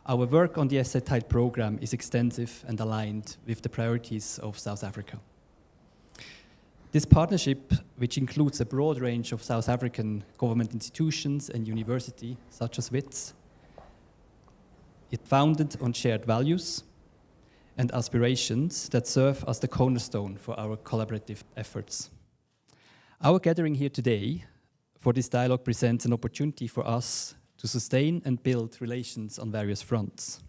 our work on the SA-TIDE program is extensive and aligned with the priorities of South Africa. This partnership, which includes a broad range of South African government institutions and universities, such as WITS, is founded on shared values and aspirations that serve as the cornerstone for our collaborative efforts. Our gathering here today for this dialogue presents an opportunity for us to sustain and build relations on various fronts.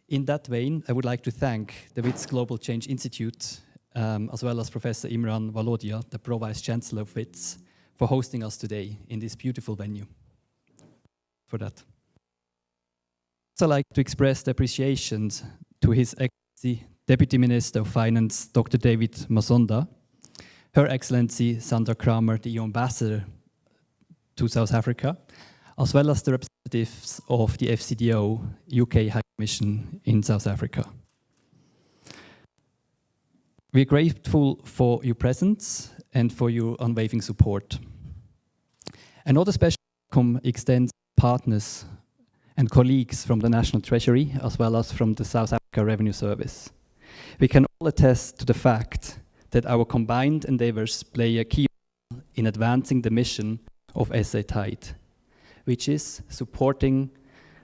In that vein, I would like to thank the WITS Global Change Institute, as well as Professor Imran Valodia, the Pro-Vice Chancellor of WITS, for hosting us today in this beautiful venue. For that. I'd also like to express the appreciation to His Excellency Deputy Minister of Finance, Dr. David Masonda, Her Excellency Sandra Kramer, the EU Ambassador to South Africa, as well as the representatives of the FCDO, UK High Commission in South Africa. We are grateful for your presence and for your unwavering support. Another special welcome extends to partners and colleagues from the National Treasury, as well as from the South Africa Revenue Service. We can all attest to the fact that our combined endeavors play a key role in advancing the mission of SA-TIDE, which is supporting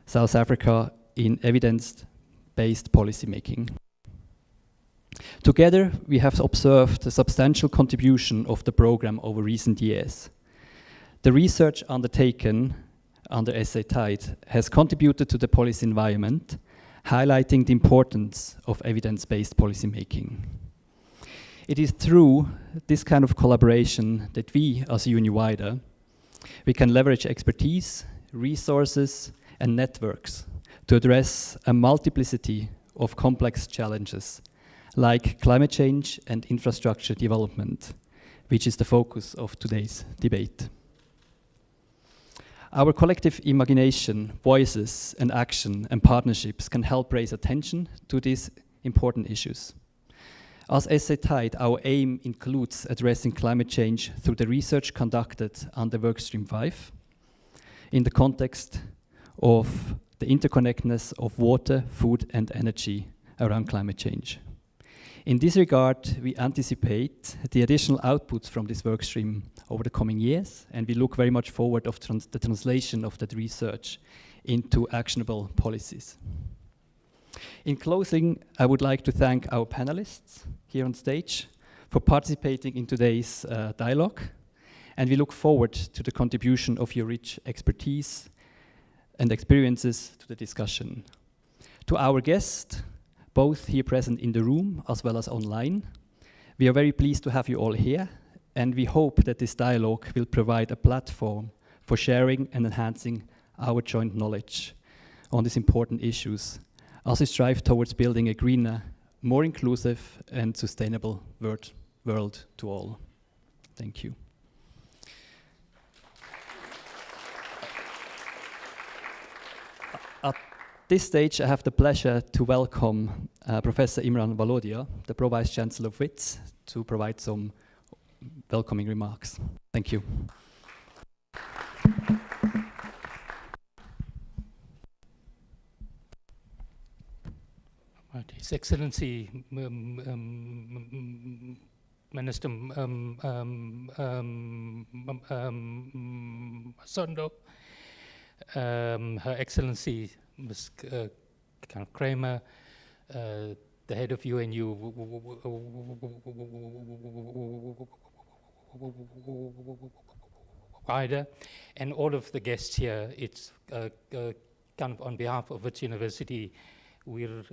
South Africa in evidence-based policymaking. Together, we have observed a substantial contribution of the program over recent years. The research undertaken under SA-TIDE has contributed to the policy environment, highlighting the importance of evidence-based policymaking. It is through this kind of collaboration that we, as UNU-WIDER, we can leverage expertise, resources, and networks to address a multiplicity of complex challenges like climate change and infrastructure development, which is the focus of today's debate. Our collective imagination, voices, and action and partnerships can help raise attention to these important issues. As SA-TIDE, our aim includes addressing climate change through the research conducted under Workstream 5 in the context of the interconnectedness of water, food, and energy around climate change. In this regard, we anticipate the additional outputs from this workstream over the coming years, and we look very much forward to the translation of that research into actionable policies. In closing, I would like to thank our panelists here on stage for participating in today's dialogue, and we look forward to the contribution of your rich expertise and experiences to the discussion. To our guests, both here present in the room as well as online, we are very pleased to have you all here, and we hope that this dialogue will provide a platform for sharing and enhancing our joint knowledge on these important issues as we strive towards building a greener, more inclusive and sustainable world to all. Thank you. At this stage, I have the pleasure to welcome Professor Imran Valodia, the Pro-Vice Chancellor of WITS, to provide some welcoming remarks. Thank you. Right. His Excellency Minister Sondo, Her Excellency Ms. Kramer, the head of UNU-WIDER, and all of the guests here. It's kind of on behalf of WITS University, we're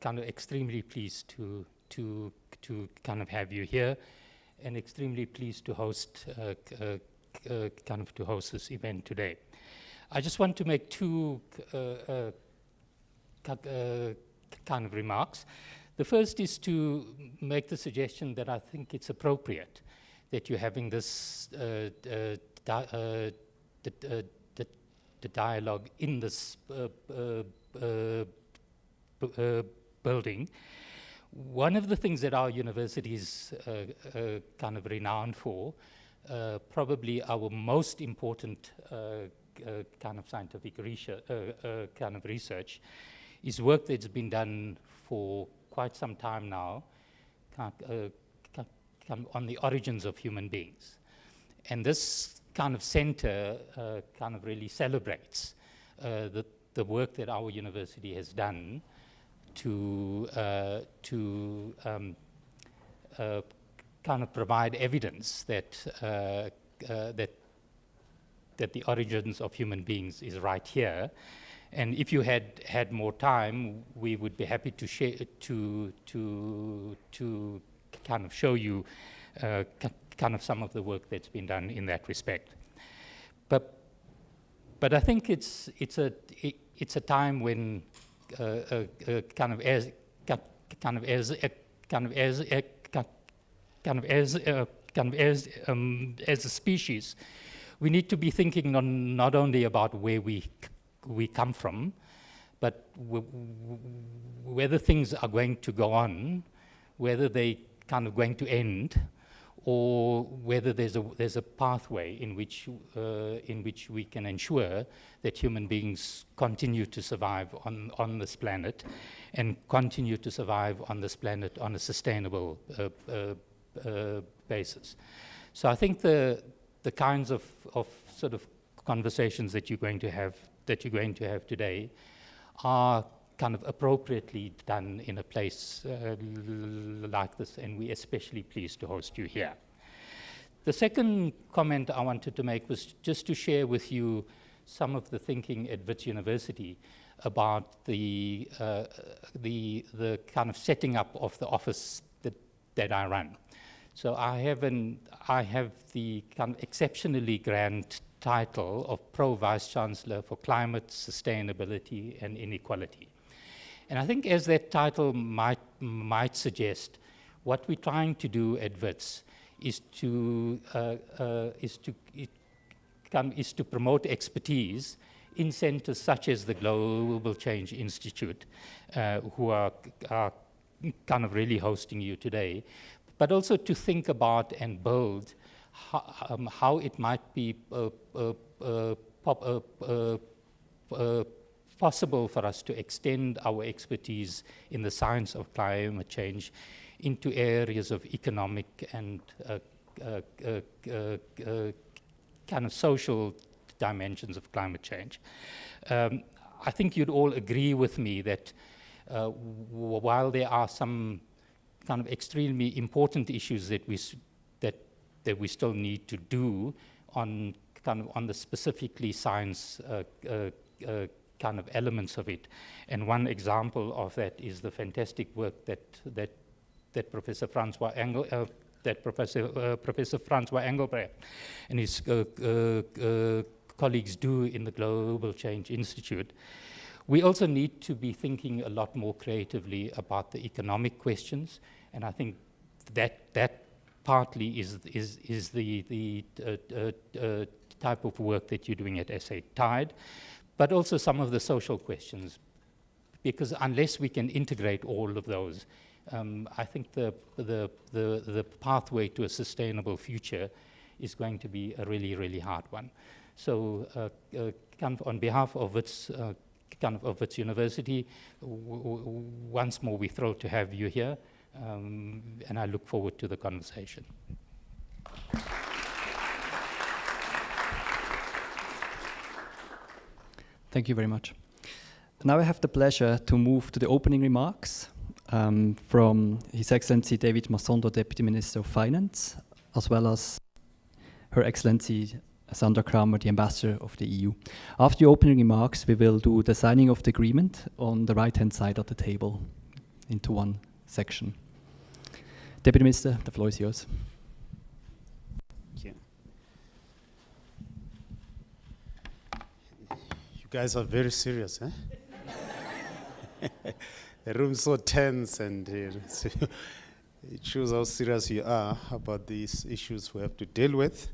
kind of extremely pleased to kind of have you here, and extremely pleased to host this event today. I just want to make two kind of remarks. The first is to make the suggestion that I think it's appropriate that you're having this the dialogue in this building. One of the things that our university is kind of renowned for, probably our most important kind of scientific research is work that's been done for quite some time now on the origins of human beings. And this kind of center kind of really celebrates the work that our university has done to kind of provide evidence that that the origins of human beings is right here. And if you had more time, we would be happy to share to kind of show you kind of some of the work that's been done in that respect. But I think it's a time when kind of as a species, we need to be thinking not only about where we come from, but whether things are going to go on, whether they kind of going to end, or whether there's a pathway in which we can ensure that human beings continue to survive on this planet, and continue to survive on this planet on a sustainable basis. So I think the kinds of sort of conversations that you're going to have today are kind of appropriately done in a place like this, and we're especially pleased to host you here. The second comment I wanted to make was just to share with you some of the thinking at Wits University about the kind of setting up of the office that I run. So I have the kind of exceptionally grand title of Pro Vice Chancellor for Climate, Sustainability and Inequality. And I think, as that title might suggest, what we're trying to do at Wits is to promote expertise in centers such as the Global Change Institute, who are kind of really hosting you today, but also to think about and build how it might be possible for us to extend our expertise in the science of climate change into areas of economic and kind of social dimensions of climate change. I think you'd all agree with me that while there are some kind of extremely important issues that we still need to do on the specifically science kind of elements of it, and one example of that is the fantastic work that Professor Francois Engelbrecht and his colleagues do in the Global Change Institute. We also need to be thinking a lot more creatively about the economic questions, and I think that partly is the type of work that you're doing at SA Tide, but also some of the social questions, because unless we can integrate all of those, I think the pathway to a sustainable future is going to be a really, really hard one. So kind of on behalf of Wits University, once more we're thrilled to have you here, and I look forward to the conversation. Thank you very much. Now I have the pleasure to move to the opening remarks from His Excellency David Masondo, Deputy Minister of Finance, as well as Her Excellency Sandra Kramer, the Ambassador of the EU. After the opening remarks, we will do the signing of the agreement on the right-hand side of the table into one section. Deputy Minister, the floor is yours. Thank you. You guys are very serious, eh? The room's so tense, and it shows how serious you are about these issues we have to deal with.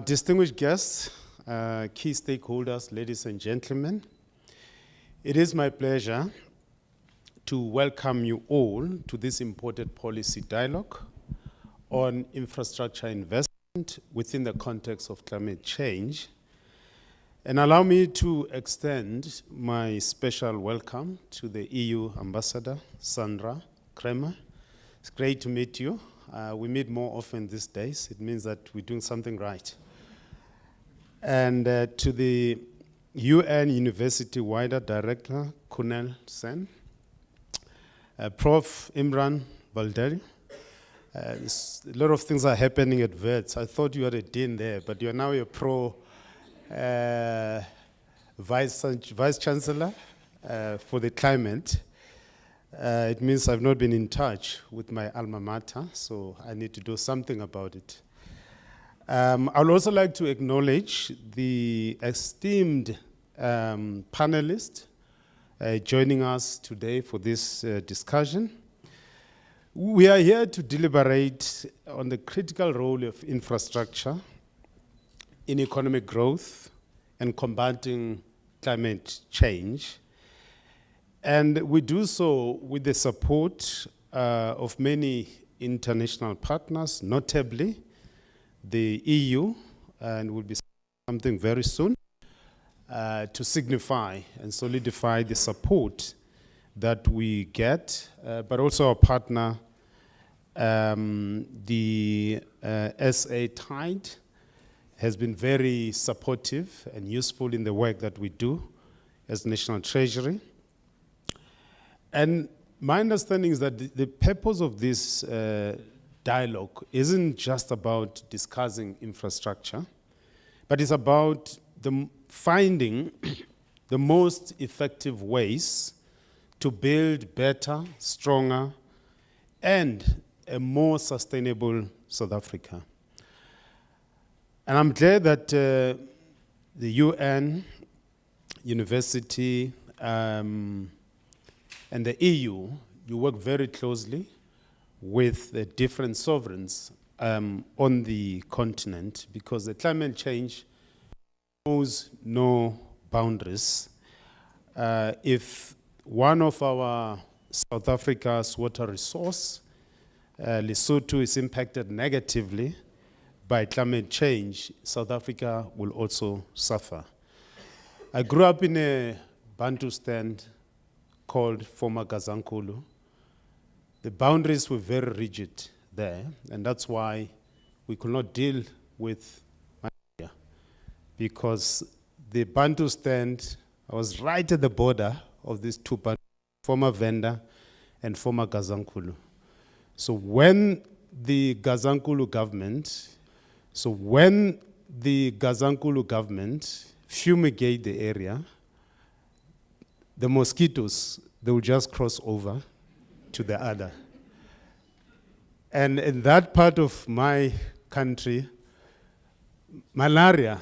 Distinguished guests, key stakeholders, ladies and gentlemen, it is my pleasure to welcome you all to this important policy dialogue on infrastructure investment within the context of climate change. And allow me to extend my special welcome to the EU Ambassador, Sandra Kremer. It's great to meet you. We meet more often these days. It means that we're doing something right. And to the UNU-WIDER Director, Kunal Sen, Prof. Imran Balderi. A lot of things are happening at WITS. I thought you had a dean there, but you're now a pro Vice Chancellor for the climate. It means I've not been in touch with my alma mater, so I need to do something about it. I'd also like to acknowledge the esteemed panelists joining us today for this discussion. We are here to deliberate on the critical role of infrastructure in economic growth and combating climate change. And we do so with the support of many international partners, notably the EU, and will be something very soon, to signify and solidify the support that we get, but also our partner, the SA Tide, has been very supportive and useful in the work that we do as National Treasury. And my understanding is that the purpose of this dialogue isn't just about discussing infrastructure, but it's about finding the most effective ways to build better, stronger, and a more sustainable South Africa. And I'm glad that the UN, university, and the EU, you work very closely with the different sovereigns on the continent, because the climate change knows no boundaries. If one of our South Africa's water resource, Lesotho, is impacted negatively by climate change, South Africa will also suffer. I grew up in a Bantu stand called former Gazankulu. The boundaries were very rigid there, and that's why we could not deal with malaria, because the Bantu stand, I was right at the border of these two Bantu, former Venda and former Gazankulu. So when the Gazankulu government fumigate the area, the mosquitoes, they will just cross over to the other. And in that part of my country, malaria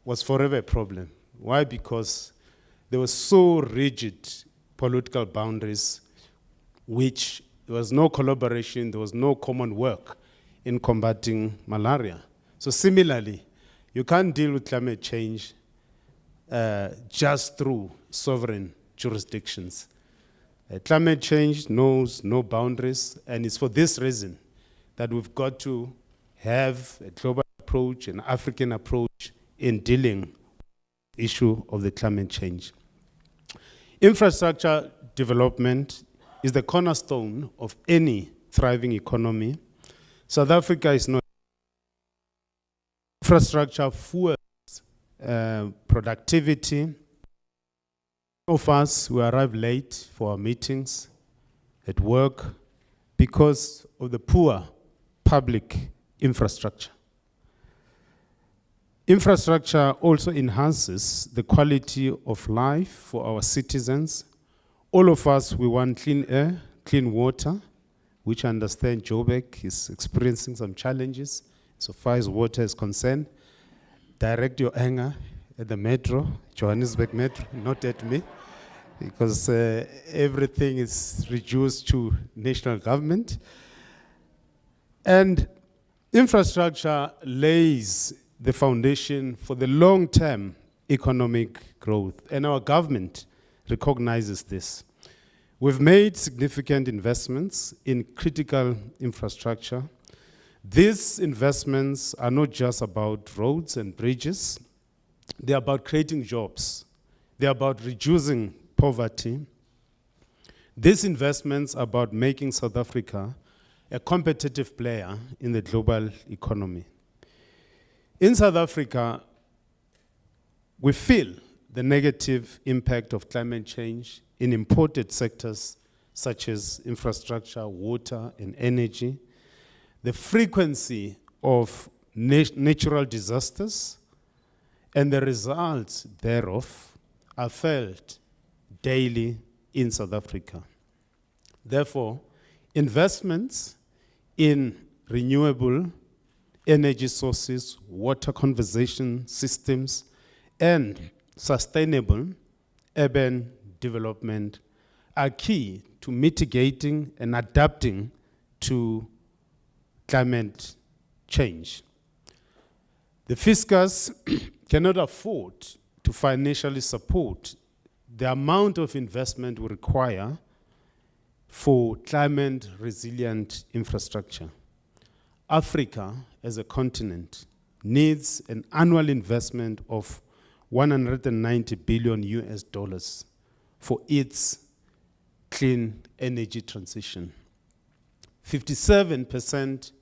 was forever a problem. Why? Because there were so rigid political boundaries, which there was no collaboration, there was no common work in combating malaria. So similarly, you can't deal with climate change just through sovereign jurisdictions. Climate change knows no boundaries, and it's for this reason that we've got to have a global approach, an African approach in dealing with the issue of the climate change. Infrastructure development is the cornerstone of any thriving economy. South Africa is not. Infrastructure fuels productivity. Some of us, we arrive late for our meetings at work because of the poor public infrastructure. Infrastructure also enhances the quality of life for our citizens. All of us, we want clean air, clean water, which I understand Joburg is experiencing some challenges so far as water is concerned. Direct your anger at the metro, Johannesburg Metro, not at me, because everything is reduced to national government. And infrastructure lays the foundation for the long-term economic growth, and our government recognizes this. We've made significant investments in critical infrastructure. These investments are not just about roads and bridges. They're about creating jobs. They're about reducing poverty. These investments are about making South Africa a competitive player in the global economy. In South Africa, we feel the negative impact of climate change in imported sectors such as infrastructure, water, and energy. The frequency of natural disasters and the results thereof are felt daily in South Africa. Therefore, investments in renewable energy sources, water conservation systems, and sustainable urban development are key to mitigating and adapting to climate change. The fiscus cannot afford to financially support the amount of investment we require for climate resilient infrastructure. Africa as a continent needs an annual investment of 190 billion US dollars for its clean energy transition. 57%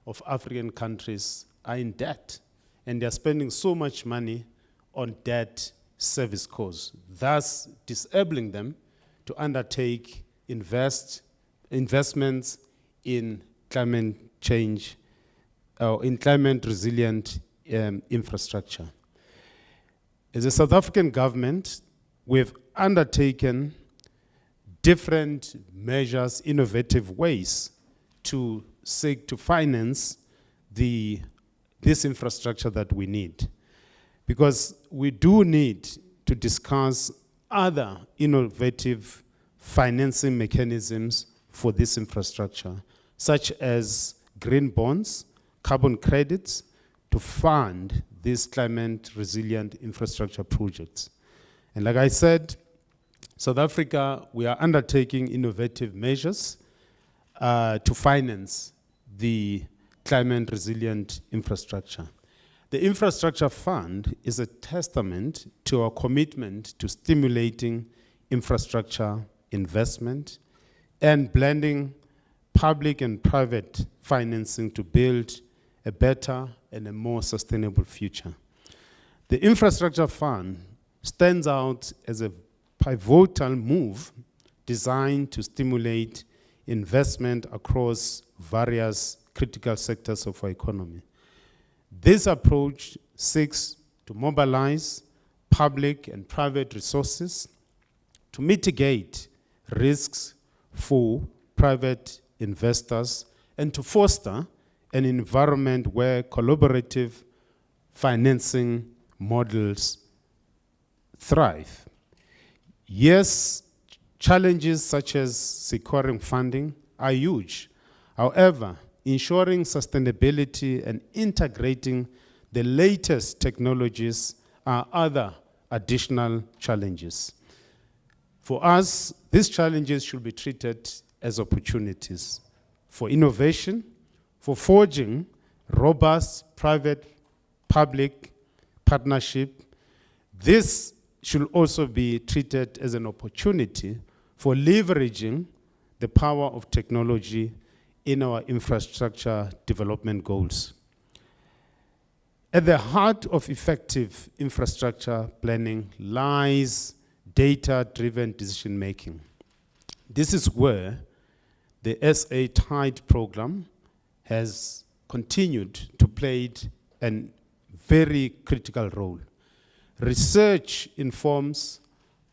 of African countries are in debt, and they're spending so much money on debt service costs, thus disabling them to undertake investments in climate change or in climate resilient infrastructure. As a South African government, we've undertaken different measures, innovative ways to seek to finance this infrastructure that we need. Because we do need to discuss other innovative financing mechanisms for this infrastructure, such as green bonds, carbon credits, to fund these climate resilient infrastructure projects. And like I said, South Africa, we are undertaking innovative measures to finance the climate resilient infrastructure. The infrastructure fund is a testament to our commitment to stimulating infrastructure investment and blending public and private financing to build a better and a more sustainable future. The infrastructure fund stands out as a pivotal move designed to stimulate investment across various critical sectors of our economy. This approach seeks to mobilize public and private resources to mitigate risks for private investors and to foster an environment where collaborative financing models thrive. Yes, challenges such as securing funding are huge. However, ensuring sustainability and integrating the latest technologies are other additional challenges. For us, these challenges should be treated as opportunities for innovation, for forging robust private-public partnership. This should also be treated as an opportunity for leveraging the power of technology in our infrastructure development goals. At the heart of effective infrastructure planning lies data-driven decision-making. This is where the SA TIDE program has continued to play a very critical role. Research informs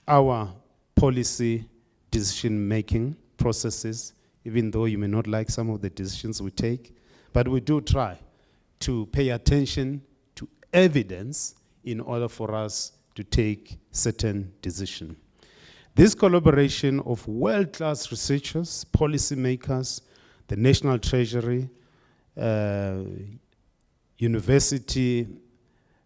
our policy decision-making processes, even though you may not like some of the decisions we take, but we do try to pay attention to evidence in order for us to take certain decisions. This collaboration of world-class researchers, policymakers, the National Treasury, university,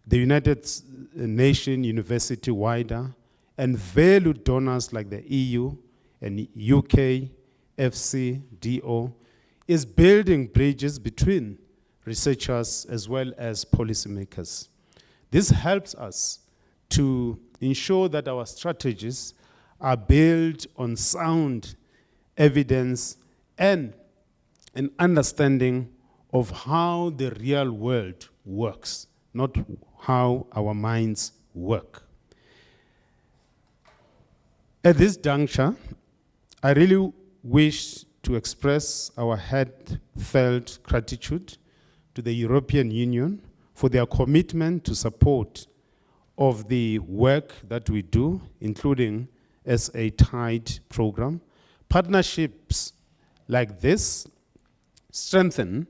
the United Nations UNU-WIDER, and valued donors like the EU and UK, FC, DO, is building bridges between researchers as well as policymakers. This helps us to ensure that our strategies are built on sound evidence and an understanding of how the real world works, not how our minds work. At this juncture, I really wish to express our heartfelt gratitude to the European Union for their commitment to support of the work that we do, including SA TIDE program. Partnerships like this strengthen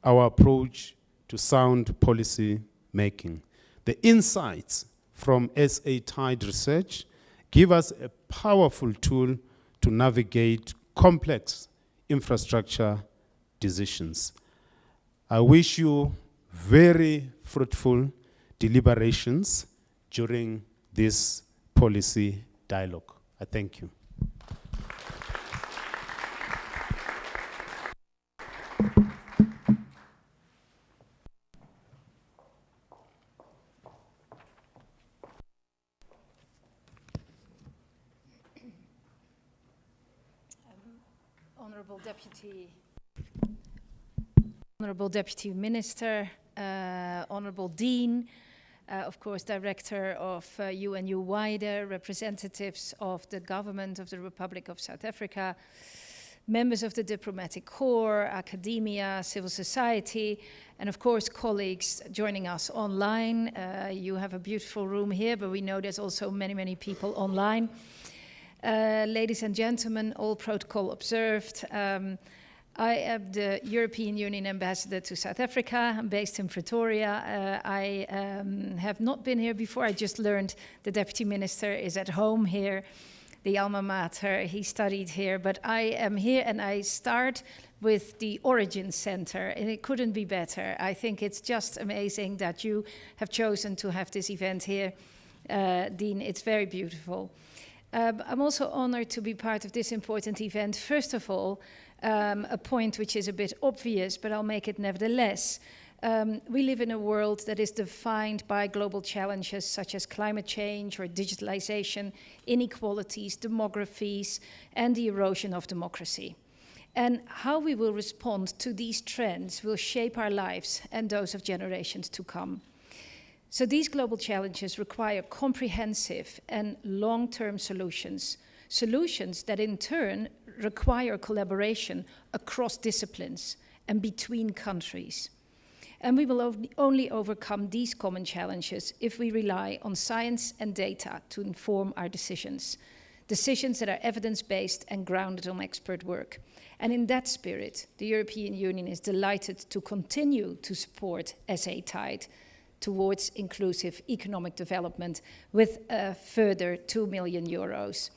our approach to sound policy making. The insights from SA TIDE research give us a powerful tool to navigate complex infrastructure decisions. I wish you very fruitful deliberations during this policy dialogue. I thank you. Honourable Deputy Minister, Honourable Dean, of course, Director of UNU-WIDER, representatives of the Government of the Republic of South Africa, members of the Diplomatic Corps, academia, civil society, and of course, colleagues joining us online. You have a beautiful room here, but we know there's also many, many people online. Ladies and gentlemen, all protocol observed. I am the European Union Ambassador to South Africa. I'm based in Pretoria. I have not been here before. I just learned the Deputy Minister is at home here, the alma mater. He studied here, but I am here and I start with the Origin Center, and it couldn't be better. I think it's just amazing that you have chosen to have this event here. Dean, it's very beautiful. I'm also honored to be part of this important event. First of all, a point which is a bit obvious, but I'll make it nevertheless. We live in a world that is defined by global challenges such as climate change or digitalization, inequalities, demographies, and the erosion of democracy. And how we will respond to these trends will shape our lives and those of generations to come. So these global challenges require comprehensive and long-term solutions, solutions that in turn require collaboration across disciplines and between countries. And we will only overcome these common challenges if we rely on science and data to inform our decisions, decisions that are evidence-based and grounded on expert work. And in that spirit, the European Union is delighted to continue to support SA TIDE towards inclusive economic development with a further 2 million euros.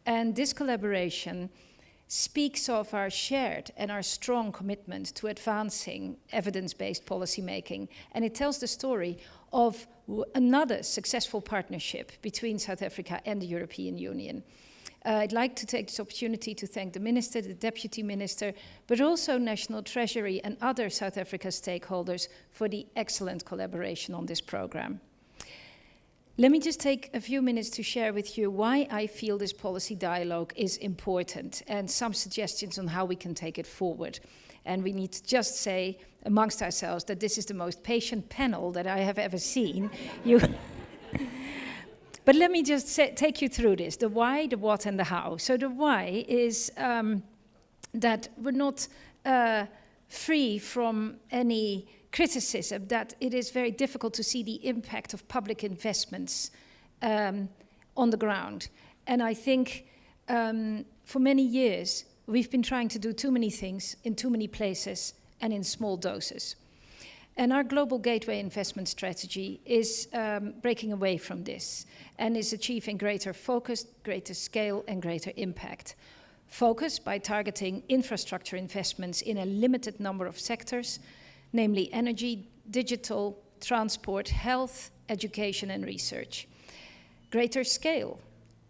And this collaboration speaks of our shared and our strong commitment to advancing evidence-based policymaking. And it tells the story of another successful partnership between South Africa and the European Union. I'd like to take this opportunity to thank the Minister, the Deputy Minister, but also National Treasury and other South Africa stakeholders for the excellent collaboration on this program. Let me just take a few minutes to share with you why I feel this policy dialogue is important and some suggestions on how we can take it forward. And we need to just say amongst ourselves that this is the most patient panel that I have ever seen. But let me just take you through this, the why, the what, and the how. So the why is that we're not free from any criticism that it is very difficult to see the impact of public investments on the ground. And I think for many years, we've been trying to do too many things in too many places and in small doses. And our Global Gateway Investment Strategy is breaking away from this and is achieving greater focus, greater scale, and greater impact. Focus by targeting infrastructure investments in a limited number of sectors, namely energy, digital, transport, health, education, and research. Greater scale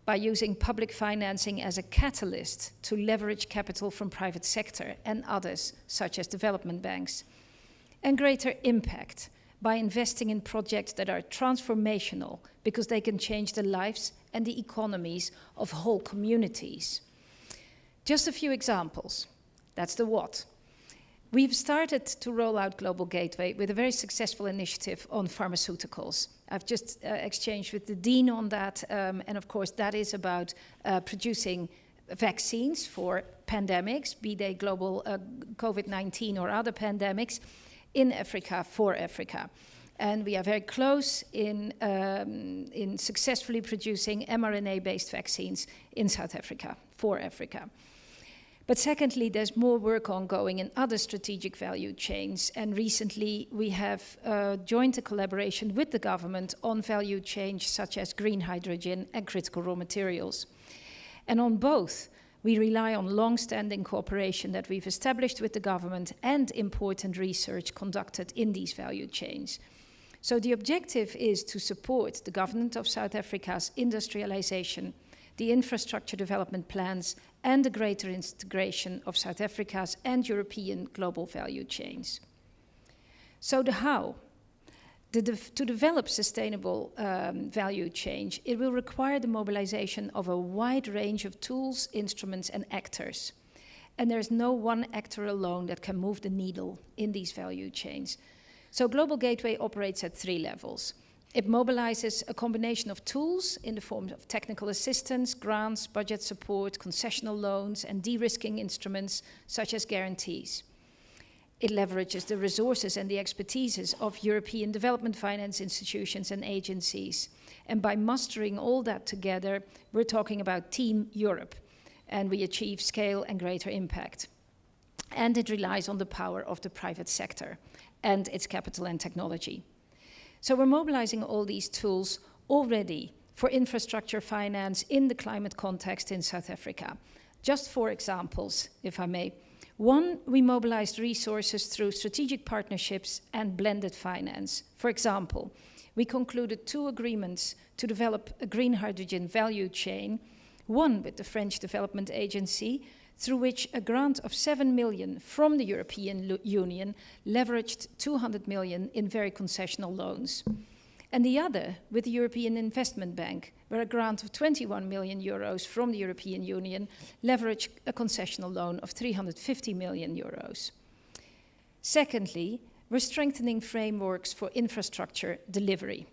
by using public financing as a catalyst to leverage capital from private sector and others, such as development banks. And greater impact by investing in projects that are transformational because they can change the lives and the economies of whole communities. Just a few examples. That's the what. We've started to roll out Global Gateway with a very successful initiative on pharmaceuticals. I've just exchanged with the Dean on that, and of course that is about producing vaccines for pandemics, be they global COVID-19 or other pandemics, in Africa, for Africa. And we are very close in successfully producing mRNA-based vaccines in South Africa, for Africa. But secondly, there's more work ongoing in other strategic value chains. And recently, we have joined a collaboration with the government on value chains such as green hydrogen and critical raw materials. And on both, we rely on long-standing cooperation that we've established with the government and important research conducted in these value chains. So the objective is to support the government of South Africa's industrialization, the infrastructure development plans, and the greater integration of South Africa's and European global value chains. So the how. To develop sustainable value change, it will require the mobilization of a wide range of tools, instruments, and actors. And there's no one actor alone that can move the needle in these value chains. So Global Gateway operates at 3 levels. It mobilizes a combination of tools in the form of technical assistance, grants, budget support, concessional loans, and de-risking instruments such as guarantees. It leverages the resources and the expertises of European development finance institutions and agencies. And by mustering all that together, we're talking about Team Europe, and we achieve scale and greater impact. And it relies on the power of the private sector and its capital and technology. So we're mobilizing all these tools already for infrastructure finance in the climate context in South Africa. Just 4 examples, if I may. 1, we mobilized resources through strategic partnerships and blended finance. For example, we concluded 2 agreements to develop a green hydrogen value chain, one with the French Development Agency, through which a grant of 7 million from the European Union leveraged 200 million in very concessional loans. And the other with the European Investment Bank, where a grant of 21 million euros from the European Union leveraged a concessional loan of 350 million euros. Secondly, we're strengthening frameworks for infrastructure delivery.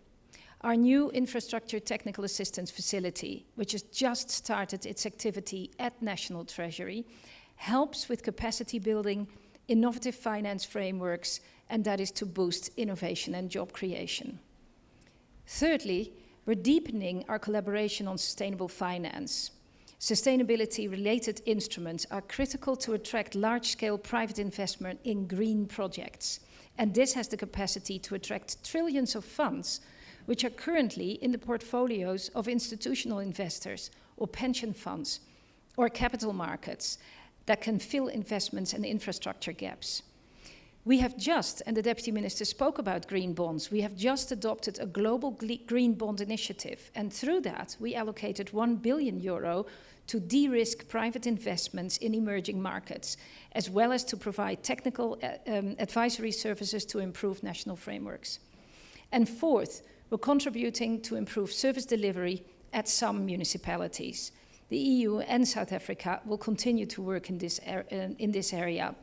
Our new infrastructure technical assistance facility, which has just started its activity at National Treasury, helps with capacity building, innovative finance frameworks, and that is to boost innovation and job creation. Thirdly, we're deepening our collaboration on sustainable finance. Sustainability-related instruments are critical to attract large-scale private investment in green projects, and this has the capacity to attract trillions of funds which are currently in the portfolios of institutional investors or pension funds or capital markets that can fill investments and infrastructure gaps. We have just, and the Deputy Minister spoke about green bonds, we have just adopted a global green bond initiative, and through that we allocated €1 billion to de-risk private investments in emerging markets, as well as to provide technical advisory services to improve national frameworks. And fourth, we're contributing to improve service delivery at some municipalities. The EU and South Africa will continue to work in this area.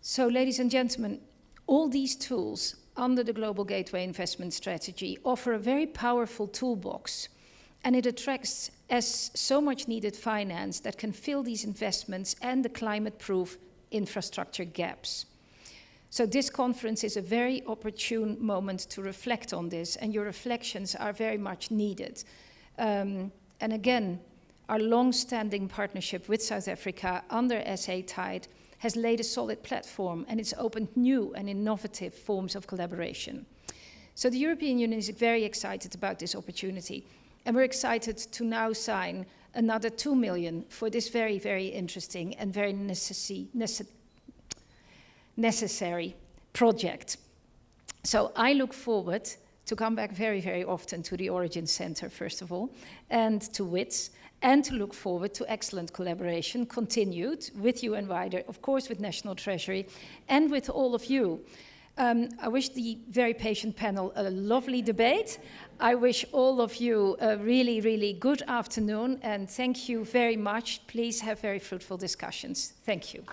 So, ladies and gentlemen, all these tools under the Global Gateway Investment Strategy offer a very powerful toolbox, and it attracts as so much needed finance that can fill these investments and the climate-proof infrastructure gaps. So this conference is a very opportune moment to reflect on this, and your reflections are very much needed. And again, our long-standing partnership with South Africa under SA Tide has laid a solid platform, and it's opened new and innovative forms of collaboration. So the European Union is very excited about this opportunity, and we're excited to now sign another 2 million for this very, very interesting and very necessary project. So I look forward to come back very, very often to the Origin Center, first of all, and to WITS, and to look forward to excellent collaboration continued with UN-WIDER, of course with National Treasury, and with all of you. I wish the very patient panel a lovely debate. I wish all of you a really, really good afternoon, and thank you very much. Please have very fruitful discussions. Thank you.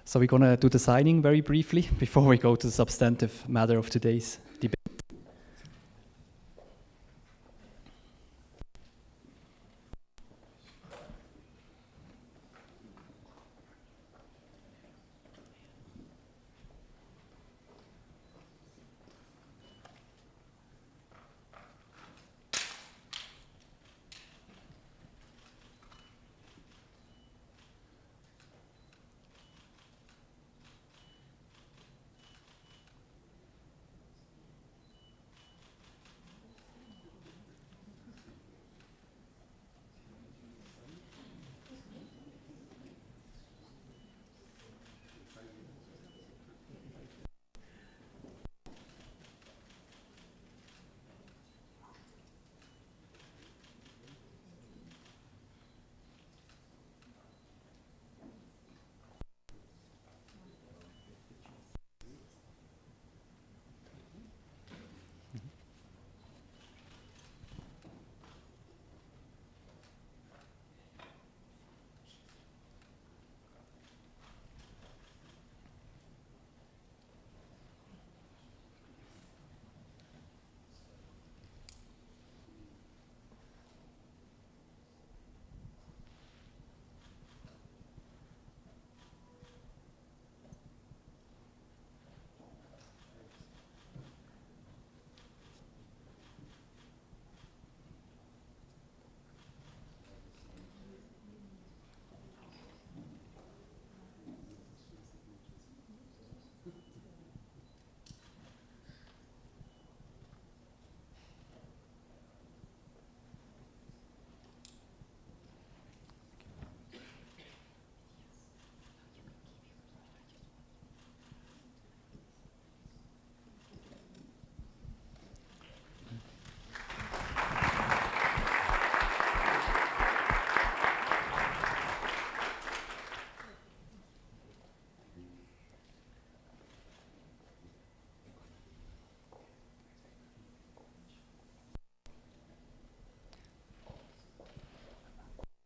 So we're going to do the signing very briefly before we go to the substantive matter of today's debate.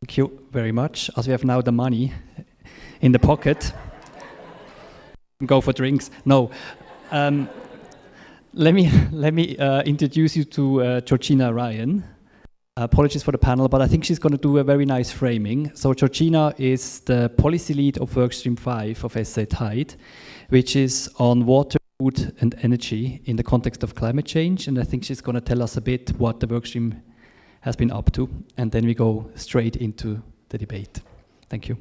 Thank you very much. As we have now the money in the pocket, go for drinks. No, let me introduce you to Georgina Ryan. Apologies for the panel, but I think she's going to do a very nice framing. So Georgina is the policy lead of Workstream 5 of SA Tide, which is on water, food and energy in the context of climate change. And I think she's going to tell us a bit what the workstream has been up to, and then we go straight into the debate. Thank you.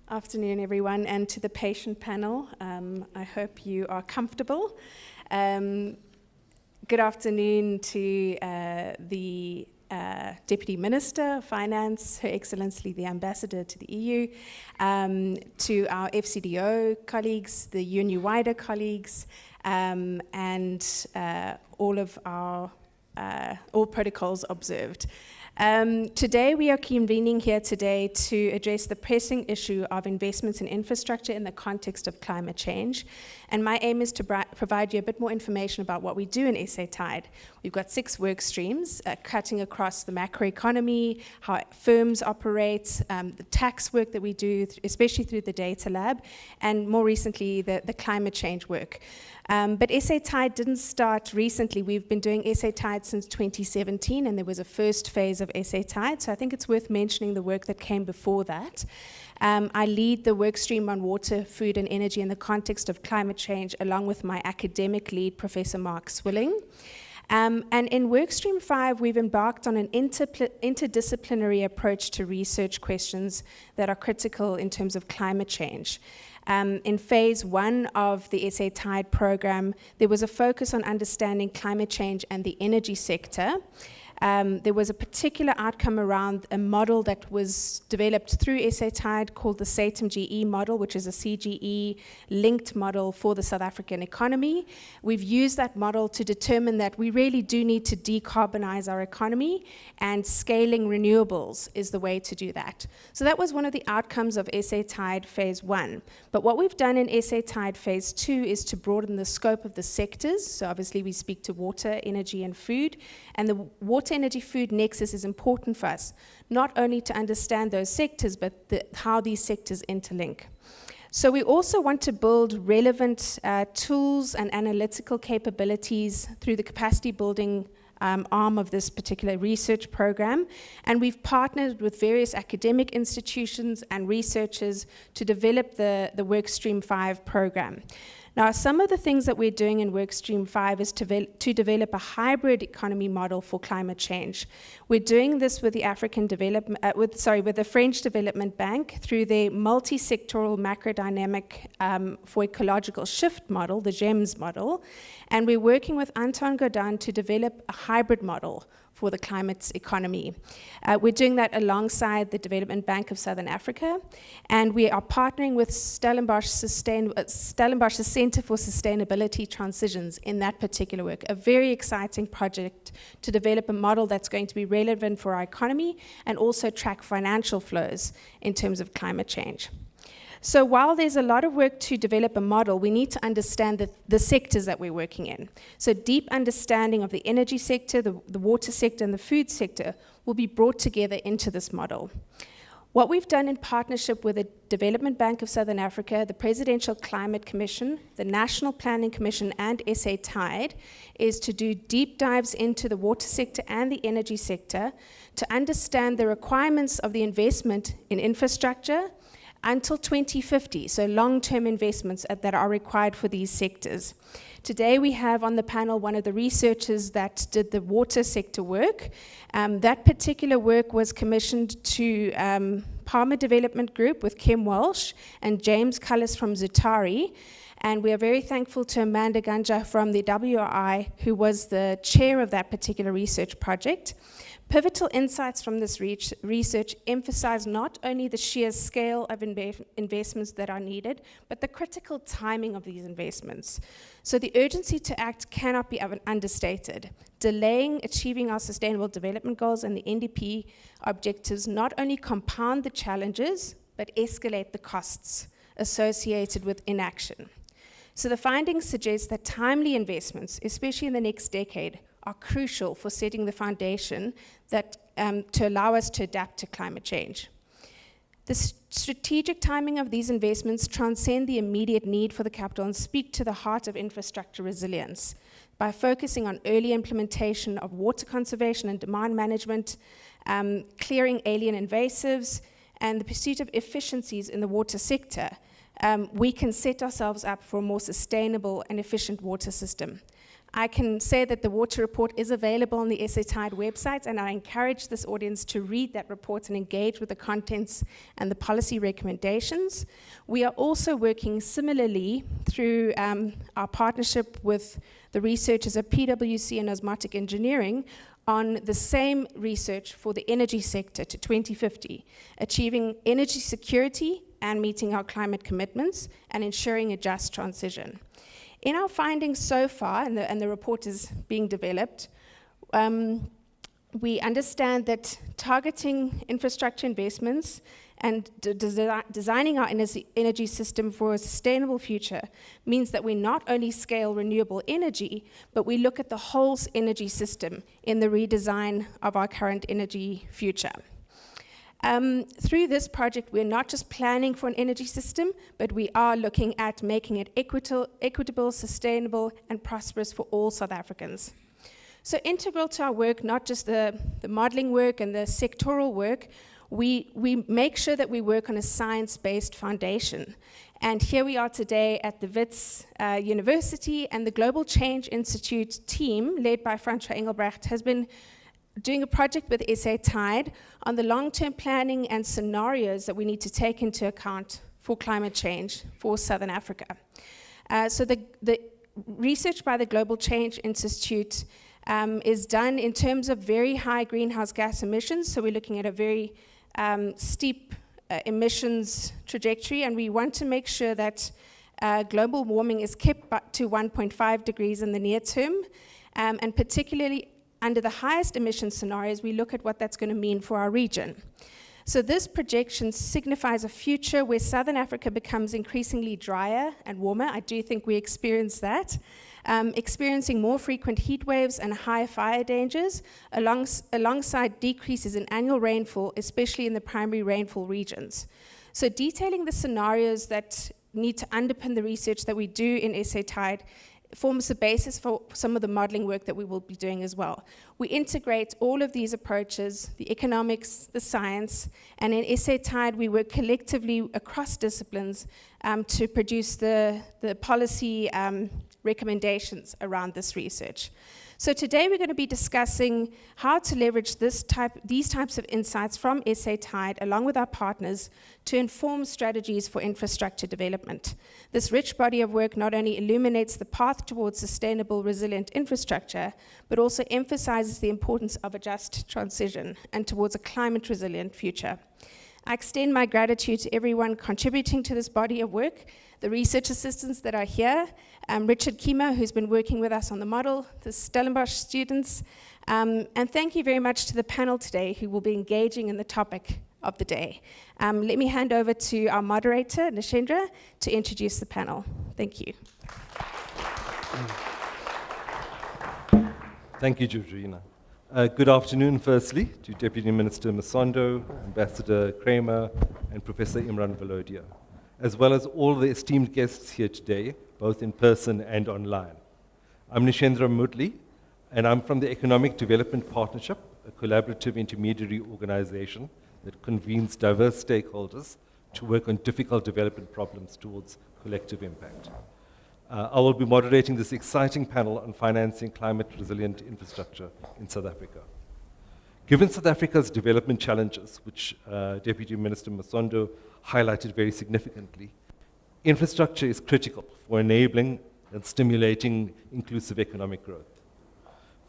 Afternoon, everyone, and to the patient panel. I hope you are comfortable. Good afternoon to the Deputy Minister of Finance, Her Excellency the Ambassador to the EU, to our FCDO colleagues, the UNU-WIDER colleagues, and all of our all protocols observed. Today we are convening here today to address the pressing issue of investments in infrastructure in the context of climate change. And my aim is to provide you a bit more information about what we do in SA Tide. We've got 6 work streams cutting across the macroeconomy, how firms operate, the tax work that we do, especially through the data lab, and more recently the climate change work. But SA Tide didn't start recently. We've been doing SA Tide since 2017, and there was a first phase of SA Tide, so I think it's worth mentioning the work that came before that. I lead the work stream on water, food and energy in the context of climate change, along with my academic lead, Professor Mark Swilling. And in Workstream 5, we've embarked on an interdisciplinary approach to research questions that are critical in terms of climate change. In phase 1 of the SA Tide program, there was a focus on understanding climate change and the energy sector. There was a particular outcome around a model that was developed through SA Tide called the SATM-GE model, which is a CGE-linked model for the South African economy. We've used that model to determine that we really do need to decarbonize our economy, and scaling renewables is the way to do that. So that was one of the outcomes of SA Tide Phase 1. But what we've done in SA Tide Phase 2 is to broaden the scope of the sectors. So obviously we speak to water, energy, and food. And the water, energy, food nexus is important for us, not only to understand those sectors, but how these sectors interlink. So we also want to build relevant tools and analytical capabilities through the capacity building arm of this particular research program. And we've partnered with various academic institutions and researchers to develop the Workstream 5 program. Now, some of the things that we're doing in Workstream 5 is to develop a hybrid economy model for climate change. We're doing this with the with the French Development Bank through their multi-sectoral macrodynamic for ecological shift model, the GEMS model, and we're working with Anton Godin to develop a hybrid model for the climate economy. We're doing that alongside the Development Bank of Southern Africa, and we are partnering with Stellenbosch's Center for Sustainability Transitions in that particular work, a very exciting project to develop a model that's going to be relevant for our economy and also track financial flows in terms of climate change. So while there's a lot of work to develop a model, we need to understand the sectors that we're working in. So deep understanding of the energy sector, the water sector, and the food sector will be brought together into this model. What we've done in partnership with the Development Bank of Southern Africa, the Presidential Climate Commission, the National Planning Commission, and SA Tide is to do deep dives into the water sector and the energy sector to understand the requirements of the investment in infrastructure until 2050, so long-term investments that are required for these sectors. Today we have on the panel one of the researchers that did the water sector work. That particular work was commissioned to Palmer Development Group with Kim Walsh and James Cullis from Zutari. And we are very thankful to Amanda Ganja from the WRI, who was the chair of that particular research project. Pivotal insights from this research emphasize not only the sheer scale of investments that are needed, but the critical timing of these investments. So the urgency to act cannot be understated. Delaying achieving our Sustainable Development Goals and the NDP objectives not only compound the challenges, but escalate the costs associated with inaction. So the findings suggest that timely investments, especially in the next decade, are crucial for setting the foundation that to allow us to adapt to climate change. The strategic timing of these investments transcend the immediate need for the capital and speak to the heart of infrastructure resilience by focusing on early implementation of water conservation and demand management, clearing alien invasives, and the pursuit of efficiencies in the water sector. We can set ourselves up for a more sustainable and efficient water system. I can say that the water report is available on the SA Tide website, and I encourage this audience to read that report and engage with the contents and the policy recommendations. We are also working similarly through our partnership with the researchers at PwC and Osmotic Engineering on the same research for the energy sector to 2050, achieving energy security and meeting our climate commitments and ensuring a just transition. In our findings so far, and the report is being developed, we understand that targeting infrastructure investments and designing our energy system for a sustainable future means that we not only scale renewable energy, but we look at the whole energy system in the redesign of our current energy future. Through this project, we're not just planning for an energy system, but we are looking at making it equitable, sustainable, and prosperous for all South Africans. So integral to our work, not just the modeling work and the sectoral work, we make sure that we work on a science-based foundation. And here we are today at the Wits University, and the Global Change Institute team, led by Francois Engelbrecht, has been doing a project with SA Tide on the long-term planning and scenarios that we need to take into account for climate change for Southern Africa. So the research by the Global Change Institute is done in terms of very high greenhouse gas emissions. So we're looking at a very steep emissions trajectory, and we want to make sure that global warming is kept to 1.5 degrees in the near term, and particularly under the highest emission scenarios, we look at what that's going to mean for our region. So this projection signifies a future where Southern Africa becomes increasingly drier and warmer. I do think we experience that. Experiencing more frequent heat waves and high fire dangers, alongside decreases in annual rainfall, especially in the primary rainfall regions. So detailing the scenarios that need to underpin the research that we do in SA Tide forms the basis for some of the modeling work that we will be doing as well. We integrate all of these approaches, the economics, the science, and in SA Tide we work collectively across disciplines to produce the policy recommendations around this research. So today we're going to be discussing how to leverage these types of insights from SA Tide along with our partners to inform strategies for infrastructure development. This rich body of work not only illuminates the path towards sustainable, resilient infrastructure, but also emphasizes the importance of a just transition and towards a climate resilient future. I extend my gratitude to everyone contributing to this body of work, the research assistants that are here, Richard Kima, who's been working with us on the model, the Stellenbosch students, and thank you very much to the panel today who will be engaging in the topic of the day. Let me hand over to our moderator, Nishendra, to introduce the panel. Thank you. Thank you, Georgina. Good afternoon, firstly, to Deputy Minister Masondo, Ambassador Kramer, and Professor Imran Valodia, as well as all the esteemed guests here today, both in person and online. I'm Nishendra Mudli, and I'm from the Economic Development Partnership, a collaborative intermediary organization that convenes diverse stakeholders to work on difficult development problems towards collective impact. I will be moderating this exciting panel on financing climate-resilient infrastructure in South Africa. Given South Africa's development challenges, which Deputy Minister Masondo highlighted very significantly, infrastructure is critical for enabling and stimulating inclusive economic growth.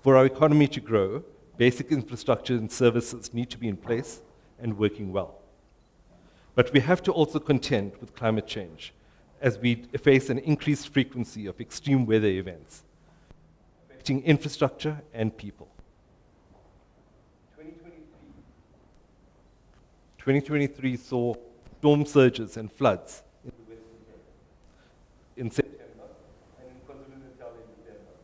For our economy to grow, basic infrastructure and services need to be in place and working well. But we have to also contend with climate change, as we face an increased frequency of extreme weather events affecting infrastructure and people. 2023 saw storm surges and floods in the Western Cape in September and in KwaZulu-Natal in December,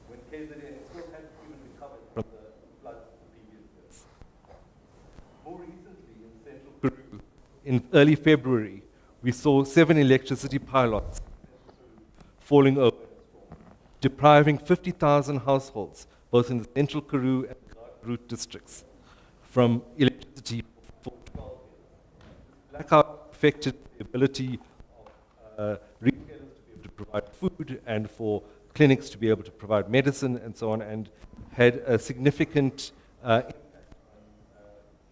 when KZN still hadn't even recovered from the floods of the previous years. More recently, in central Peru, in early February, we saw 7 electricity pylons falling over, depriving 50,000 households, both in the central Karoo and Root districts, from electricity for 12 years. Blackout affected the ability of retailers to be able to provide food and for clinics to be able to provide medicine and so on, and had a significant impact on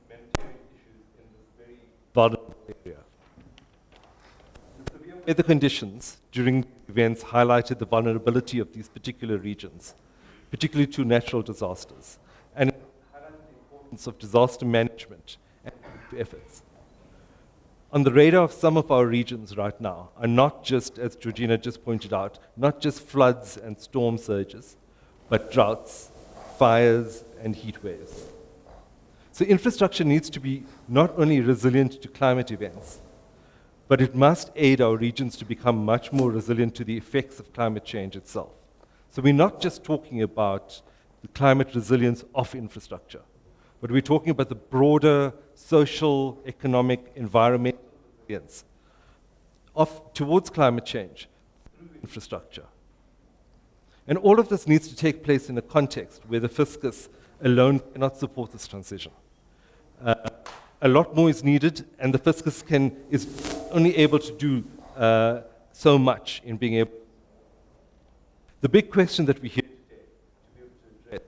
humanitarian issues in this very vulnerable area. Weather conditions during events highlighted the vulnerability of these particular regions, particularly to natural disasters, and highlighted the importance of disaster management and efforts. On the radar of some of our regions right now are not just, as Georgina just pointed out, not just floods and storm surges, but droughts, fires, and heat waves. So infrastructure needs to be not only resilient to climate events, but it must aid our regions to become much more resilient to the effects of climate change itself. So we're not just talking about the climate resilience of infrastructure, but we're talking about the broader social, economic, environmental resilience towards climate change through infrastructure. And all of this needs to take place in a context where the fiscus alone cannot support this transition. A lot more is needed, and the fiscus is only able to do so much in being able. The big question that we hear today to be able to address,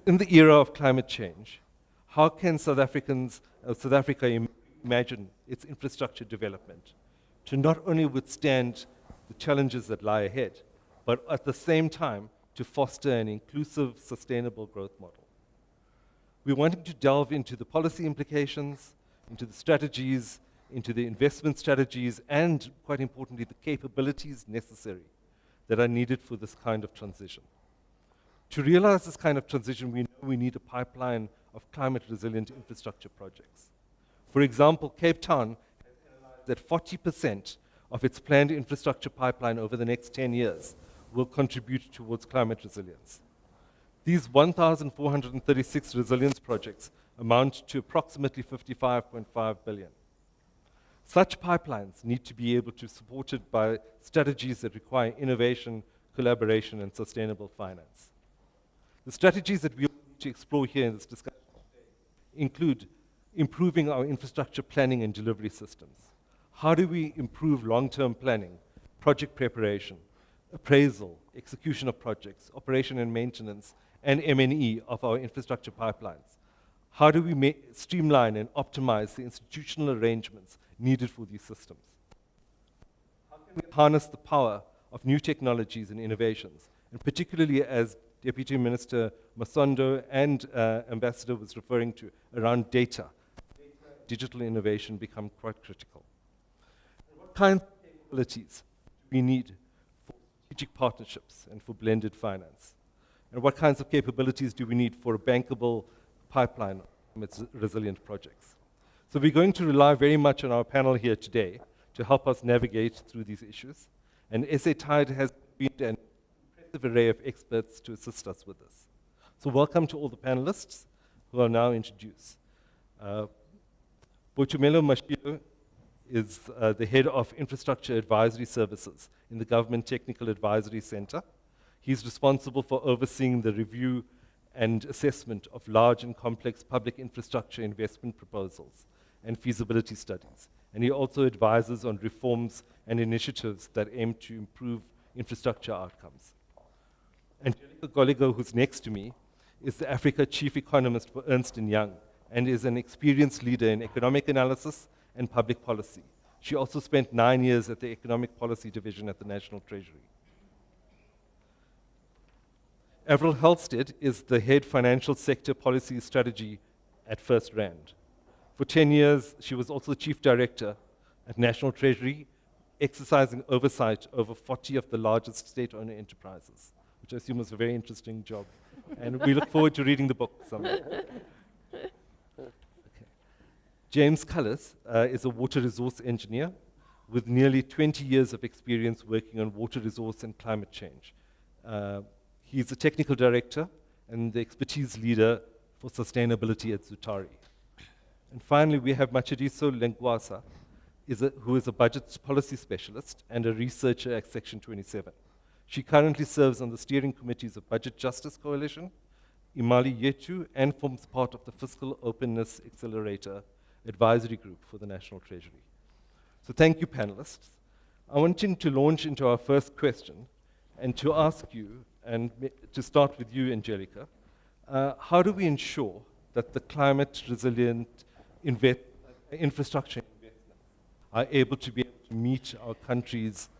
in the era of climate change, how can South Africa imagine its infrastructure development to not only withstand the challenges that lie ahead, but at the same time to foster an inclusive, sustainable growth model. We're wanting to delve into the policy implications, into the strategies, into the investment strategies, and, quite importantly, the capabilities necessary that are needed for this kind of transition. To realize this kind of transition, we know we need a pipeline of climate-resilient infrastructure projects. For example, Cape Town has analyzed that 40% of its planned infrastructure pipeline over the next 10 years will contribute towards climate resilience. These 1,436 resilience projects amount to approximately 55.5 billion. Such pipelines need to be able to be supported by strategies that require innovation, collaboration, and sustainable finance. The strategies that we need to explore here in this discussion include improving our infrastructure planning and delivery systems. How do we improve long-term planning, project preparation, appraisal, execution of projects, operation and maintenance, and M&E of our infrastructure pipelines? How do we streamline and optimize the institutional arrangements needed for these systems? How can we harness the power of new technologies and innovations, and particularly as Deputy Minister Masondo and Ambassador was referring to around data, digital innovation become quite critical. And what kinds of capabilities do we need for strategic partnerships and for blended finance? And what kinds of capabilities do we need for a bankable pipeline of resilient projects? So we're going to rely very much on our panel here today to help us navigate through these issues. And SA Tide has been an impressive array of experts to assist us with this. So welcome to all the panelists who are now introduced. Bochumelo Mashilo is the head of Infrastructure Advisory Services in the Government Technical Advisory Center. He's responsible for overseeing the review and assessment of large and complex public infrastructure investment proposals and feasibility studies. And he also advises on reforms and initiatives that aim to improve infrastructure outcomes. Angelica Goligo, who's next to me, is the Africa Chief Economist for Ernst & Young and is an experienced leader in economic analysis and public policy. She also spent 9 years at the Economic Policy Division at the National Treasury. Avril Halstead is the head financial sector policy strategy at First Rand. For 10 years, she was also chief director at National Treasury, exercising oversight over 40 of the largest state-owned enterprises, which I assume was a very interesting job. And we look forward to reading the book someday. Okay. James Cullis is a water resource engineer with nearly 20 years of experience working on water resource and climate change. He's a technical director and the expertise leader for sustainability at Zutari. And finally, we have Matshidiso Lengwasa, who is a budget policy specialist and a researcher at Section 27. She currently serves on the steering committees of Budget Justice Coalition, Imali Yetu, and forms part of the Fiscal Openness Accelerator Advisory Group for the National Treasury. So thank you, panelists. I want to launch into our first question and to ask you, and to start with you, Angelica, how do we ensure that the climate resilient infrastructure investments are able to meet our country's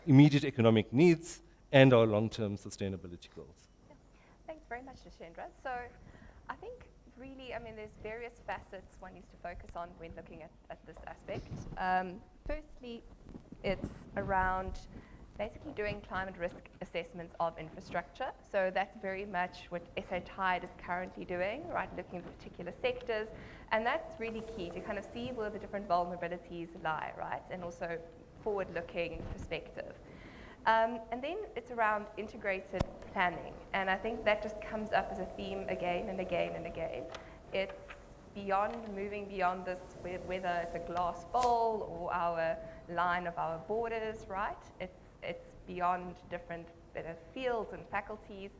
immediate economic needs and our long-term sustainability goals? Yeah. Thanks very much, Nishendra. So I think really, there's various facets one needs to focus on when looking at this aspect. Firstly, it's around basically doing climate risk assessments of infrastructure. So that's very much what SA Tide is currently doing, right, looking at particular sectors. And that's really key to kind of see where the different vulnerabilities lie, right, and also forward-looking perspective. And then it's around integrated planning. And I think that just comes up as a theme again and again and again. It's moving beyond this, whether it's a glass bowl or our line of our borders, right? It's beyond different fields and faculties.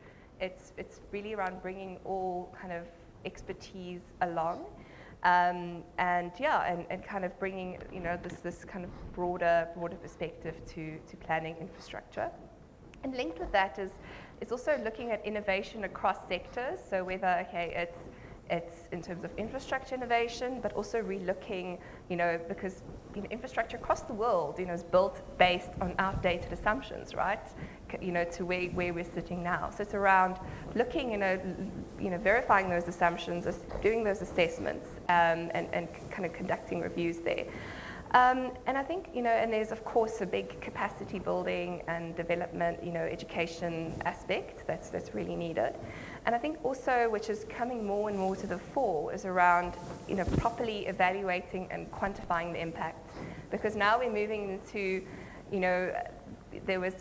It's really around bringing all kind of expertise along, and kind of bringing this kind of broader perspective to planning infrastructure. And linked with that is also looking at innovation across sectors. So whether It's in terms of infrastructure innovation, but also relooking, because infrastructure across the world, is built based on outdated assumptions, right? To where we're sitting now. So it's around looking, verifying those assumptions, doing those assessments, and kind of conducting reviews there. And I think, and there's of course a big capacity building and development, education aspect that's really needed. And I think also, which is coming more and more to the fore, is around, properly evaluating and quantifying the impact. Because now we're moving into, there was,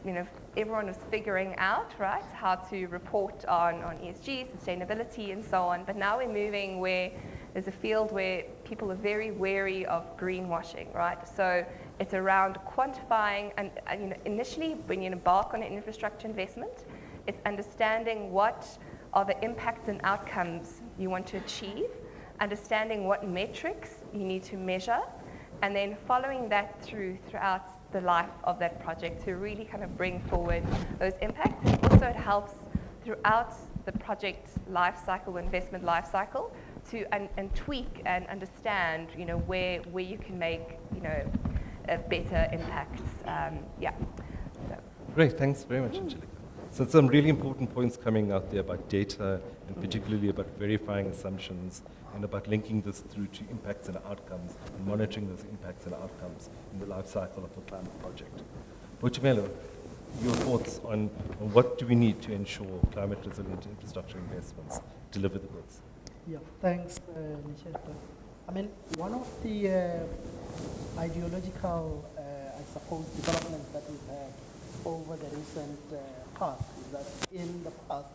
everyone was figuring out, right, how to report on ESG, sustainability, and so on. But now we're moving where there's a field where people are very wary of greenwashing, right? So it's around quantifying, and initially when you embark on an infrastructure investment, it's understanding what are the impacts and outcomes you want to achieve, understanding what metrics you need to measure, and then following that throughout the life of that project to really kind of bring forward those impacts. And also it helps throughout the project life cycle, investment life cycle, to and tweak and understand, where you can make, better impacts. Yeah. So. Great, thanks very much, Angelica. So some really important points coming out there about data, and particularly about verifying assumptions, and about linking this through to impacts and outcomes, and monitoring those impacts and outcomes in the life cycle of a climate project. Boitumelo, your thoughts on what do we need to ensure climate resilient infrastructure investments deliver the goods? Yeah, thanks, Michelle. I mean, one of the ideological, I suppose, developments that we've had over the recent past is that in the past,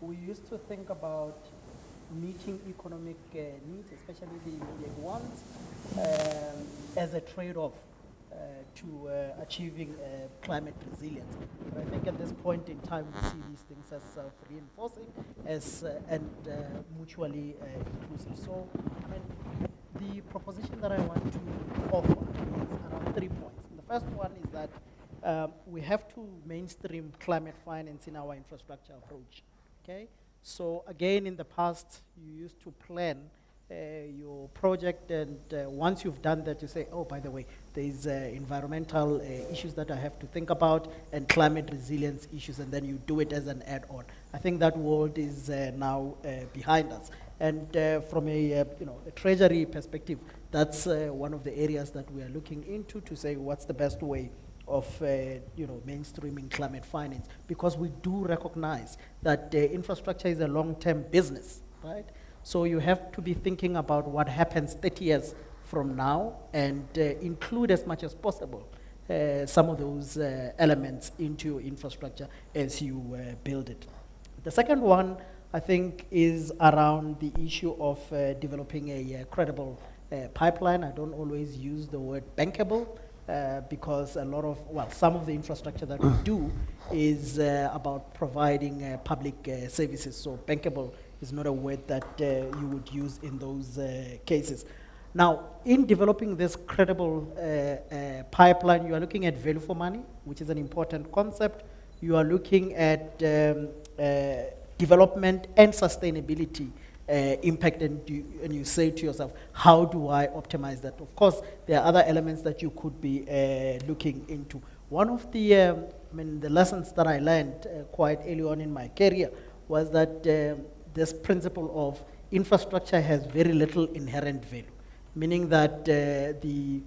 we used to think about meeting economic needs, especially the immediate ones, as a trade-off to achieving climate resilience. But I think at this point in time, we see these things as self-reinforcing and mutually inclusive. So, I mean, the proposition that I want to offer is around 3 points. And the first one is that we have to mainstream climate finance in our infrastructure approach. Okay? So again, in the past, you used to plan your project, and once you've done that, you say, oh, by the way, there's environmental issues that I have to think about, and climate resilience issues, and then you do it as an add-on. I think that world is now behind us. And from a treasury perspective, that's one of the areas that we are looking into to say what's the best way of mainstreaming climate finance, because we do recognize that infrastructure is a long-term business, right? So you have to be thinking about what happens 30 years from now, and include as much as possible some of those elements into your infrastructure as you build it. The second one, I think, is around the issue of developing a credible pipeline. I don't always use the word bankable, because some of the infrastructure that we do is about providing public services. So bankable is not a word that you would use in those cases. Now, in developing this credible pipeline, you are looking at value for money, which is an important concept. You are looking at development and sustainability impact, and you say to yourself, how do I optimize that? Of course, there are other elements that you could be looking into. One of the the lessons that I learned quite early on in my career was that this principle of infrastructure has very little inherent value, meaning that the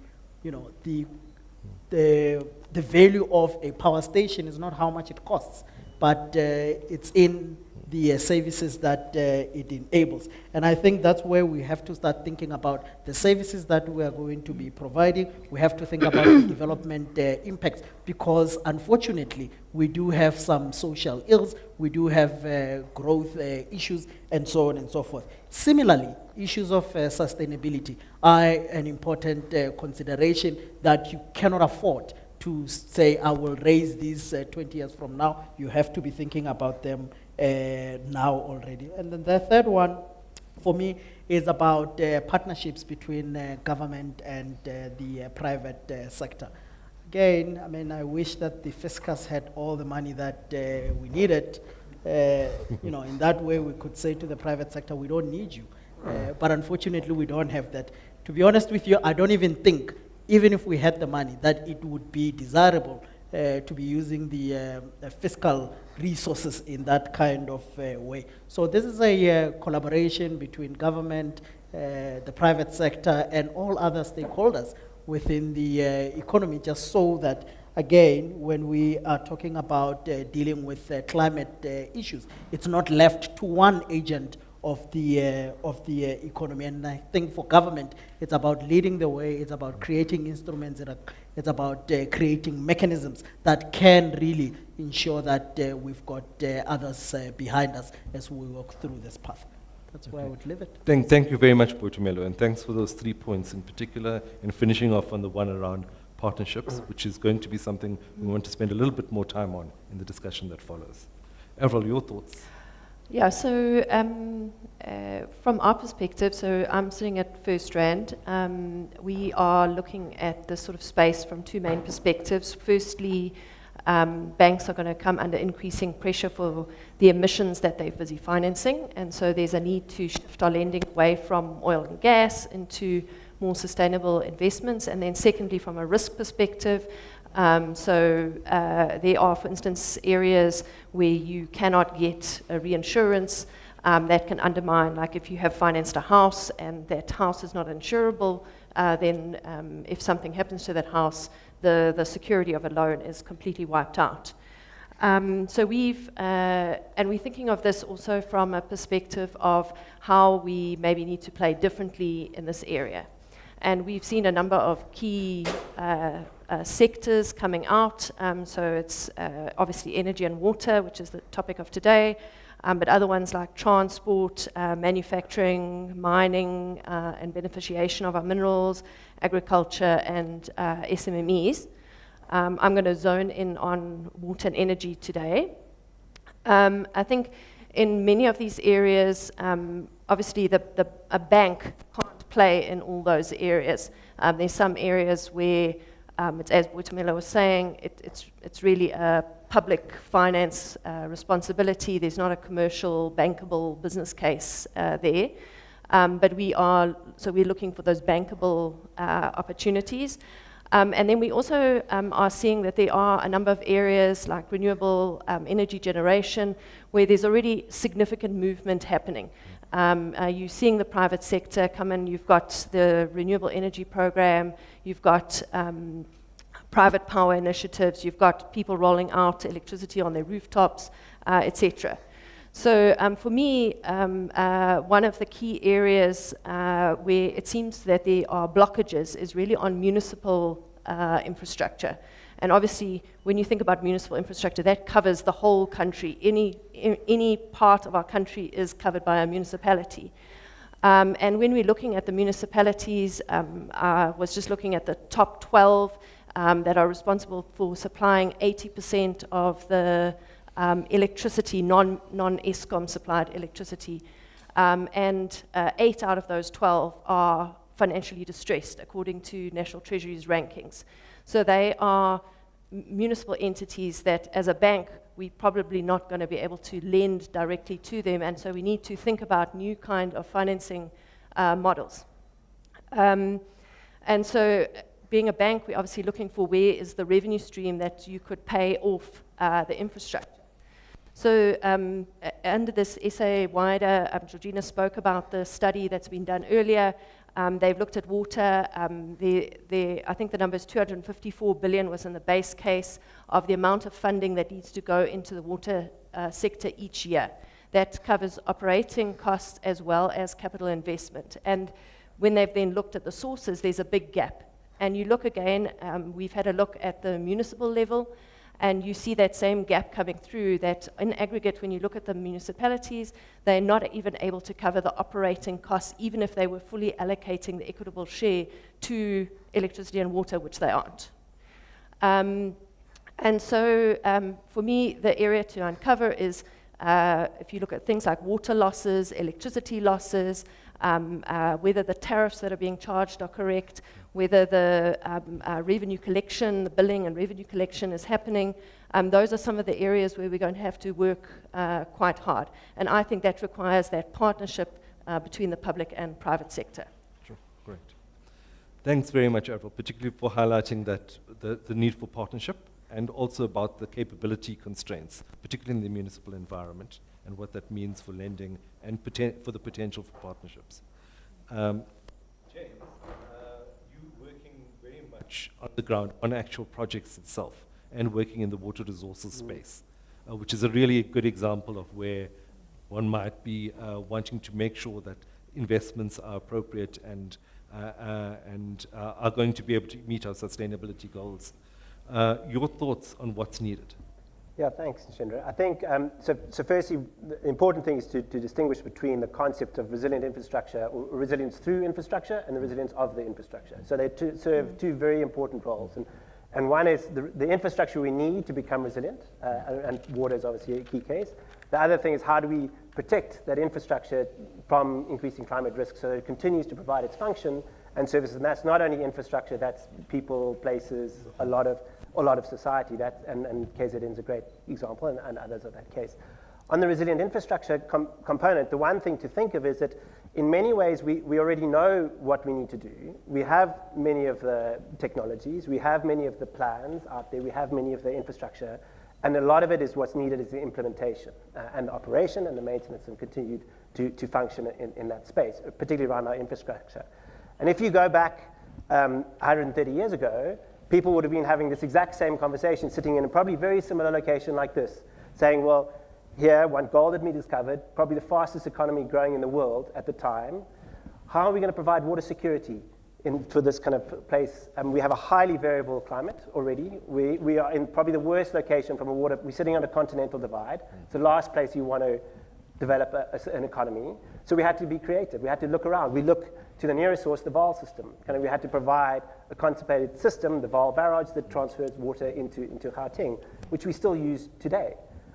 value of a power station is not how much it costs, but it's in the services that it enables. And I think that's where we have to start thinking about the services that we are going to be providing. We have to think about the development impacts, because unfortunately, we do have some social ills, we do have growth issues, and so on and so forth. Similarly, issues of sustainability are an important consideration that you cannot afford to say, I will raise these 20 years from now. You have to be thinking about them now already. And then the third one, for me, is about partnerships between government and the private sector. again, I mean, I wish that the fiscus had all the money that we needed. You know, in that way, we could say to the private sector, we don't need you. But unfortunately, we don't have that. To be honest with you, I don't even think, even if we had the money, that it would be desirable to be using the fiscal resources in that kind of way. So this is a collaboration between government, the private sector, and all other stakeholders within the economy, just so that, again, when we are talking about dealing with climate issues, it's not left to one agent of the economy. And I think for government, it's about leading the way, it's about creating instruments, it's about creating mechanisms that can really ensure that we've got others behind us as we walk through this path. That's where I would leave it. Thank you very much, Boitumelo, and thanks for those 3 points in particular, and finishing off on the one around partnerships, which is going to be something we want to spend a little bit more time on in the discussion that follows. Avril, your thoughts? Yeah, so from our perspective, so I'm sitting at First Rand, we are looking at this sort of space from 2 main perspectives. Firstly, banks are going to come under increasing pressure for the emissions that they're busy financing, and so there's a need to shift our lending away from oil and gas into more sustainable investments. And then secondly, from a risk perspective, there are, for instance, areas where you cannot get a reinsurance that can undermine, like if you have financed a house and that house is not insurable, then if something happens to that house, the security of a loan is completely wiped out. And we're thinking of this also from a perspective of how we maybe need to play differently in this area. And we've seen a number of key sectors coming out. So it's obviously energy and water, which is the topic of today, but other ones like transport, manufacturing, mining, and beneficiation of our minerals, agriculture, and SMMEs. I'm going to zone in on water and energy today. I think in many of these areas, obviously a bank can't play in all those areas. There's some areas where, as Boitumelo was saying, it's really a public finance responsibility. There's not a commercial, bankable business case there. But we're looking for those bankable opportunities. And then we also are seeing that there are a number of areas like renewable energy generation where there's already significant movement happening. You're seeing the private sector come in. You've got the renewable energy program. You've got private power initiatives. You've got people rolling out electricity on their rooftops, etc. So for me, one of the key areas where it seems that there are blockages is really on municipal infrastructure. And obviously, when you think about municipal infrastructure, that covers the whole country. Any part of our country is covered by a municipality. And when we're looking at the municipalities, I was just looking at the top 12 that are responsible for supplying 80% of the electricity, non-ESCOM supplied electricity. And 8 out of those 12 are financially distressed, according to National Treasury's rankings. So they are municipal entities that, as a bank, we're probably not going to be able to lend directly to them, and so we need to think about new kind of financing models. And so being a bank, we're obviously looking for where is the revenue stream that you could pay off the infrastructure. So under this SA-WIDER, Georgina spoke about the study that's been done earlier. They've looked at water. I think the number is 254 billion was in the base case of the amount of funding that needs to go into the water sector each year. That covers operating costs as well as capital investment. And when they've then looked at the sources, there's a big gap. And you look again, we've had a look at the municipal level, and you see that same gap coming through, that in aggregate, when you look at the municipalities, they're not even able to cover the operating costs, even if they were fully allocating the equitable share to electricity and water, which they aren't. And so for me, the area to uncover is if you look at things like water losses, electricity losses, whether the tariffs that are being charged are correct, whether the revenue collection, the billing and revenue collection is happening. Those are some of the areas where we're going to have to work quite hard. And I think that requires that partnership between the public and private sector. Sure, great. Thanks very much, Avril, particularly for highlighting that the need for partnership and also about the capability constraints, particularly in the municipal environment, and what that means for lending and for the potential for partnerships. James, you working very much on the ground on actual projects itself and working in the water resources space, which is a really good example of where one might be wanting to make sure that investments are appropriate and are going to be able to meet our sustainability goals. Your thoughts on what's needed? Yeah, thanks, Shindra. I think, so firstly, the important thing is to distinguish between the concept of resilient infrastructure, or resilience through infrastructure, and the resilience of the infrastructure. So they serve two very important roles. And one is the infrastructure we need to become resilient, and water is obviously a key case. The other thing is how do we protect that infrastructure from increasing climate risk so that it continues to provide its function and services. And that's not only infrastructure, that's people, places, a lot of society. And KZN is a great example, and others of that case. On the resilient infrastructure component, the one thing to think of is that in many ways we already know what we need to do. We have many of the technologies, we have many of the plans out there, we have many of the infrastructure, and a lot of it is what's needed is the implementation and the operation and the maintenance and continued to function in that space, particularly around our infrastructure. And if you go back 130 years ago, people would have been having this exact same conversation, sitting in a probably very similar location like this, saying, well, here, when gold had been discovered, probably the fastest economy growing in the world at the time, how are we going to provide water security for this kind of place? We have a highly variable climate already. We are in probably the worst location from a water, we're sitting on a continental divide. It's the last place you want to develop an economy. So we had to be creative. We had to look around. We look to the nearest source, the Vaal system. We had to provide a concentrated system, the Vaal barrage, that transfers water into Gauteng, which we still use today.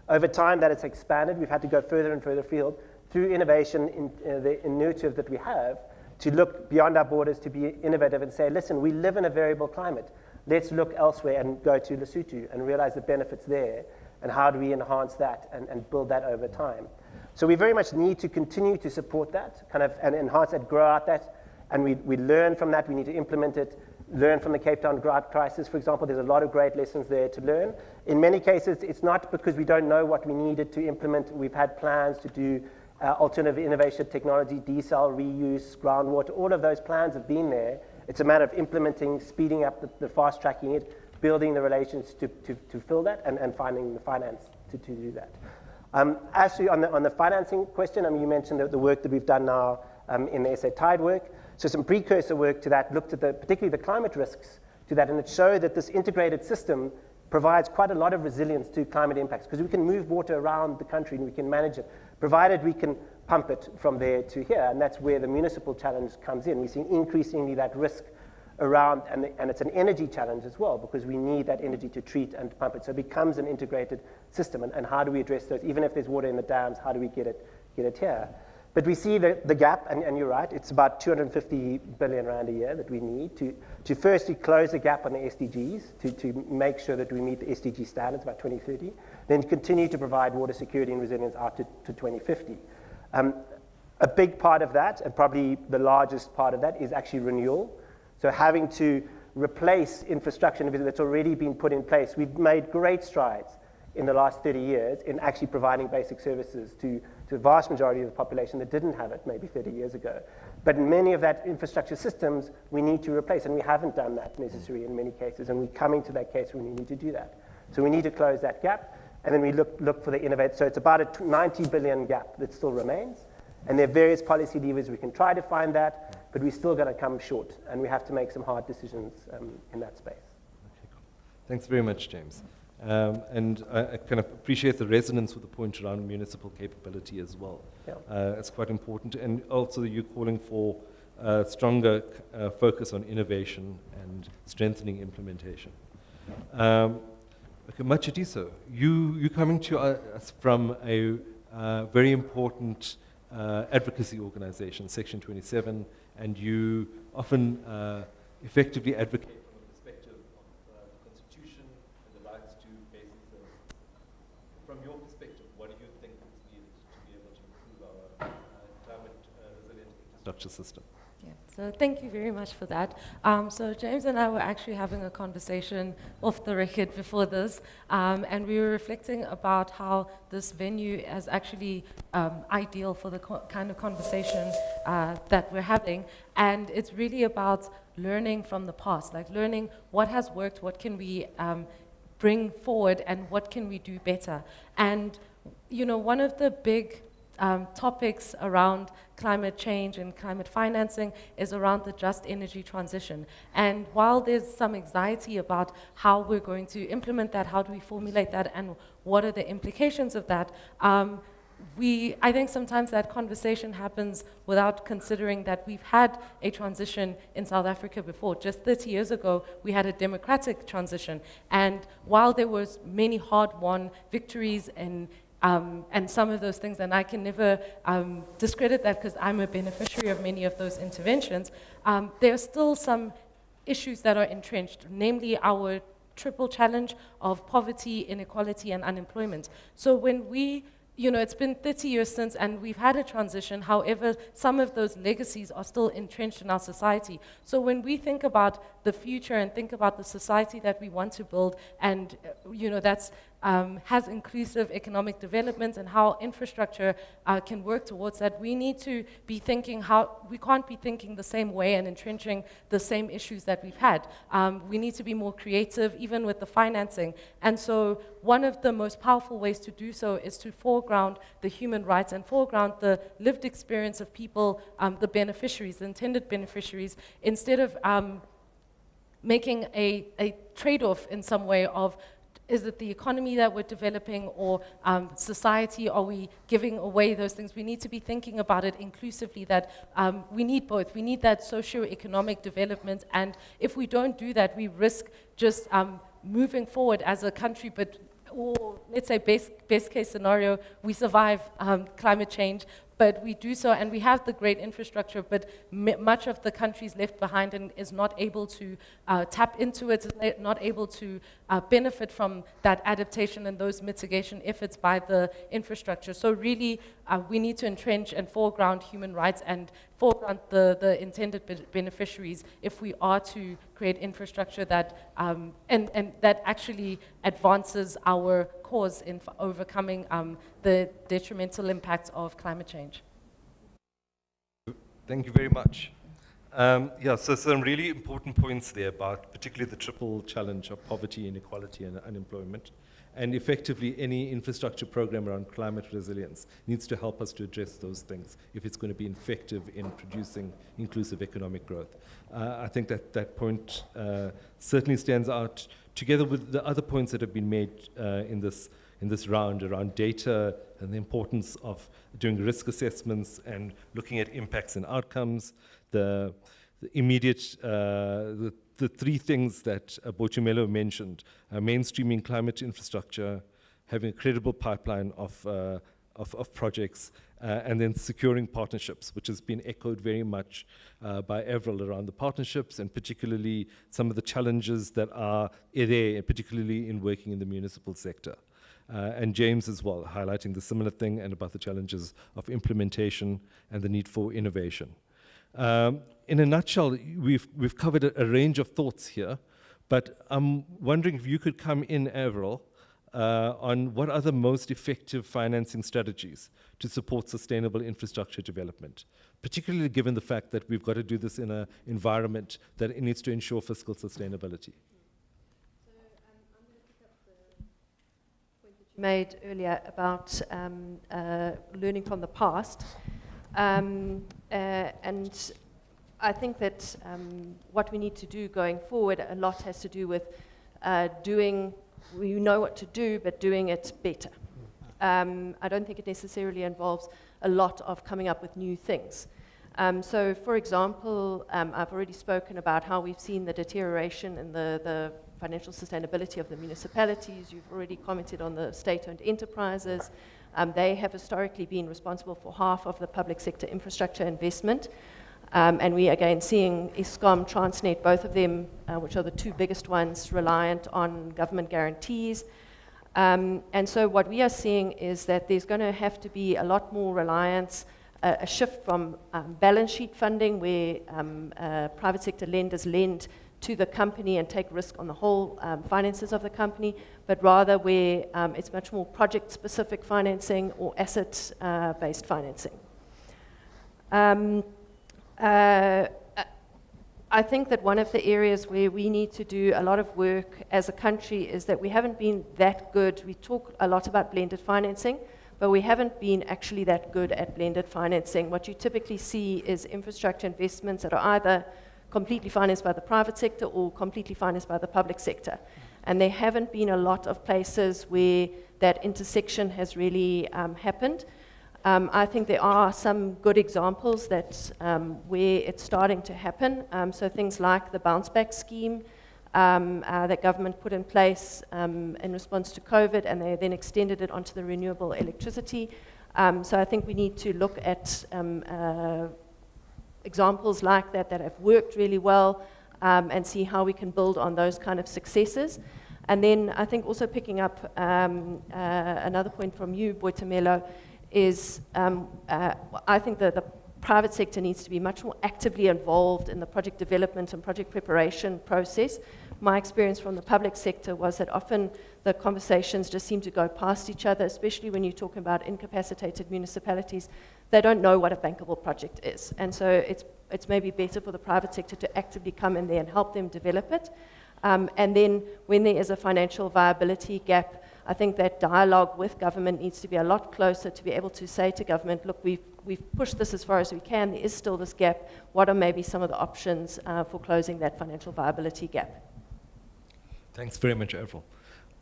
Over time, that has expanded. We've had to go further and further afield through innovation in the initiative that we have to look beyond our borders, to be innovative and say, listen, we live in a variable climate. Let's look elsewhere and go to Lesotho and realize the benefits there, and how do we enhance that and build that over time. So we very much need to continue to support that, and enhance that, grow out that, and we learn from that. We need to implement it, learn from the Cape Town drought crisis, for example. There's a lot of great lessons there to learn. In many cases, it's not because we don't know what we needed to implement. We've had plans to do alternative innovation technology, desal, reuse, groundwater. All of those plans have been there. It's a matter of implementing, speeding up the fast tracking it, building the relations to fill that, and finding the finance to do that. Actually, on the financing question, you mentioned the work that we've done now in the SA Tide work. So some precursor work to that looked at particularly the climate risks to that, and it showed that this integrated system provides quite a lot of resilience to climate impacts, because we can move water around the country and we can manage it, provided we can pump it from there to here, and that's where the municipal challenge comes in. We've seen increasingly that risk around, and it's an energy challenge as well, because we need that energy to treat and to pump it. So it becomes an integrated system, and how do we address those? Even if there's water in the dams, how do we get it here? But we see the gap, and you're right, it's about 250 billion rand a year that we need to firstly close the gap on the SDGs, to make sure that we meet the SDG standards by 2030, then continue to provide water security and resilience out to 2050. A big part of that, and probably the largest part of that, is actually renewal. So having to replace infrastructure that's already been put in place. We've made great strides in the last 30 years in actually providing basic services to the vast majority of the population that didn't have it maybe 30 years ago. But in many of that infrastructure systems, we need to replace, and we haven't done that necessarily in many cases, and we're coming to that case when we need to do that. So we need to close that gap, and then we look for the innovate. So it's about a 90 billion gap that still remains, and there are various policy levers we can try to find that, but we're still going to come short, and we have to make some hard decisions in that space. Okay, cool. Thanks very much, James. And I kind of appreciate the resonance with the point around municipal capability as well. Yeah. It's quite important. And also you're calling for stronger focus on innovation and strengthening implementation. Okay, Machitiso, you coming to us from a very important advocacy organization, Section 27, and you often effectively advocate from a perspective of the Constitution and the rights to basic services. From your perspective, what do you think is needed to be able to improve our climate resilient infrastructure system? Yeah, so thank you very much for that. So James and I were actually having a conversation off the record before this, and we were reflecting about how this venue is actually ideal for the kind of conversation that we're having. And it's really about learning from the past, like learning what has worked, what can we bring forward, and what can we do better. And, you know, one of the big topics around climate change and climate financing is around the just energy transition. And while there's some anxiety about how we're going to implement that, how do we formulate that, and what are the implications of that, I think sometimes that conversation happens without considering that we've had a transition in South Africa before. Just 30 years ago, we had a democratic transition. And while there was many hard-won victories and some of those things, and I can never discredit that because I'm a beneficiary of many of those interventions, there are still some issues that are entrenched, namely our triple challenge of poverty, inequality, and unemployment. So when we, you know, it's been 30 years since, and we've had a transition. However, some of those legacies are still entrenched in our society. So when we think about the future and think about the society that we want to build, and you know, that's has inclusive economic development and how infrastructure can work towards that, we need to be thinking we can't be thinking the same way and entrenching the same issues that we've had. We need to be more creative, even with the financing. And so one of the most powerful ways to do so is to foreground the human rights and foreground the lived experience of people, the beneficiaries, the intended beneficiaries, instead of making a trade-off in some way of, is it the economy that we're developing, or society? Are we giving away those things? We need to be thinking about it inclusively, that we need both. We need that socio-economic development, and if we don't do that, we risk just moving forward as a country, or let's say best case scenario, we survive climate change, but we do so, and we have the great infrastructure, but much of the country's left behind and is not able to tap into it, is not able to benefit from that adaptation and those mitigation efforts by the infrastructure. So really, we need to entrench and foreground human rights and foreground the intended beneficiaries if we are to create infrastructure that, and that actually advances our cause in overcoming the detrimental impacts of climate change. Thank you very much. Yeah, so some really important points there about particularly the triple challenge of poverty, inequality, and unemployment. And effectively, any infrastructure program around climate resilience needs to help us to address those things if it's going to be effective in producing inclusive economic growth. I think that point certainly stands out, together with the other points that have been made in this round around data and the importance of doing risk assessments and looking at impacts and outcomes, the immediate, the three things that Bochumelo mentioned, mainstreaming climate infrastructure, having a credible pipeline of projects, and then securing partnerships, which has been echoed very much by Avril around the partnerships, and particularly some of the challenges that are there, particularly in working in the municipal sector. And James as well, highlighting the similar thing and about the challenges of implementation and the need for innovation. In a nutshell, we've covered a range of thoughts here, but I'm wondering if you could come in, Avril, on what are the most effective financing strategies to support sustainable infrastructure development, particularly given the fact that we've got to do this in an environment that it needs to ensure fiscal sustainability. Made earlier about learning from the past, and I think that what we need to do going forward a lot has to do with we know what to do, but doing it better. I don't think it necessarily involves a lot of coming up with new things. So for example, I've already spoken about how we've seen the deterioration in the financial sustainability of the municipalities. You've already commented on the state-owned enterprises. They have historically been responsible for half of the public sector infrastructure investment. And we again seeing Eskom, Transnet, both of them, which are the two biggest ones, reliant on government guarantees. And so what we are seeing is that there's going to have to be a lot more reliance, a shift from balance sheet funding, where private sector lenders lend to the company and take risk on the whole finances of the company, but rather where it's much more project-specific financing or asset-based financing. I think that one of the areas where we need to do a lot of work as a country is that we haven't been that good. We talk a lot about blended financing, but we haven't been actually that good at blended financing. What you typically see is infrastructure investments that are either completely financed by the private sector or completely financed by the public sector. And there haven't been a lot of places where that intersection has really happened. I think there are some good examples that where it's starting to happen. So things like the bounce back scheme that government put in place in response to COVID, and they then extended it onto the renewable electricity. So I think we need to look at examples like that that have worked really well and see how we can build on those kind of successes. And then I think also picking up another point from you, Boitumelo, is I think that the private sector needs to be much more actively involved in the project development and project preparation process. My experience from the public sector was that often the conversations just seem to go past each other, especially when you're talking about incapacitated municipalities. They don't know what a bankable project is. And so it's maybe better for the private sector to actively come in there and help them develop it. And then when there is a financial viability gap, I think that dialogue with government needs to be a lot closer to be able to say to government, look, we've pushed this as far as we can, there is still this gap, what are maybe some of the options for closing that financial viability gap? Thanks very much, Avril.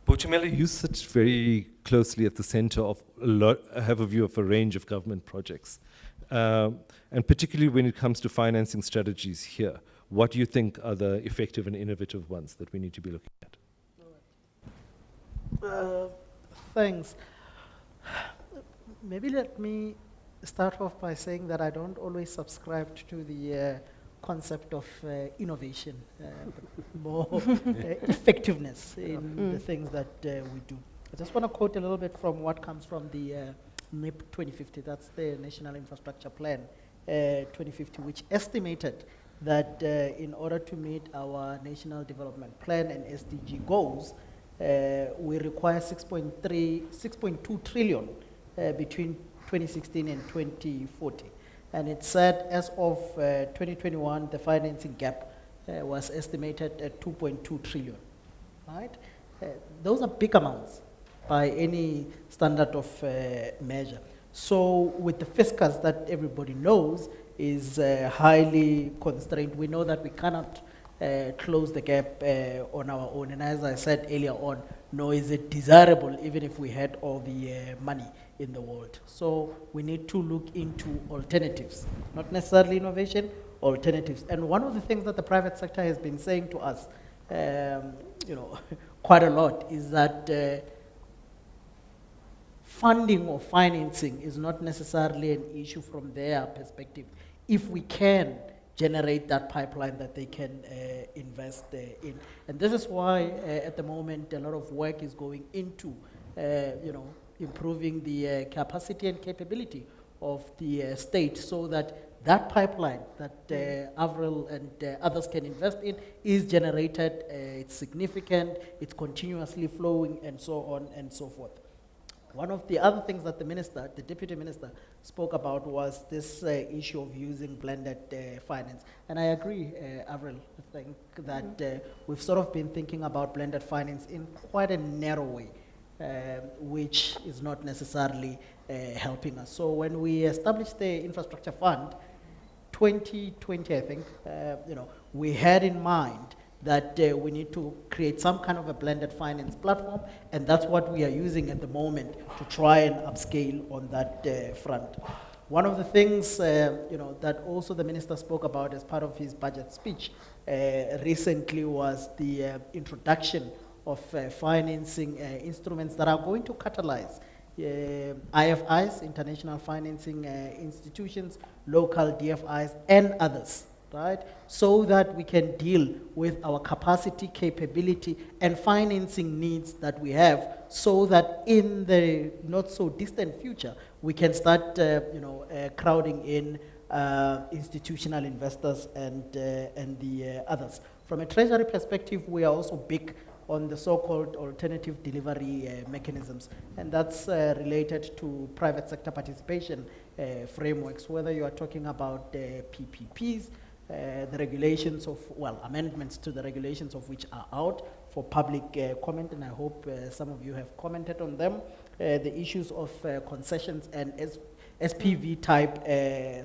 Boitumelo, you sit very closely at the center of have a view of a range of government projects. And particularly when it comes to financing strategies here, what do you think are the effective and innovative ones that we need to be looking at? Thanks. Maybe let me start off by saying that I don't always subscribe to the concept of innovation, but more effectiveness in the things that we do. I just want to quote a little bit from what comes from the NIP 2050, that's the National Infrastructure Plan 2050, which estimated that in order to meet our National Development Plan and SDG goals, we require 6.2 trillion between 2016 and 2040. And it said as of 2021, the financing gap was estimated at 2.2 trillion, right? Those are big amounts by any standard of measure. So with the fiscus that everybody knows is highly constrained, we know that we cannot close the gap on our own. And as I said earlier on, nor is it desirable even if we had all the money in the world. So we need to look into alternatives, not necessarily innovation, alternatives. And one of the things that the private sector has been saying to us, quite a lot, is that funding or financing is not necessarily an issue from their perspective, if we can generate that pipeline that they can invest in. And this is why at the moment a lot of work is going into improving the capacity and capability of the state, so that that pipeline that Avril and others can invest in is generated, it's significant, it's continuously flowing, and so on and so forth. One of the other things that the deputy minister spoke about was this issue of using blended finance. And I agree, Avril, I think that we've sort of been thinking about blended finance in quite a narrow way, which is not necessarily helping us. So when we established the infrastructure fund, 2020, I think, we had in mind that we need to create some kind of a blended finance platform, and that's what we are using at the moment to try and upscale on that front. One of the things that also the minister spoke about as part of his budget speech recently was the introduction of financing instruments that are going to catalyze IFIs, international financing institutions, local DFIs, and others, right? So that we can deal with our capacity, capability, and financing needs that we have, so that in the not so distant future, we can start, crowding in institutional investors and the others. From a treasury perspective, we are also big on the so-called alternative delivery mechanisms, and that's related to private sector participation frameworks, whether you are talking about PPPs, the regulations of, amendments to the regulations of which are out for public comment, and I hope some of you have commented on them, the issues of concessions and SPV type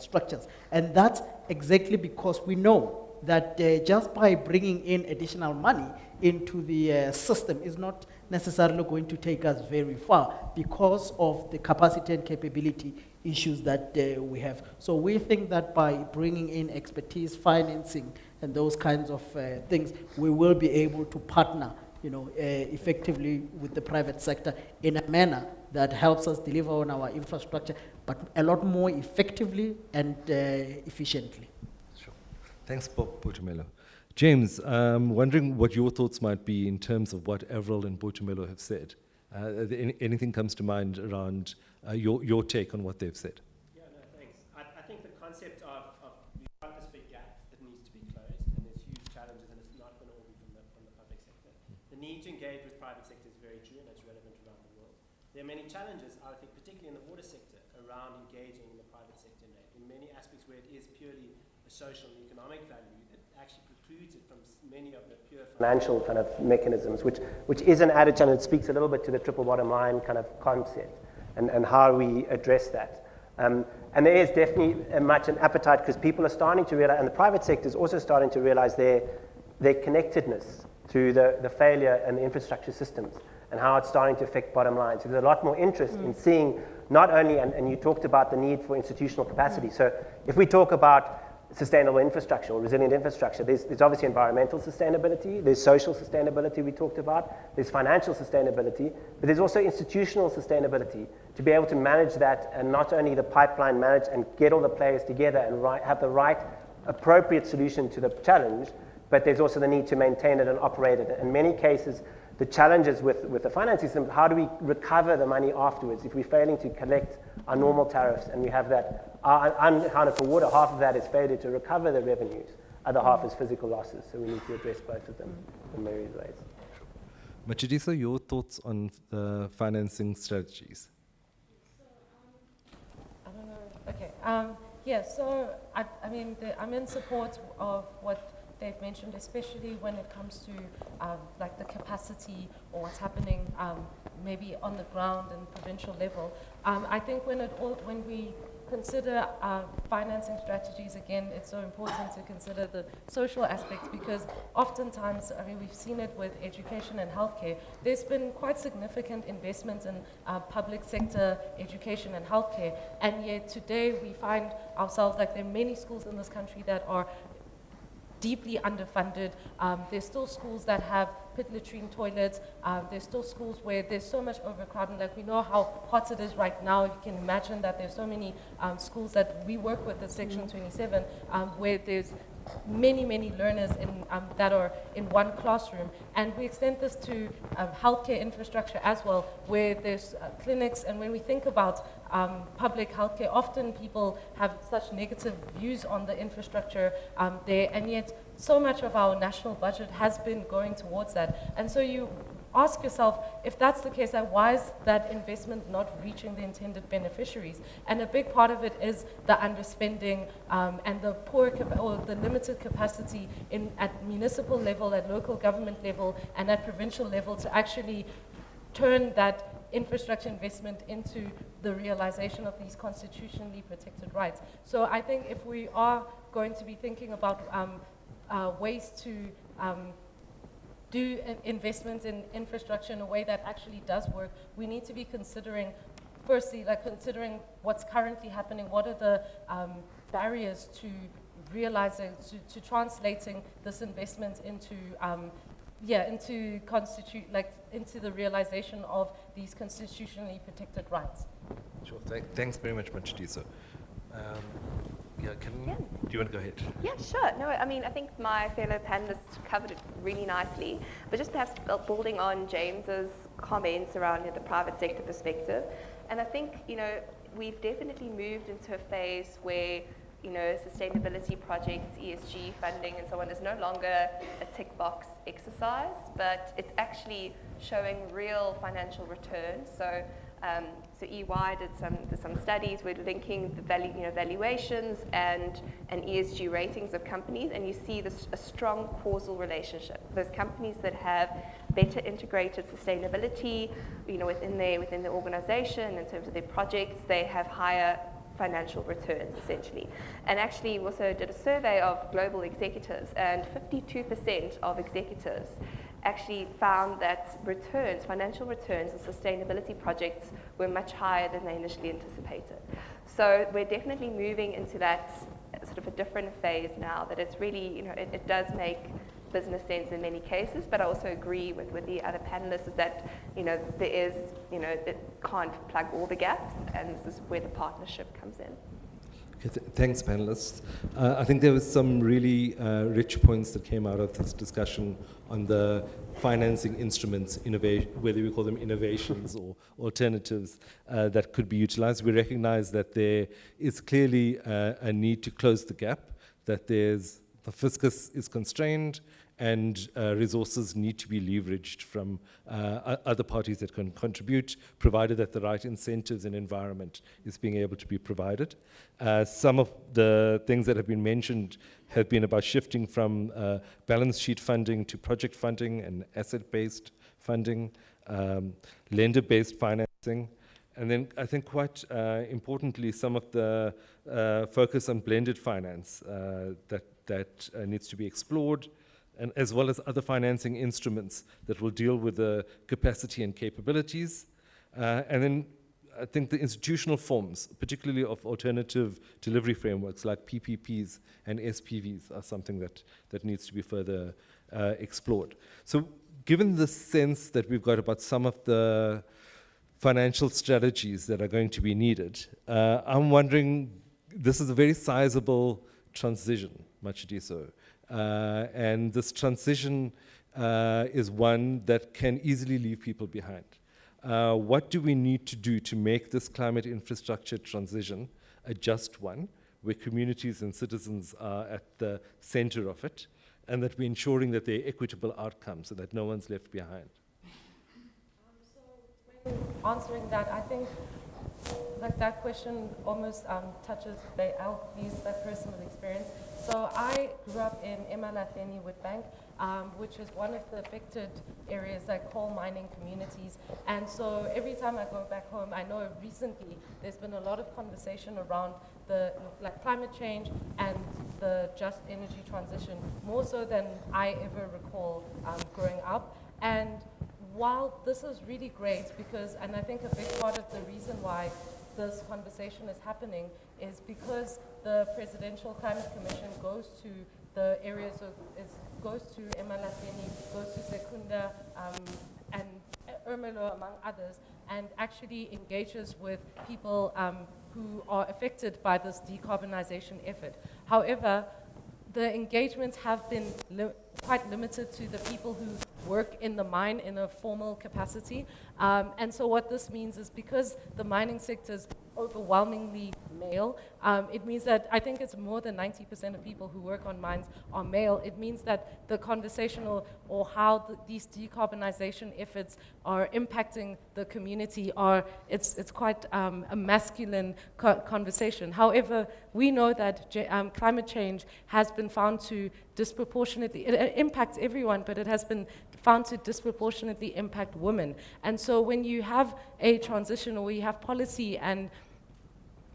structures. And that's exactly because we know that just by bringing in additional money into the system is not necessarily going to take us very far because of the capacity and capability issues that we have. So we think that by bringing in expertise, financing, and those kinds of things, we will be able to partner, effectively with the private sector in a manner that helps us deliver on our infrastructure, but a lot more effectively and efficiently. Thanks, Botumelo. James, wondering what your thoughts might be in terms of what Avril and Botumelo have said. Anything comes to mind around your take on what they've said? Yeah, no, thanks. I think the concept of we've got this big gap that needs to be closed, and there's huge challenges, and it's not going to all be from the public sector. The need to engage with private sector is very true, and it's relevant around the world. There are many challenges, I think, particularly in the water sector, around engaging in the private sector in many aspects where it is purely a social and economic value that actually precludes it from many of the pure financial kind of mechanisms, which is an added challenge. It speaks a little bit to the triple bottom line kind of concept and how we address that. And there is definitely much an appetite because people are starting to realize, and the private sector is also starting to realize their connectedness to the failure and the infrastructure systems and how it's starting to affect bottom line. So there's a lot more interest in seeing not only, and you talked about the need for institutional capacity. So if we talk about sustainable infrastructure or resilient infrastructure, there's obviously environmental sustainability, there's social sustainability we talked about, there's financial sustainability, but there's also institutional sustainability to be able to manage that and not only the pipeline manage and get all the players together and have the right appropriate solution to the challenge, but there's also the need to maintain it and operate it. In many cases, the challenges with the financing system, how do we recover the money afterwards if we're failing to collect our normal tariffs and we have that unaccounted for water, half of that is failure to recover the revenues, other half is physical losses, so we need to address both of them in various ways. Matshidiso, your thoughts on the financing strategies? I don't know. Okay. So I'm in support of what they've mentioned, especially when it comes to like the capacity or what's happening maybe on the ground and provincial level. I think when we consider financing strategies, again, it's so important to consider the social aspects because oftentimes, we've seen it with education and healthcare. There's been quite significant investments in public sector education and healthcare, and yet today we find ourselves like there are many schools in this country that are deeply underfunded. There's still schools that have pit latrine toilets. There's still schools where there's so much overcrowding. Like we know how hot it is right now. You can imagine that there's so many schools that we work with at Section 27 where there's many learners that are in one classroom. And we extend this to healthcare infrastructure as well, where there's clinics. And when we think about public healthcare, often people have such negative views on the infrastructure there, and yet so much of our national budget has been going towards that. And so you ask yourself, if that's the case, why is that investment not reaching the intended beneficiaries? And a big part of it is the underspending and the poor or the limited capacity at municipal level, at local government level, and at provincial level to actually turn that infrastructure investment into the realization of these constitutionally protected rights. So I think if we are going to be thinking about ways to do investments in infrastructure in a way that actually does work, we need to be considering, firstly, considering what's currently happening, what are the barriers to realizing, to translating this investment into into the realization of these constitutionally protected rights. Sure. Thanks very much, Matshidiso. Do you want to go ahead? Yeah, sure. No, I mean, I think my fellow panelists covered it really nicely, but just perhaps building on James's comments around the private sector perspective, and I think, we've definitely moved into a phase where, sustainability projects, ESG funding and so on is no longer a tick box exercise, but it's actually showing real financial returns. So EY did some studies. We're linking the valuations and ESG ratings of companies, and you see a strong causal relationship. Those companies that have better integrated sustainability, within the organization in terms of their projects, they have higher financial returns, essentially. And actually, we also did a survey of global executives, and 52% of executives actually found that financial returns of sustainability projects were much higher than they initially anticipated. So we're definitely moving into that sort of a different phase now, that it's really, it does make business sense in many cases, but I also agree with the other panelists is that, there is, it can't plug all the gaps, and this is where the partnership comes in. Okay, thanks, panelists. I think there was some really rich points that came out of this discussion on the financing instruments, whether we call them innovations or alternatives that could be utilized. We recognize that there is clearly a need to close the gap, that the fiscus is constrained, and resources need to be leveraged from other parties that can contribute, provided that the right incentives and environment is being able to be provided. Some of the things that have been mentioned have been about shifting from balance sheet funding to project funding and asset-based funding, lender-based financing. And then I think quite importantly, some of the focus on blended finance that needs to be explored, and as well as other financing instruments that will deal with the capacity and capabilities. And then I think the institutional forms, particularly of alternative delivery frameworks like PPPs and SPVs, are something that needs to be further explored. So given the sense that we've got about some of the financial strategies that are going to be needed, I'm wondering, this is a very sizable transition, Matshidiso. And this transition is one that can easily leave people behind. What do we need to do to make this climate infrastructure transition a just one, where communities and citizens are at the center of it, and that we're ensuring that there are equitable outcomes so that no one's left behind? So when answering that, I think that question almost touches that personal experience. So I grew up in Emalahleni Witbank, which is one of the affected areas, like coal mining communities. And so every time I go back home, I know recently there's been a lot of conversation around the climate change and the just energy transition, more so than I ever recall growing up. And while this is really great, and I think a big part of the reason why this conversation is happening is because the Presidential Climate Commission goes to the areas goes to Emalahleni, goes to Secunda, and Ermelo, among others, and actually engages with people who are affected by this decarbonization effort. However, the engagements have been quite limited to the people who work in the mine in a formal capacity. And so what this means is, because the mining sector is overwhelmingly male, it means that I think it's more than 90% of people who work on mines are male. It means that the conversational or how these decarbonization efforts are impacting the community it's quite a masculine conversation. However, we know that climate change has been found to disproportionately, it impacts everyone, but it has been found to disproportionately impact women. And so when you have a transition, or you have policy, and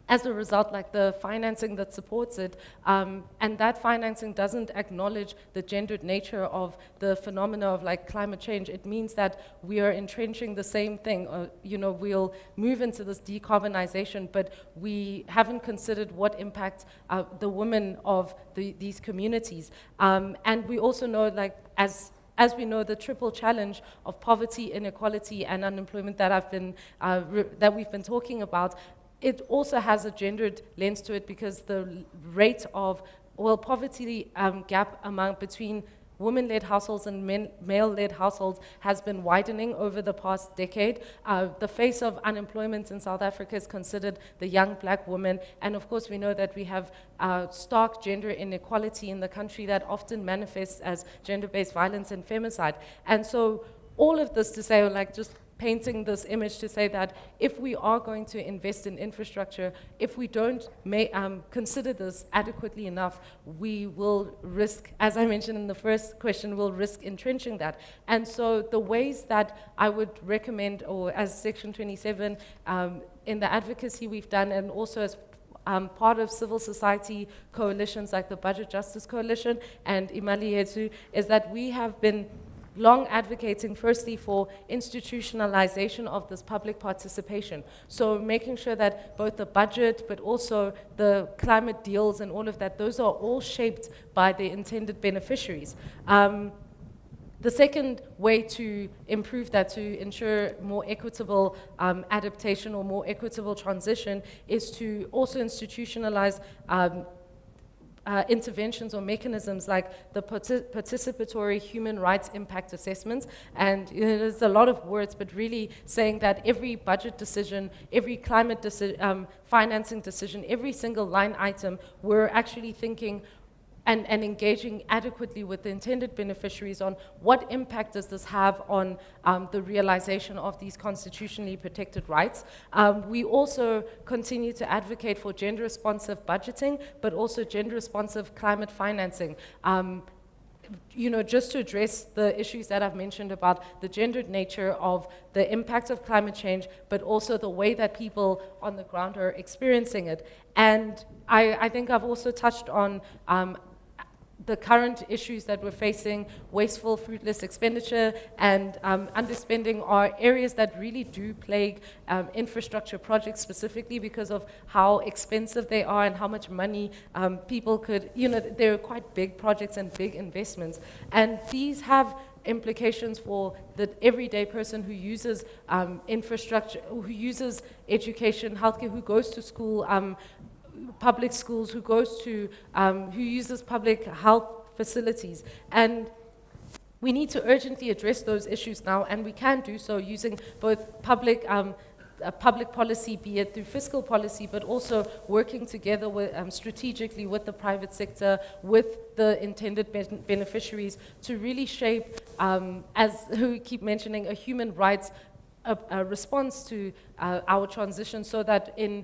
as a result, like the financing that supports it, and that financing doesn't acknowledge the gendered nature of the phenomena of climate change, it means that we are entrenching the same thing. We'll move into this decarbonization, but we haven't considered what impact the women of these communities. And we also know, as as we know, the triple challenge of poverty, inequality, and unemployment that we've been talking about, it also has a gendered lens to it, because the rate of poverty gap between women-led households and male-led households has been widening over the past decade. The face of unemployment in South Africa is considered the young black woman, and of course we know that we have stark gender inequality in the country that often manifests as gender-based violence and femicide. And so all of this to say, like, just painting this image to say that if we are going to invest in infrastructure, if we don't consider this adequately enough, we will risk, as I mentioned in the first question, we'll risk entrenching that. And so the ways that I would recommend, or as Section 27, in the advocacy we've done, and also as part of civil society coalitions like the Budget Justice Coalition and Imali Yetu, is that we have been long advocating firstly for institutionalization of this public participation. So making sure that both the budget but also the climate deals and all of that, those are all shaped by the intended beneficiaries. The second way to improve that, to ensure more equitable adaptation or more equitable transition, is to also institutionalize interventions or mechanisms like the participatory human rights impact assessments. And there's a lot of words, but really saying that every budget decision, every climate financing decision, every single line item, we're actually thinking and engaging adequately with the intended beneficiaries on what impact does this have on the realization of these constitutionally protected rights. We also continue to advocate for gender-responsive budgeting, but also gender-responsive climate financing. Just to address the issues that I've mentioned about the gendered nature of the impact of climate change, but also the way that people on the ground are experiencing it. And I think I've also touched on the current issues that we're facing. Wasteful, fruitless expenditure and underspending are areas that really do plague infrastructure projects, specifically because of how expensive they are and how much money people could, they're quite big projects and big investments. And these have implications for the everyday person who uses infrastructure, who uses education, healthcare, who goes to school, public schools, who goes to, who uses public health facilities. And we need to urgently address those issues now, and we can do so using both public policy, be it through fiscal policy, but also working together with, strategically with the private sector, with the intended beneficiaries, to really shape, as we keep mentioning, a human rights response to our transition, so that in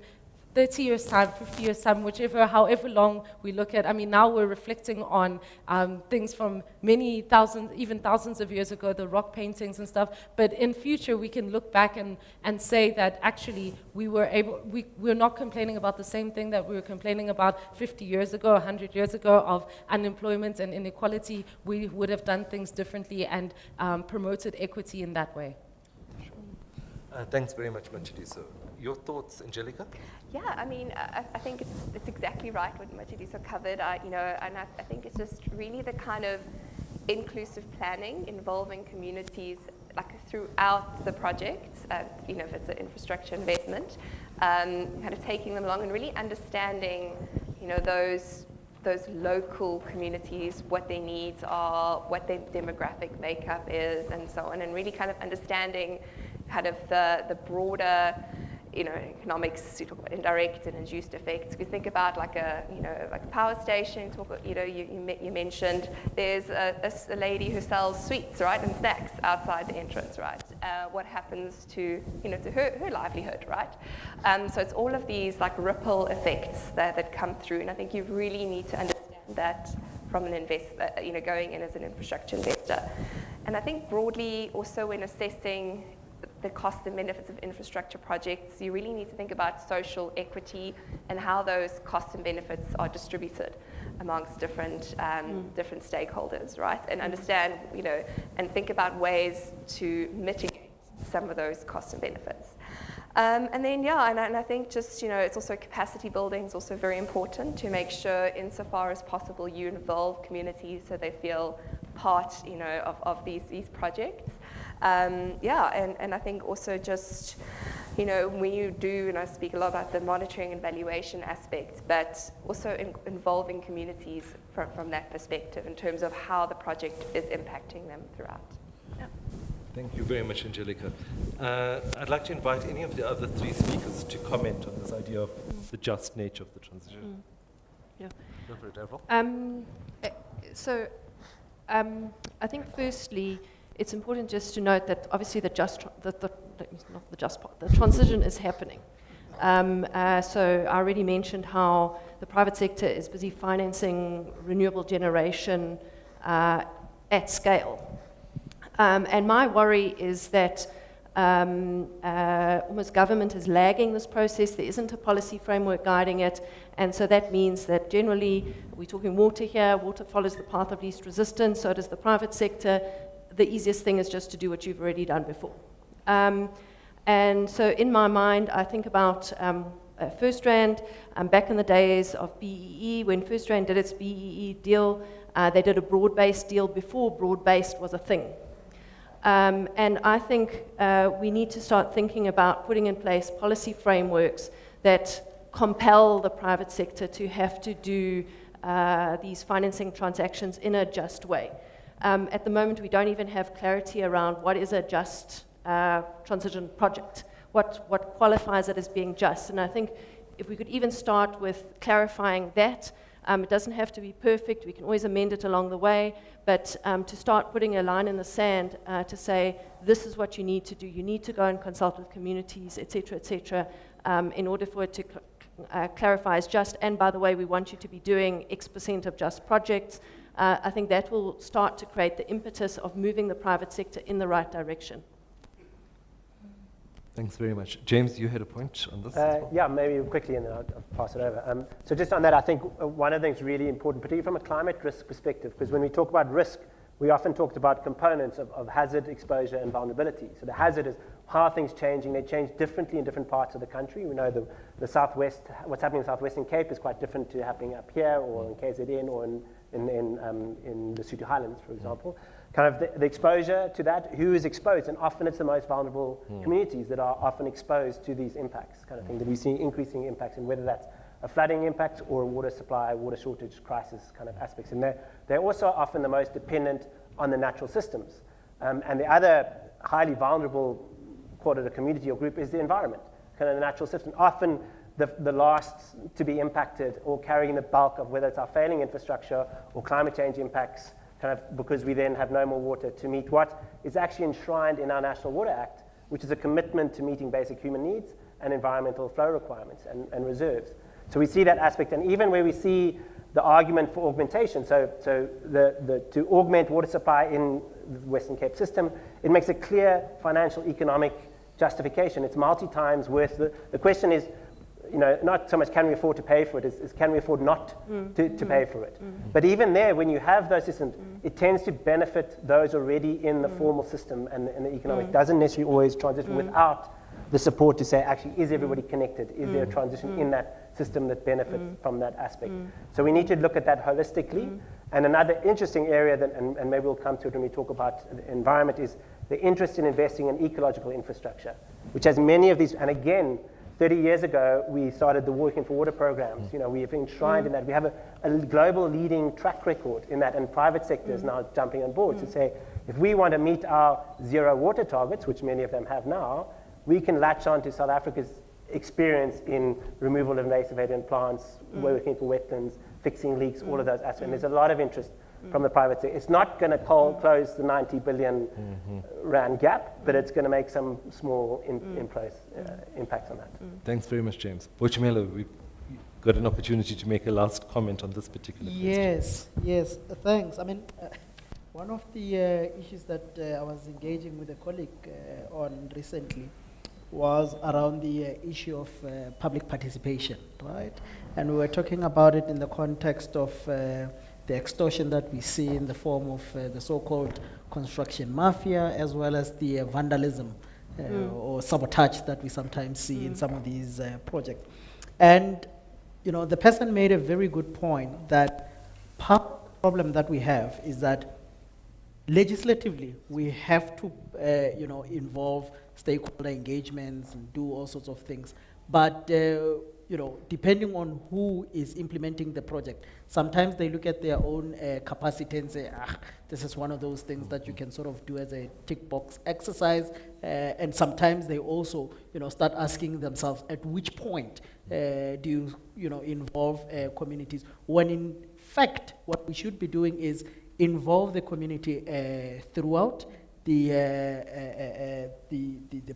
30 years' time, 50 years' time, however long we look at. I mean, now we're reflecting on things from many thousands, even thousands of years ago, the rock paintings and stuff. But in future, we can look back and say that actually we're not complaining about the same thing that we were complaining about 50 years ago, 100 years ago, of unemployment and inequality. We would have done things differently and promoted equity in that way. Thanks very much, Matshidiso. Your thoughts, Angelica? Yeah, I mean, I think it's exactly right what Matshidiso covered. And I think it's just really the kind of inclusive planning involving communities like throughout the project. If it's an infrastructure investment, kind of taking them along and really understanding, those local communities, what their needs are, what their demographic makeup is, and so on, and really kind of understanding kind of the broader, economics. You talk about indirect and induced effects. We think about like a power station. You mentioned there's a lady who sells sweets, right, and snacks outside the entrance, right? What happens to to her livelihood, right? So it's all of these like ripple effects that come through, and I think you really need to understand that from an investor, going in as an infrastructure investor. And I think broadly also when assessing the costs and benefits of infrastructure projects, you really need to think about social equity and how those costs and benefits are distributed amongst different stakeholders, right? And understand, and think about ways to mitigate some of those costs and benefits. And then, and I think just, it's also capacity building is also very important to make sure insofar as possible you involve communities so they feel part, you know, of these projects. Yeah, and I think also just, you know, when you do, and I speak a lot about the monitoring and valuation aspect, but also involving communities from that perspective in terms of how the project is impacting them throughout. Yeah. Thank you very much, Angelica. I'd like to invite any of the other three speakers to comment on this idea of the just nature of the transition. Yeah. Go for it, Avril. I think firstly, it's important just to note that obviously the transition is happening. So I already mentioned how the private sector is busy financing renewable generation at scale. And my worry is that almost government is lagging this process. There isn't a policy framework guiding it. And so that means that generally, we're talking water here, water follows the path of least resistance, so does the private sector. The easiest thing is just to do what you've already done before. And so in my mind, I think about FirstRand. Back in the days of BEE, when FirstRand did its BEE deal, they did a broad-based deal before broad-based was a thing. And I think we need to start thinking about putting in place policy frameworks that compel the private sector to have to do these financing transactions in a just way. At the moment, we don't even have clarity around what is a just transition project, what qualifies it as being just. And I think if we could even start with clarifying that, it doesn't have to be perfect, we can always amend it along the way, but to start putting a line in the sand to say, this is what you need to do, you need to go and consult with communities, et cetera, in order for it to clarify as just, and by the way, we want you to be doing X% of just projects. I think that will start to create the impetus of moving the private sector in the right direction. Thanks very much. James, you had a point on this? As well? Yeah, maybe quickly, and then I'll pass it over. So just on that, I think one of the things really important, particularly from a climate risk perspective, because when we talk about risk, we often talked about components of hazard, exposure, and vulnerability. So the hazard is how are things changing. They change differently in different parts of the country. We know the Southwest, what's happening in the Southwestern Cape is quite different to happening up here, or in KZN, or in the Lesotho Highlands, for example. Kind of the exposure to that, who is exposed, and often it's the most vulnerable communities that are often exposed to these impacts, kind of thing, that we see increasing impacts, and whether that's a flooding impact or a water supply, water shortage crisis kind of aspects. And they're also often the most dependent on the natural systems. And the other highly vulnerable part of the community or group is the environment, kind of the natural system. Often the last to be impacted or carrying the bulk of whether it's our failing infrastructure or climate change impacts, kind of because we then have no more water to meet what is actually enshrined in our National Water Act, which is a commitment to meeting basic human needs and environmental flow requirements and reserves. So we see that aspect, and even where we see the argument for augmentation, so to augment water supply in the Western Cape system, it makes a clear financial, economic justification. It's multi-times worth. The question is, you know, not so much can we afford to pay for it, is can we afford not to pay for it. But even there, when you have those systems, it tends to benefit those already in the formal system and the economic. Doesn't necessarily always transition without the support to say, actually, is everybody connected? Is there a transition in that system that benefits from that aspect? So we need to look at that holistically. And another interesting area, that, and maybe we'll come to it when we talk about the environment, is the interest in investing in ecological infrastructure, which has many of these, and again, 30 years ago, we started the Working for Water programs. You know, we have enshrined in that. We have a global leading track record in that, and private sector is now jumping on board to say, if we want to meet our zero water targets, which many of them have now, we can latch on to South Africa's experience in removal of invasive alien plants, working for wetlands, fixing leaks, all of those aspects. And there's a lot of interest from the private sector. It's not going to close the 90 billion rand gap, but it's going to make some small impacts on that. Thanks very much, James. Bochumelo, we've got an opportunity to make a last comment on this particular question. Yes, thanks. I mean, one of the issues that I was engaging with a colleague on recently was around the issue of public participation, right? And we were talking about it in the context of the extortion that we see in the form of the so-called construction mafia, as well as the vandalism or sabotage that we sometimes see in some of these projects. And, you know, the person made a very good point that part of the problem that we have is that legislatively, we have to, involve stakeholder engagements and do all sorts of things. But, depending on who is implementing the project, sometimes they look at their own capacity and say, this is one of those things that you can sort of do as a tick box exercise. And sometimes they also, start asking themselves, at which point do you, involve communities? When in fact, what we should be doing is involve the community throughout the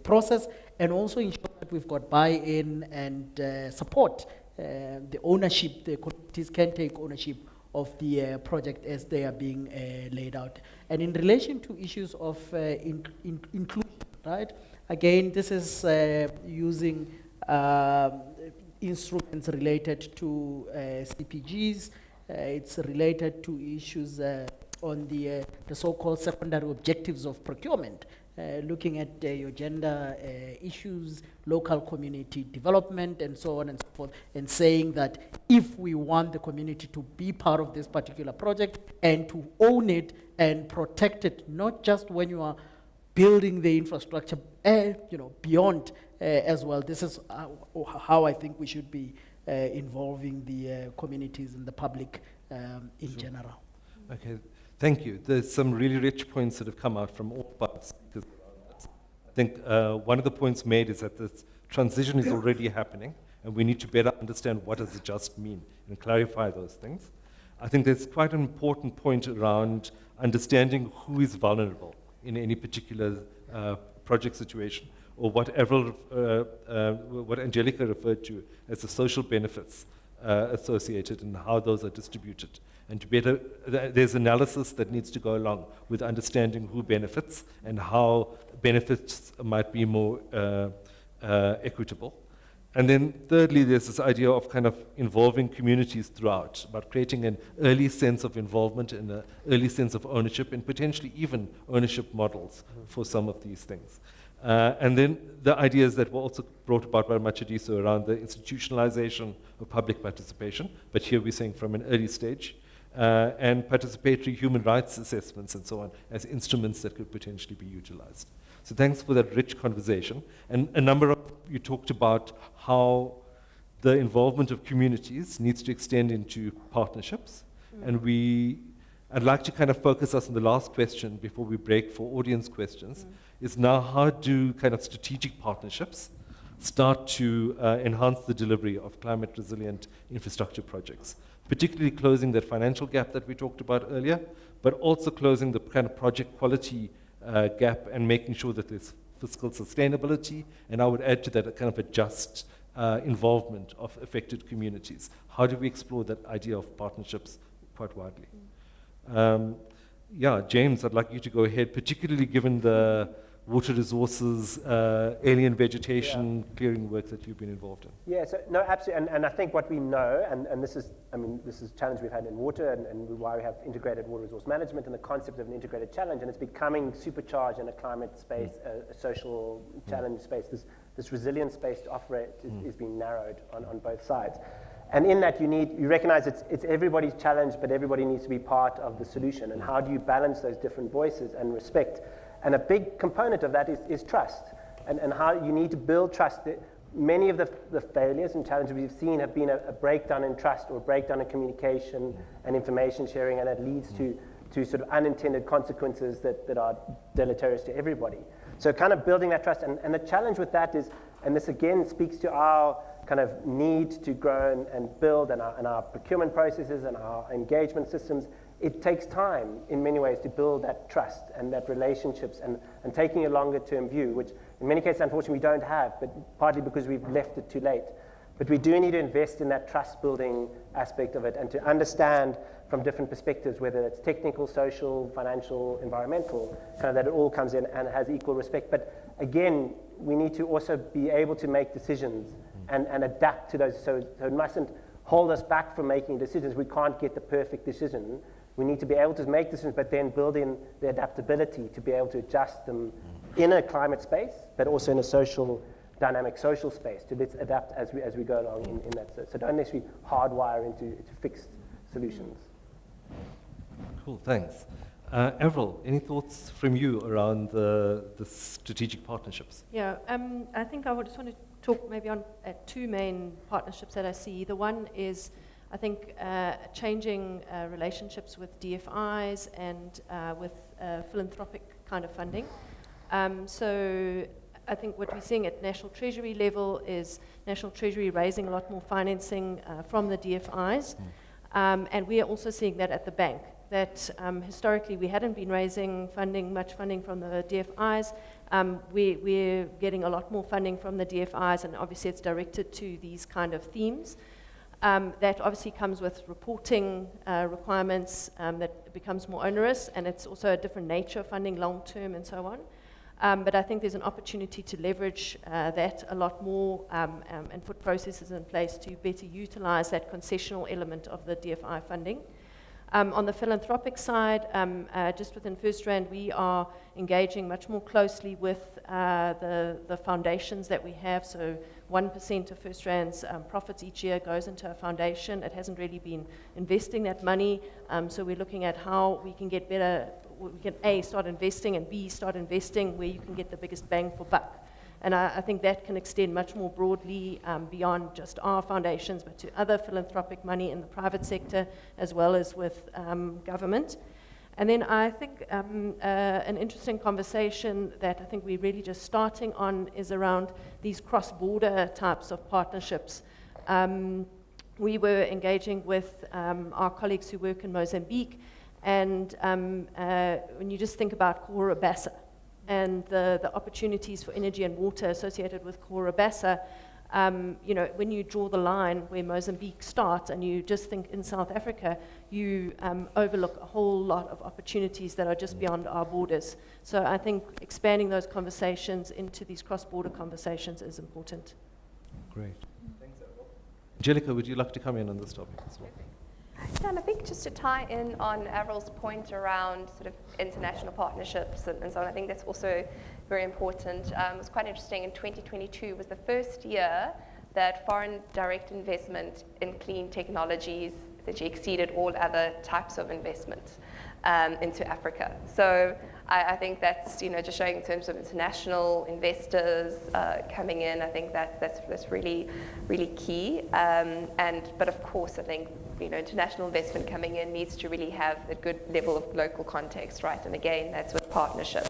process, and also ensure that we've got buy-in and support the ownership. The communities can take ownership of the project as they are being laid out. And in relation to issues of inclusion, right? Again, this is using instruments related to CPGs. It's related to issues on the so-called secondary objectives of procurement, looking at your gender issues, local community development, and so on and so forth, and saying that if we want the community to be part of this particular project and to own it and protect it, not just when you are building the infrastructure, beyond as well. This is how I think we should be involving the communities and the public in general. Okay, thank you. There's some really rich points that have come out from all parts. I think one of the points made is that this transition is already happening, and we need to better understand what does it just mean and clarify those things. I think there's quite an important point around understanding who is vulnerable in any particular project situation, or whatever, what Angelica referred to as the social benefits associated and how those are distributed. And to better, there's analysis that needs to go along with understanding who benefits and how benefits might be more equitable. And then thirdly, there's this idea of kind of involving communities throughout, about creating an early sense of involvement and an early sense of ownership, and potentially even ownership models for some of these things. And then the ideas that were also brought about by Machadiso around the institutionalization of public participation, but here we're saying from an early stage, and participatory human rights assessments and so on as instruments that could potentially be utilized. So thanks for that rich conversation. And a number of you talked about how the involvement of communities needs to extend into partnerships. And I'd like to kind of focus us on the last question before we break for audience questions, is now how do kind of strategic partnerships start to enhance the delivery of climate resilient infrastructure projects, particularly closing that financial gap that we talked about earlier, but also closing the kind of project quality gap and making sure that there's fiscal sustainability, and I would add to that a kind of a just involvement of affected communities. How do we explore that idea of partnerships quite widely? Yeah, James, I'd like you to go ahead, particularly given the water resources, alien vegetation clearing work that you've been involved in. Yeah, so no, absolutely, and I think what we know, and this is, this is a challenge we've had in water, and why we have integrated water resource management and the concept of an integrated challenge, and it's becoming supercharged in a climate space, a social challenge space. This resilient space to operate is being narrowed on both sides. And in that you recognize it's everybody's challenge, but everybody needs to be part of the solution. And how do you balance those different voices and respect? And a big component of that is trust, and how you need to build trust. Many of the failures and challenges we've seen have been a breakdown in trust or a breakdown in communication and information sharing, and that leads to sort of unintended consequences that are deleterious to everybody. So kind of building that trust, and the challenge with that is, and this again speaks to our kind of need to grow and build and our procurement processes and our engagement systems. It takes time in many ways to build that trust and that relationships and taking a longer term view, which in many cases unfortunately we don't have, but partly because we've left it too late. But we do need to invest in that trust building aspect of it and to understand from different perspectives, whether it's technical, social, financial, environmental, kind of that it all comes in and has equal respect. But again, we need to also be able to make decisions and adapt to those. So it mustn't hold us back from making decisions. We can't get the perfect decision. We need to be able to make decisions, but then build in the adaptability to be able to adjust them in a climate space, but also in a social, dynamic social space, to let's adapt as we go along in that. So don't necessarily hardwire into fixed solutions. Cool, thanks. Avril, any thoughts from you around the strategic partnerships? Yeah, I think I would just want to talk maybe on two main partnerships that I see. The one is, I think, changing relationships with DFIs and with philanthropic kind of funding. So I think what we're seeing at National Treasury level is National Treasury raising a lot more financing from the DFIs. And we are also seeing that at the bank, that historically we hadn't been raising much funding from the DFIs. We're getting a lot more funding from the DFIs, and obviously it's directed to these kind of themes. That obviously comes with reporting requirements that becomes more onerous, and it's also a different nature of funding, long term and so on. But I think there's an opportunity to leverage that a lot more and put processes in place to better utilize that concessional element of the DFI funding. On the philanthropic side, just within FirstRand, we are engaging much more closely with the foundations that we have. So 1% of FirstRand's profits each year goes into a foundation. It hasn't really been investing that money. So we're looking at how we can get better. We can A, start investing, and B, start investing where you can get the biggest bang for buck. And I think that can extend much more broadly beyond just our foundations, but to other philanthropic money in the private sector, as well as with government. And then I think an interesting conversation that I think we're really just starting on is around these cross-border types of partnerships. We were engaging with our colleagues who work in Mozambique, and when you just think about Cahora Bassa and the opportunities for energy and water associated with Cahora Bassa, you know, when you draw the line where Mozambique starts and you just think in South Africa, you overlook a whole lot of opportunities that are just beyond our borders. So I think expanding those conversations into these cross-border conversations is important. Great. Thanks, Avril. Angelica, would you like to come in on this topic as well? Yeah, and I think just to tie in on Avril's point around sort of international partnerships and so on, I think that's also very important. It was quite interesting. In 2022 was the first year that foreign direct investment in clean technologies essentially exceeded all other types of investment into Africa. So I think that's, you know, just showing in terms of international investors coming in. I think that's really, really key. But of course, I think, you know, international investment coming in needs to really have a good level of local context, right? And again, that's with partnerships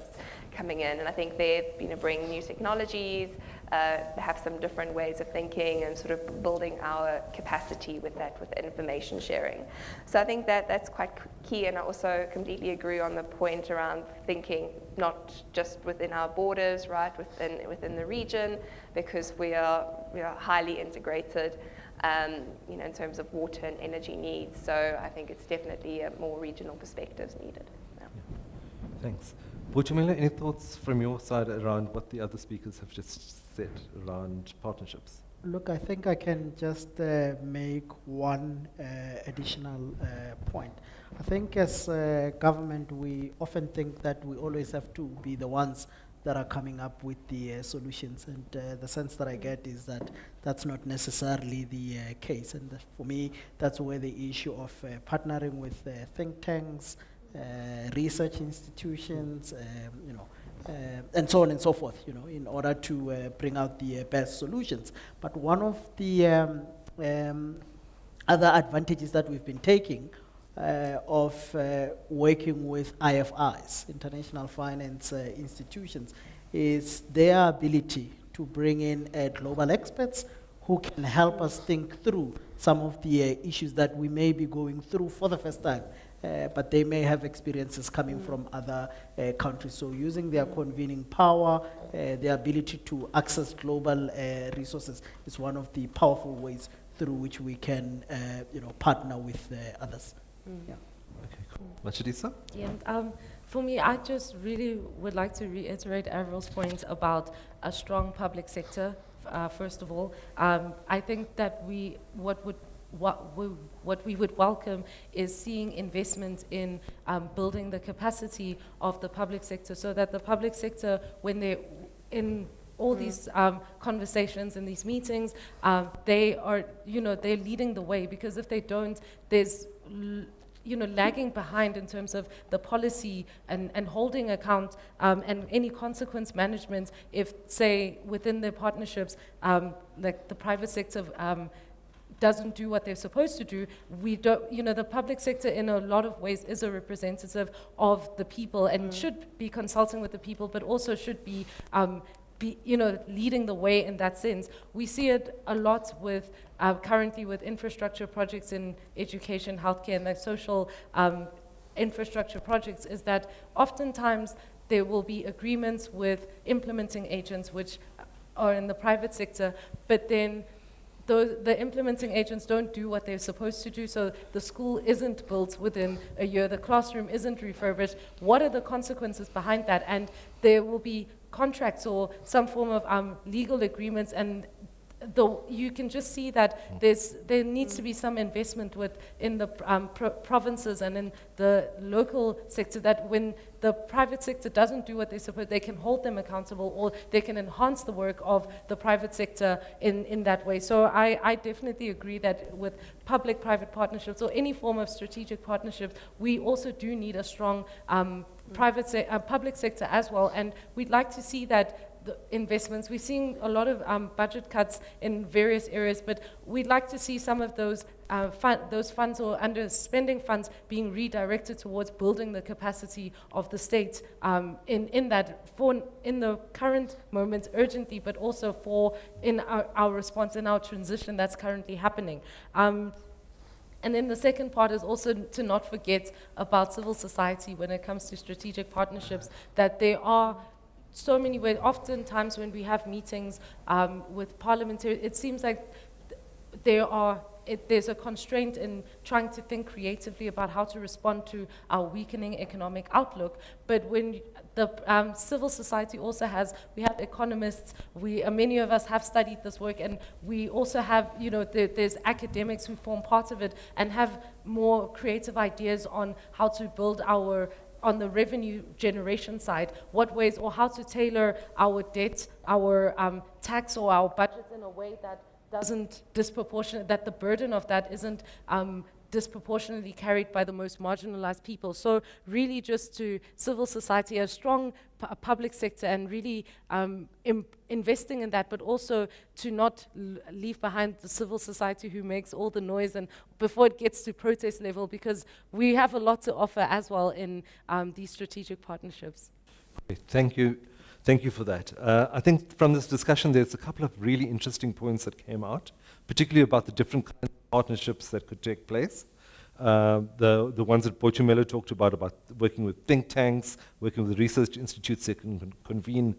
coming in. And I think they, you know, bring new technologies, have some different ways of thinking, and sort of building our capacity with that, with information sharing. So I think that's quite key. And I also completely agree on the point around thinking not just within our borders, right, within the region, because we are highly integrated. You know, in terms of water and energy needs. So I think it's definitely a more regional perspectives needed. Yeah. Thanks. Boitumelo, any thoughts from your side around what the other speakers have just said around partnerships? Look, I think I can just make one additional point. I think as government, we often think that we always have to be the ones that are coming up with the solutions, and the sense that I get is that that's not necessarily the case. And for me, that's where the issue of partnering with think tanks, research institutions, you know, and so on and so forth, you know, in order to bring out the best solutions. But one of the other advantages that we've been taking of working with IFIs, international finance institutions, is their ability to bring in global experts who can help us think through some of the issues that we may be going through for the first time, but they may have experiences coming from other countries. So using their convening power, their ability to access global resources is one of the powerful ways through which we can you know, partner with others. Yeah. Okay, cool. Machidisa? Yeah, for me, I just really would like to reiterate Avril's point about a strong public sector, first of all. I think that what we would welcome is seeing investment in building the capacity of the public sector, so that the public sector, when they're in all these conversations and these meetings, they are, you know, they're leading the way, because if they don't, there's lagging behind in terms of the policy and holding account and any consequence management if, say, within their partnerships, like the private sector doesn't do what they're supposed to do. We don't, the public sector in a lot of ways is a representative of the people and should be consulting with the people, but also should be leading the way in that sense. We see it a lot with currently with infrastructure projects in education, healthcare, and like social infrastructure projects, is that oftentimes there will be agreements with implementing agents which are in the private sector, but then the implementing agents don't do what they're supposed to do, so the school isn't built within a year, the classroom isn't refurbished. What are the consequences behind that? And there will be contracts or some form of legal agreements, and you can just see that there needs to be some investment in the provinces and in the local sector, that when the private sector doesn't do what they're supposed, they can hold them accountable, or they can enhance the work of the private sector in that way. So I definitely agree that with public-private partnerships or any form of strategic partnerships, we also do need a strong public sector as well, and we'd like to see that the investments. We're seeing a lot of budget cuts in various areas, but we'd like to see some of those funds or underspending funds being redirected towards building the capacity of the state in the current moment urgently, but also in our response, in our transition that's currently happening. And then the second part is also to not forget about civil society when it comes to strategic partnerships, that there are so many ways. Oftentimes when we have meetings with parliamentarians, it seems like there's a constraint in trying to think creatively about how to respond to our weakening economic outlook. But when the civil society also we have economists, many of us have studied this work, and we also have, there's academics who form part of it and have more creative ideas on how to build on the revenue generation side, what ways or how to tailor our debt, our tax or our budget in a way that doesn't that the burden of that isn't disproportionately carried by the most marginalized people. So really just to civil society, a strong public sector, and really investing in that, but also to not leave behind the civil society who makes all the noise and before it gets to protest level, because we have a lot to offer as well in these strategic partnerships. Great. Thank you. Thank you for that. I think from this discussion, there's a couple of really interesting points that came out, particularly about the different kinds of partnerships that could take place. The ones that Boitumelo talked about working with think tanks, working with research institutes that can convene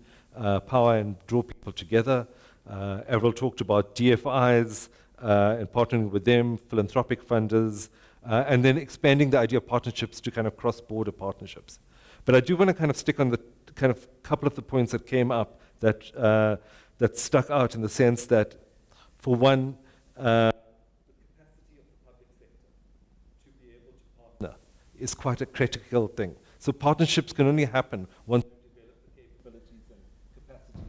power and draw people together. Avril talked about DFIs and partnering with them, philanthropic funders, and then expanding the idea of partnerships to kind of cross-border partnerships. But I do want to kind of stick on the kind of couple of the points that came up that that stuck out, in the sense that, for one, the capacity of the public sector to be able to partner is quite a critical thing. So partnerships can only happen once we develop the capabilities and capacity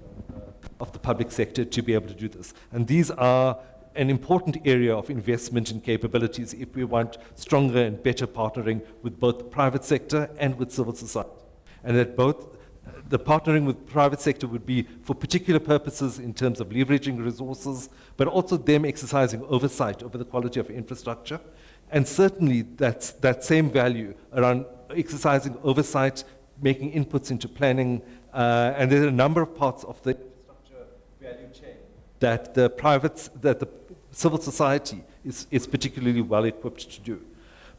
of the public sector to be able to do this. And these are an important area of investment in capabilities if we want stronger and better partnering with both the private sector and with civil society. And that both the partnering with the private sector would be for particular purposes in terms of leveraging resources, but also them exercising oversight over the quality of infrastructure. And certainly that same value around exercising oversight, making inputs into planning, and there are a number of parts of the infrastructure value chain that the civil society is particularly well equipped to do.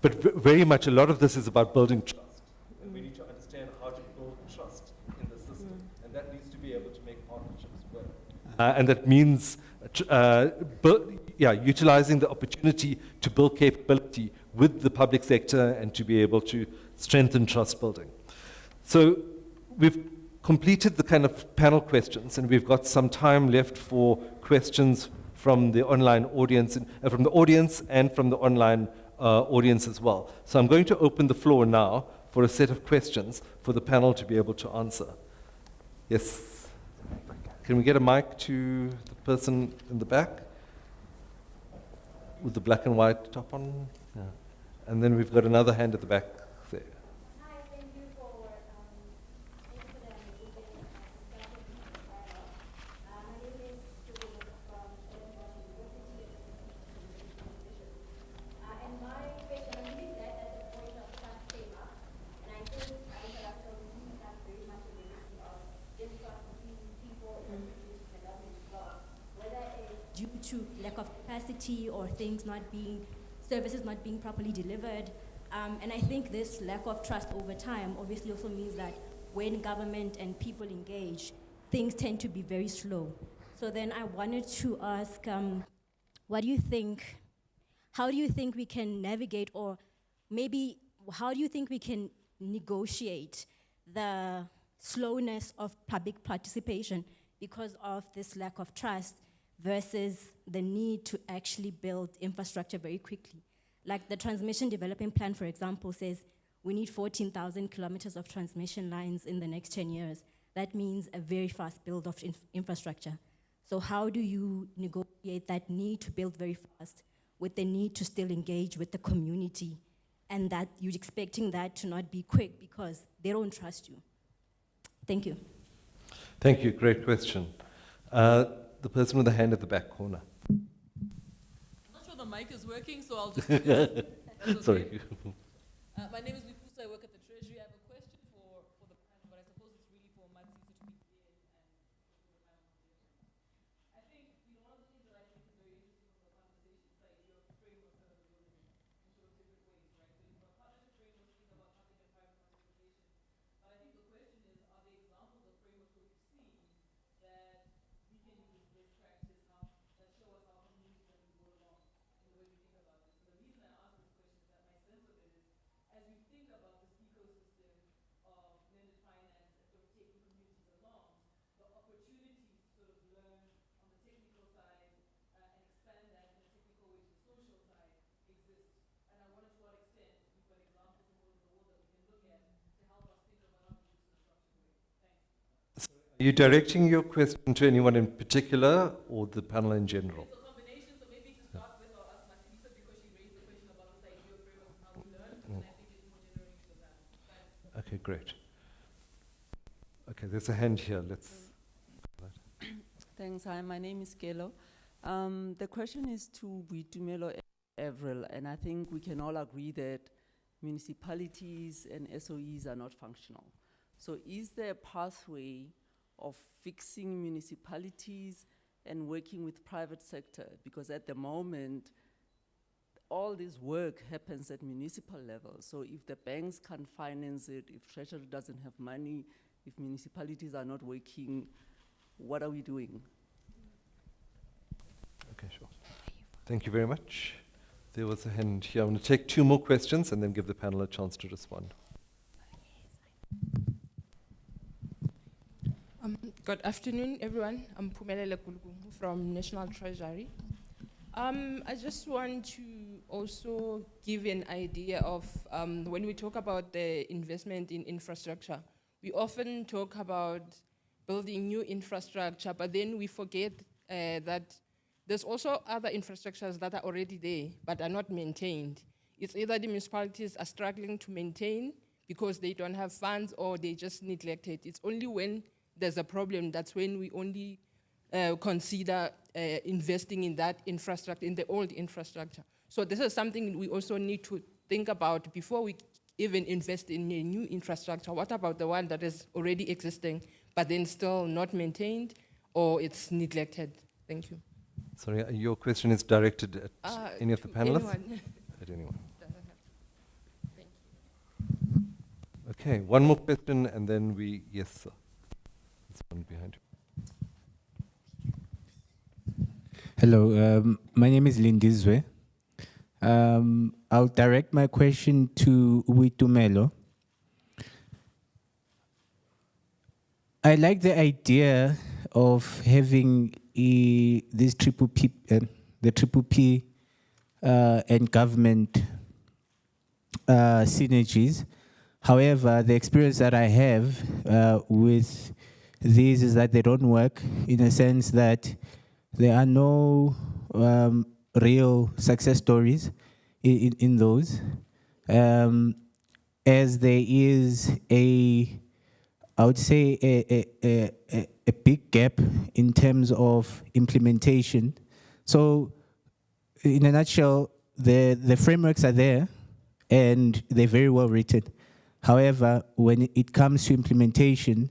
But very much a lot of this is about building trust. And we need to understand how to build trust in the system. And that needs to be able to make partnerships work. And that means utilizing the opportunity to build capability with the public sector and to be able to strengthen trust building. So we've completed the kind of panel questions, and we've got some time left for questions from the online audience, from the audience and from the online audience as well. So I'm going to open the floor now for a set of questions for the panel to be able to answer. Yes? Can we get a mic to the person in the back with the black and white top on? Yeah. And then we've got another hand at the back there. Hi, thank you for the discussion. My name is Julie from Stellenbosch University. And my question, I'm really glad that the point of trust came up. And I think South Africa we have very much a legacy of distrust between people and institutions and government as well. Whether it's due to lack of capacity or services not being properly delivered. And I think this lack of trust over time obviously also means that when government and people engage, things tend to be very slow. So then I wanted to ask, what do you think, how do you think we can navigate, or maybe how do you think we can negotiate the slowness of public participation because of this lack of trust versus the need to actually build infrastructure very quickly? Like the Transmission Development Plan, for example, says we need 14,000 kilometers of transmission lines in the next 10 years. That means a very fast build of infrastructure. So how do you negotiate that need to build very fast with the need to still engage with the community, and that you're expecting that to not be quick because they don't trust you? Thank you. Thank you, great question. The person with the hand at the back corner. I'm not sure the mic is working, so I'll just do this. Okay. Sorry. My name is Vipusa, I work at the Treasury. I have a question for the panel, but I suppose it's really for Matsisi to be clear and for the panel. I think one of the things that I think is very interesting from the conversation side, your framework that we're building in sort of different ways, right? So you've got partnership frameworks, think about public and private participation. But I think the question is, are there examples of frameworks that we've seen that we can use as best practice that show us how communities can go along in the way we think about this? And the reason I ask this question is that my sense of it is, as we think about this ecosystem of blended finance and sort of taking communities along, the opportunities to sort of learn on the technical side and expand that in a technical way to the social side exist. And I wonder to what extent we've got examples from all over the world that we can look at to help us think about how to do this in a structured way. Thanks. Are you directing your question to anyone in particular or the panel in general? It's a combination, so maybe to start with, I'll ask Matsisa because she raised the question about this idea of framework and how we learn, and I think it's more generally to the panel. Okay, great. Okay, there's a hand here. Let's. Thanks. Hi, my name is Kelo. The question is to Boitumelo Avril, and I think we can all agree that municipalities and SOEs are not functional. So is there a pathway of fixing municipalities and working with private sector? Because at the moment, all this work happens at municipal level. So if the banks can't finance it, if Treasury doesn't have money, if municipalities are not working, what are we doing? Okay, sure. Thank you very much. There was a hand here. I'm going to take 2 more questions and then give the panel a chance to respond. Good afternoon, everyone. I'm Pumelele Kulugungu from National Treasury. I just want to also give an idea of when we talk about the investment in infrastructure, we often talk about building new infrastructure, but then we forget that there's also other infrastructures that are already there but are not maintained. It's either the municipalities are struggling to maintain because they don't have funds or they just neglect it. It's only when there's a problem that's when we only consider investing in that infrastructure, in the old infrastructure. So this is something we also need to think about before we even invest in a new infrastructure. What about the one that is already existing but then still not maintained or it's neglected? Thank you. Sorry, your question is directed at any of the panelists? Anyone. At anyone. Doesn't have to. Thank you. Okay, one more question and then yes, sir. There's one behind you. Hello, my name is Lindizwe. I'll direct my question to Boitumelo. I like the idea of having this triple P, the triple P and government synergies. However, the experience that I have with these is that they don't work, in a sense that there are no real success stories in those. as there is I would say a big gap in terms of implementation. So in a nutshell, the frameworks are there and they're very well written. However, when it comes to implementation,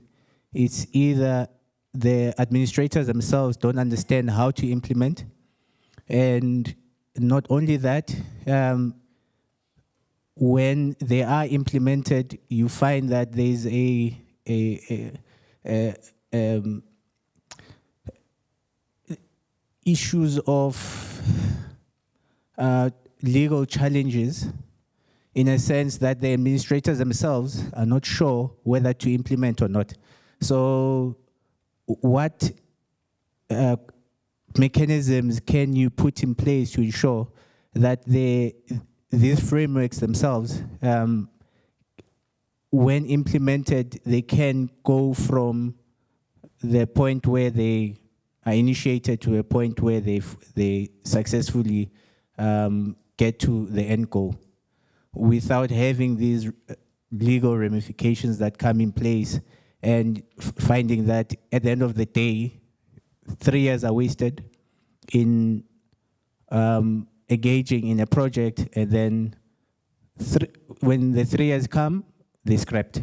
it's either the administrators themselves don't understand how to implement, and not only that, when they are implemented, you find that there's issues of legal challenges, in a sense that the administrators themselves are not sure whether to implement or not. So what mechanisms can you put in place to ensure that these frameworks themselves, when implemented, they can go from the point where they are initiated to a point where they successfully get to the end goal, without having these legal ramifications that come in place, and finding that at the end of the day, 3 years are wasted in engaging in a project, and then when the 3 years come, they're scrapped.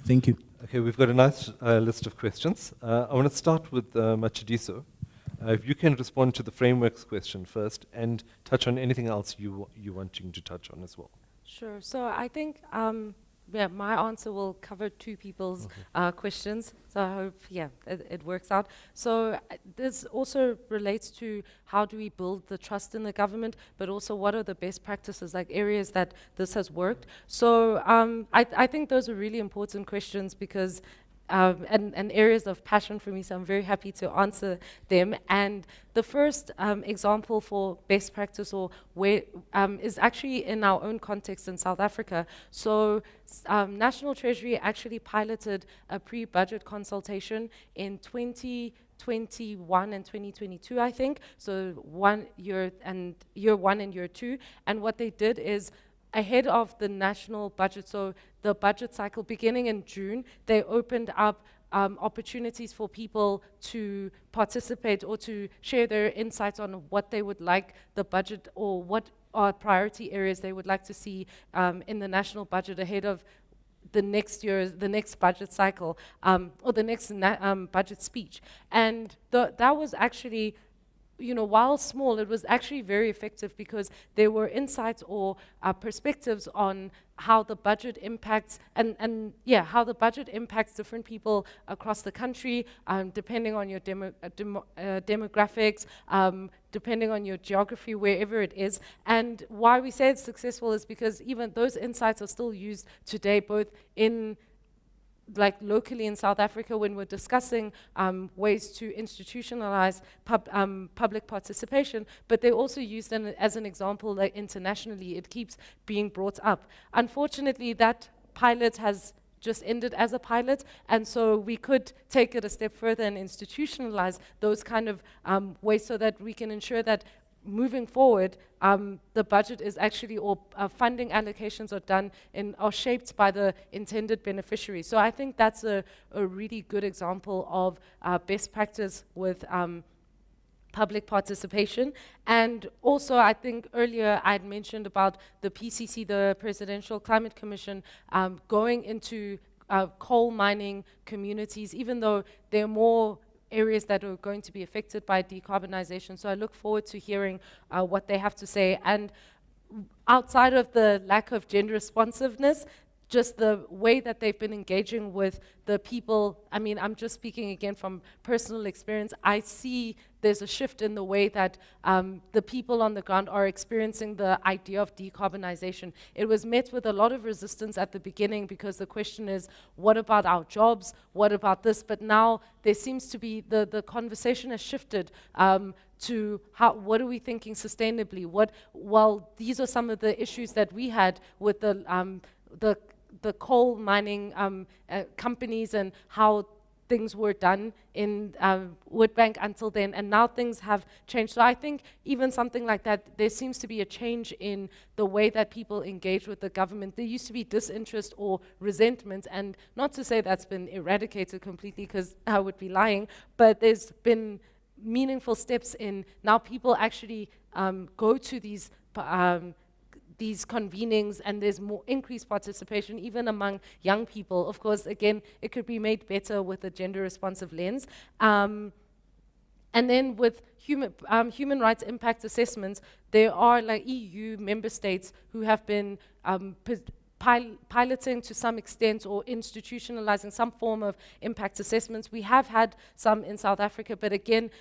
Thank you. Okay, we've got a nice list of questions. I want to start with Matshidiso. If you can respond to the frameworks question first and touch on anything else you're wanting to touch on as well. Sure. So I think yeah, my answer will cover two people's questions. So I hope, yeah, it works out. So this also relates to how do we build the trust in the government, but also what are the best practices, like areas that this has worked. So I think those are really important questions because and areas of passion for me, so I'm very happy to answer them. And the first example for best practice or where is actually in our own context in South Africa. So National Treasury actually piloted a pre-budget consultation in 2021 and 2022, I think. So 1 year and year 1 and year 2. And what they did is, ahead of the national budget, so the budget cycle beginning in June, they opened up opportunities for people to participate or to share their insights on what they would like the budget, or what are priority areas they would like to see in the national budget ahead of the next budget cycle, or the next budget speech. And that was actually, you know, while small, it was actually very effective because there were insights or perspectives on how the budget impacts how the budget impacts different people across the country, depending on your demographics, depending on your geography, wherever it is. And why we say it's successful is because even those insights are still used today, both in locally in South Africa when we're discussing ways to institutionalize public participation, but they're also used as an example internationally. It keeps being brought up. Unfortunately, that pilot has just ended as a pilot, and so we could take it a step further and institutionalize those kind of ways so that we can ensure that moving forward, the budget is actually, or funding allocations are shaped by the intended beneficiaries. So I think that's a really good example of best practice with public participation. And also, I think earlier I'd mentioned about the PCC, the Presidential Climate Commission, going into coal mining communities, even though they're more areas that are going to be affected by decarbonization. So I look forward to hearing what they have to say. And outside of the lack of gender responsiveness, just the way that they've been engaging with the people, I mean, I'm just speaking again from personal experience, I see there's a shift in the way that the people on the ground are experiencing the idea of decarbonization. It was met with a lot of resistance at the beginning because the question is, what about our jobs? What about this? But now there seems to be, the conversation has shifted to what are we thinking sustainably? Well, these are some of the issues that we had with the coal mining companies, and how things were done in World Bank until then, and now things have changed. So I think even something like that, there seems to be a change in the way that people engage with the government. There used to be disinterest or resentment, and not to say that's been eradicated completely, because I would be lying, but there's been meaningful steps in now people actually go to these convenings, and there's more increased participation even among young people. Of course, again, it could be made better with a gender responsive lens. And then with human rights impact assessments, there are like EU member states who have been piloting to some extent or institutionalizing some form of impact assessments. We have had some in South Africa, but again,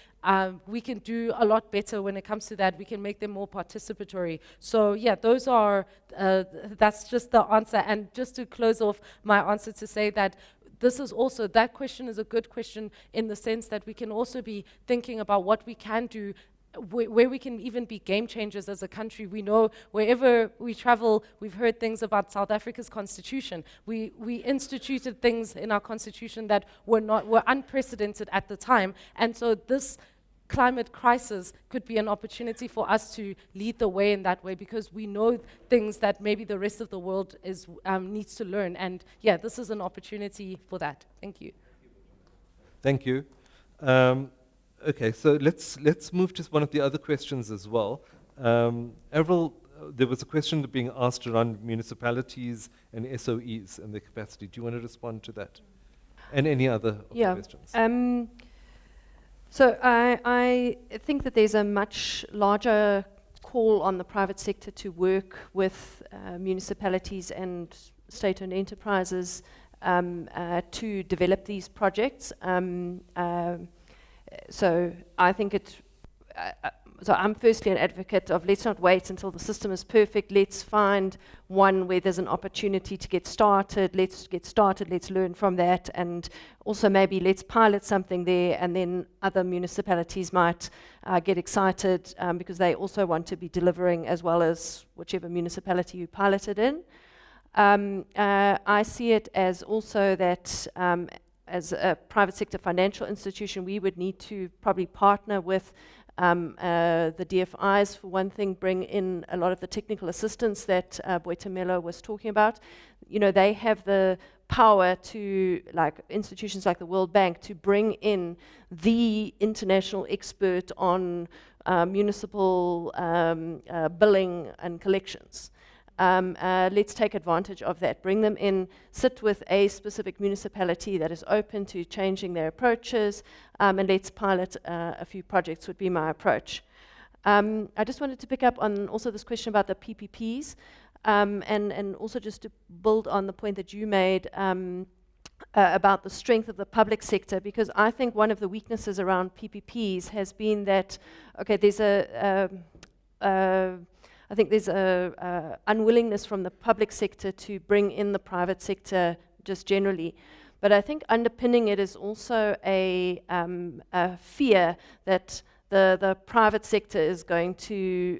we can do a lot better when it comes to that. We can make them more participatory. So yeah, those are, that's just the answer. And just to close off my answer to say that this is also, that question is a good question in the sense that we can also be thinking about what we can do where we can even be game changers as a country. We know wherever we travel, we've heard things about South Africa's constitution. We instituted things in our constitution that were unprecedented at the time. And so this climate crisis could be an opportunity for us to lead the way in that way, because we know things that maybe the rest of the world needs to learn. And yeah, this is an opportunity for that. Thank you. Thank you. Okay, so let's move to one of the other questions as well. Avril, there was a question being asked around municipalities and SOEs and their capacity. Do you want to respond to that? And any other of the questions? So I think that there's a much larger call on the private sector to work with municipalities and state-owned enterprises to develop these projects. So I think so I'm firstly an advocate of let's not wait until the system is perfect. Let's find one where there's an opportunity to get started. Let's get started, let's learn from that, and also maybe let's pilot something there, and then other municipalities might get excited because they also want to be delivering as well as whichever municipality you piloted in. I see it as also that as a private sector financial institution, we would need to probably partner with the DFIs, for one thing, bring in a lot of the technical assistance that Boitumelo was talking about. You know, they have the power to, like institutions like the World Bank, to bring in the international expert on municipal billing and collections. Let's take advantage of that. Bring them in, sit with a specific municipality that is open to changing their approaches, and let's pilot a few projects would be my approach. I just wanted to pick up on also this question about the PPPs, and also just to build on the point that you made about the strength of the public sector, because I think one of the weaknesses around PPPs has been that, okay, there's I think there's a unwillingness from the public sector to bring in the private sector just generally. But I think underpinning it is also a fear that the private sector is going to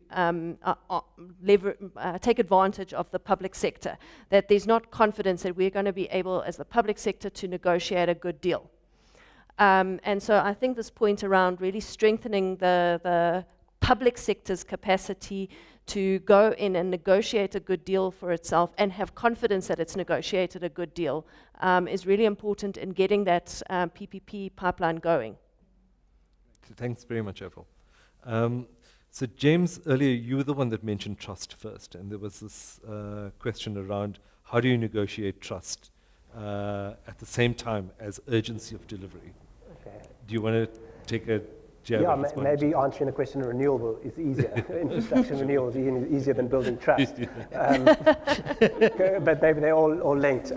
take advantage of the public sector, that there's not confidence that we're going to be able, as the public sector, to negotiate a good deal. And so I think this point around really strengthening the public sector's capacity to go in and negotiate a good deal for itself and have confidence that it's negotiated a good deal is really important in getting that PPP pipeline going. Thanks very much, Avril. So James, earlier you were the one that mentioned trust first, and there was this question around how do you negotiate trust at the same time as urgency of delivery? Okay. Do you want to take a jab? Yeah, maybe answering the question of renewable is easier. Infrastructure renewal is easier than building trust. But maybe they're all linked.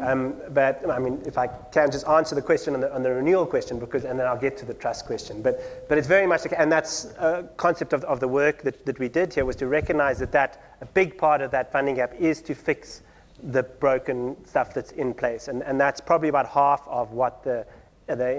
But I mean, if I can just answer the question on the renewal question, and then I'll get to the trust question. But it's very much, and that's a concept of the work that we did here, was to recognize that a big part of that funding gap is to fix the broken stuff that's in place. And that's probably about half of what the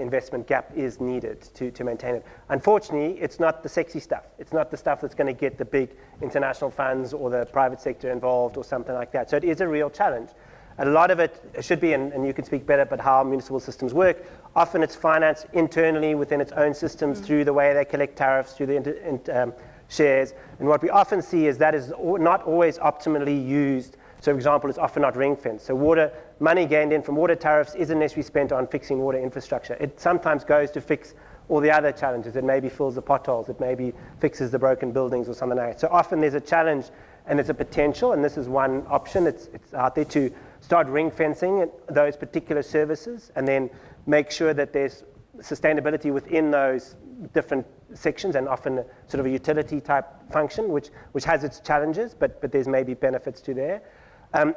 investment gap is needed to maintain it. Unfortunately, it's not the sexy stuff. It's not the stuff that's going to get the big international funds or the private sector involved or something like that. So it is a real challenge. A lot of it should be, and you can speak better, but how municipal systems work. Often it's financed internally within its own systems through the way they collect tariffs, through the shares. And what we often see is that is not always optimally used. So, for example, it's often not ring-fenced. So water, money gained in from water tariffs isn't necessarily spent on fixing water infrastructure. It sometimes goes to fix all the other challenges. It maybe fills the potholes. It maybe fixes the broken buildings or something like that. So often there's a challenge and there's a potential, and this is one option. It's out there to start ring-fencing those particular services and then make sure that there's sustainability within those different sections, and often sort of a utility type function, which has its challenges, but there's maybe benefits to there.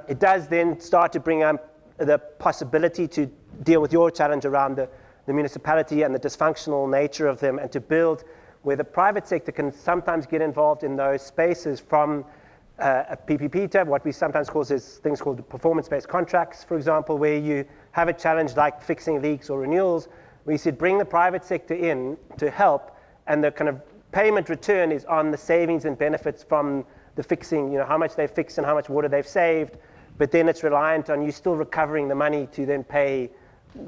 It does then start to bring up the possibility to deal with your challenge around the municipality and the dysfunctional nature of them, and to build where the private sector can sometimes get involved in those spaces from a PPP tab, what we sometimes call things called performance-based contracts, for example, where you have a challenge like fixing leaks or renewals, where you said bring the private sector in to help, and the kind of payment return is on the savings and benefits from the fixing, you know, how much they've fixed and how much water they've saved, but then it's reliant on you still recovering the money to then pay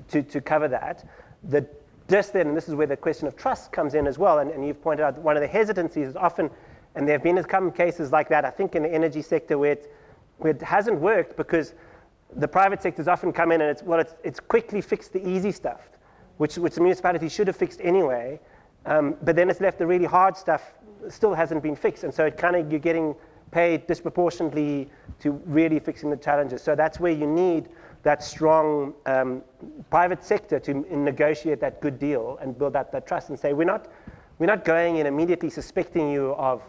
to cover that. And this is where the question of trust comes in as well, and you've pointed out one of the hesitancies is often, and there have been some cases like that, I think in the energy sector where it hasn't worked because the private sector's often come in and it's quickly fixed the easy stuff, which the municipality should have fixed anyway, but then it's left the really hard stuff still hasn't been fixed, and so it kind of you're getting paid disproportionately to really fixing the challenges. So that's where you need that strong private sector to negotiate that good deal and build that trust and say we're not going in immediately suspecting you of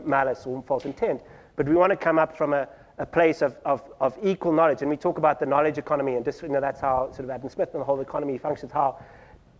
malice or false intent, but we want to come up from a place of equal knowledge. And we talk about the knowledge economy, and that's how sort of Adam Smith and the whole economy functions, how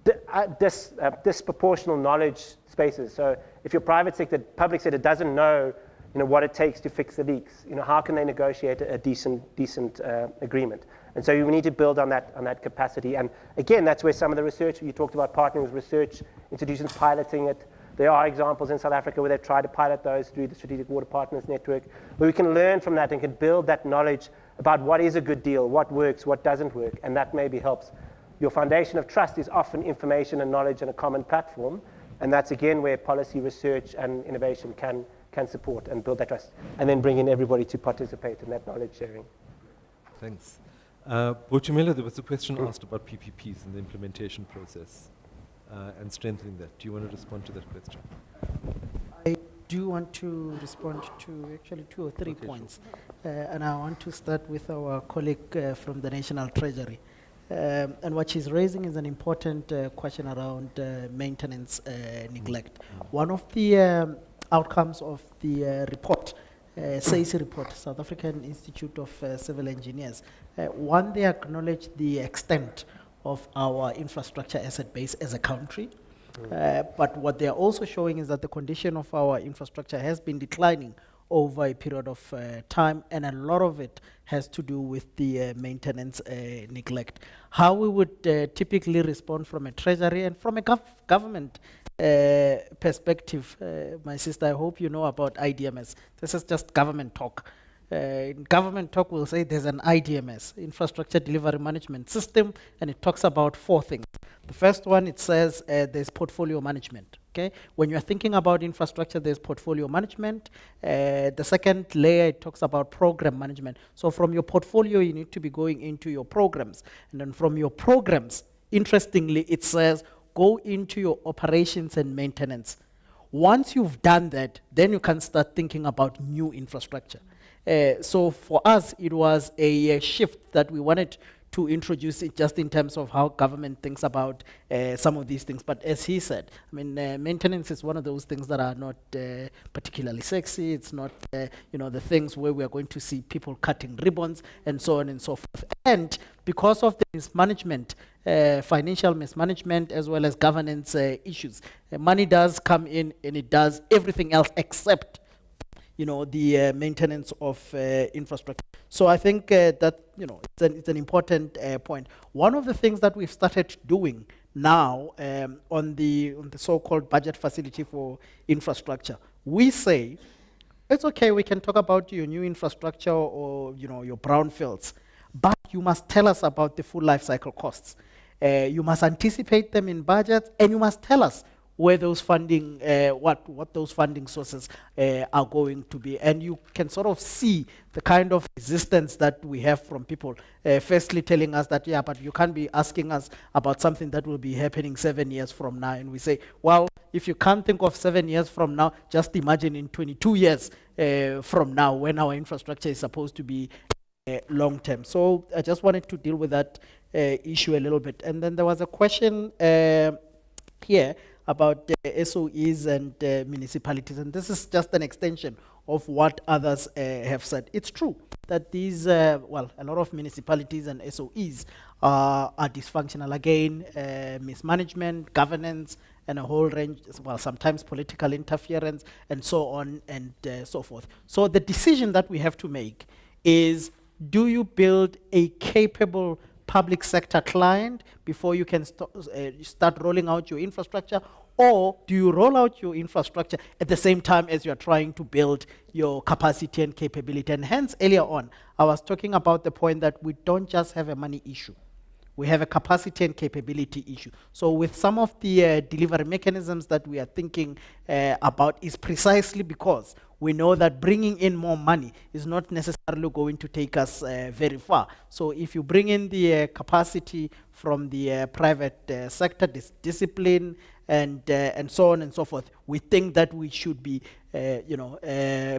disproportional knowledge spaces. So if your public sector doesn't know what it takes to fix the leaks, how can they negotiate a decent agreement? And so we need to build on that capacity. And again, that's where some of the research, you talked about partnering with research institutions, piloting it. There are examples in South Africa where they've tried to pilot those through the Strategic Water Partners Network, where we can learn from that and can build that knowledge about what is a good deal, what works, what doesn't work, and that maybe helps. Your foundation of trust is often information and knowledge and a common platform, and that's again where policy, research, and innovation can support and build that trust, and then bring in everybody to participate in that knowledge sharing. Thanks. Bochumelo, there was a question asked about PPPs and the implementation process and strengthening that. Do you want to respond to that question? I do want to respond to actually 2 or 3 points. And I want to start with our colleague from the National Treasury. And what she's raising is an important question around maintenance neglect. One of the outcomes of the report, SAISI report, South African Institute of Civil Engineers, one, they acknowledge the extent of our infrastructure asset base as a country. But what they're also showing is that the condition of our infrastructure has been declining over a period of time, and a lot of it has to do with the maintenance neglect. How we would typically respond from a treasury and from a government perspective, my sister, I hope you know about IDMS. This is just government talk. In government talk, we'll say there's an IDMS, Infrastructure Delivery Management System, and it talks about 4 things. The first one, it says there's portfolio management. Okay, when you're thinking about infrastructure, there's portfolio management. The second layer, it talks about program management. So from your portfolio, you need to be going into your programs. And then from your programs, interestingly, it says go into your operations and maintenance. Once you've done that, then you can start thinking about new infrastructure. So for us, it was a shift that we wanted to introduce it just in terms of how government thinks about some of these things. But as he said, I mean, maintenance is one of those things that are not particularly sexy. It's not, the things where we are going to see people cutting ribbons and so on and so forth. And because of the mismanagement, financial mismanagement, as well as governance issues, money does come in and it does everything else except the maintenance of infrastructure. So I think that it's an important point. One of the things that we've started doing now on the so-called budget facility for infrastructure, we say it's okay, we can talk about your new infrastructure or your brownfields, but you must tell us about the full life cycle costs. You must anticipate them in budgets, and you must tell us where those funding, what those funding sources are going to be. And you can sort of see the kind of resistance that we have from people. Firstly telling us that, yeah, but you can't be asking us about something that will be happening 7 years from now. And we say, well, if you can't think of 7 years from now, just imagine in 22 years from now when our infrastructure is supposed to be long term. So I just wanted to deal with that issue a little bit. And then there was a question here about SOEs and municipalities, and this is just an extension of what others have said. It's true that these, well, a lot of municipalities and SOEs are dysfunctional. Again, mismanagement, governance, and a whole range, well, sometimes political interference, and so on and so forth. So the decision that we have to make is, do you build a capable public sector client before you can start rolling out your infrastructure, or do you roll out your infrastructure at the same time as you're trying to build your capacity and capability? And hence, earlier on, I was talking about the point that we don't just have a money issue. We have a capacity and capability issue. So with some of the delivery mechanisms that we are thinking about is precisely because we know that bringing in more money is not necessarily going to take us very far. So if you bring in the capacity from the private sector, discipline, and so on and so forth, we think that we should be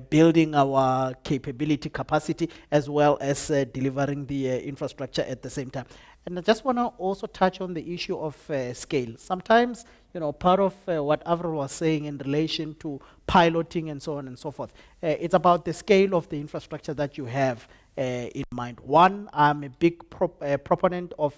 building our capability, capacity, as well as delivering the infrastructure at the same time. And I just want to also touch on the issue of scale. Sometimes, part of what Avril was saying in relation to piloting and so on and so forth, it's about the scale of the infrastructure that you have in mind. One, I'm a big proponent of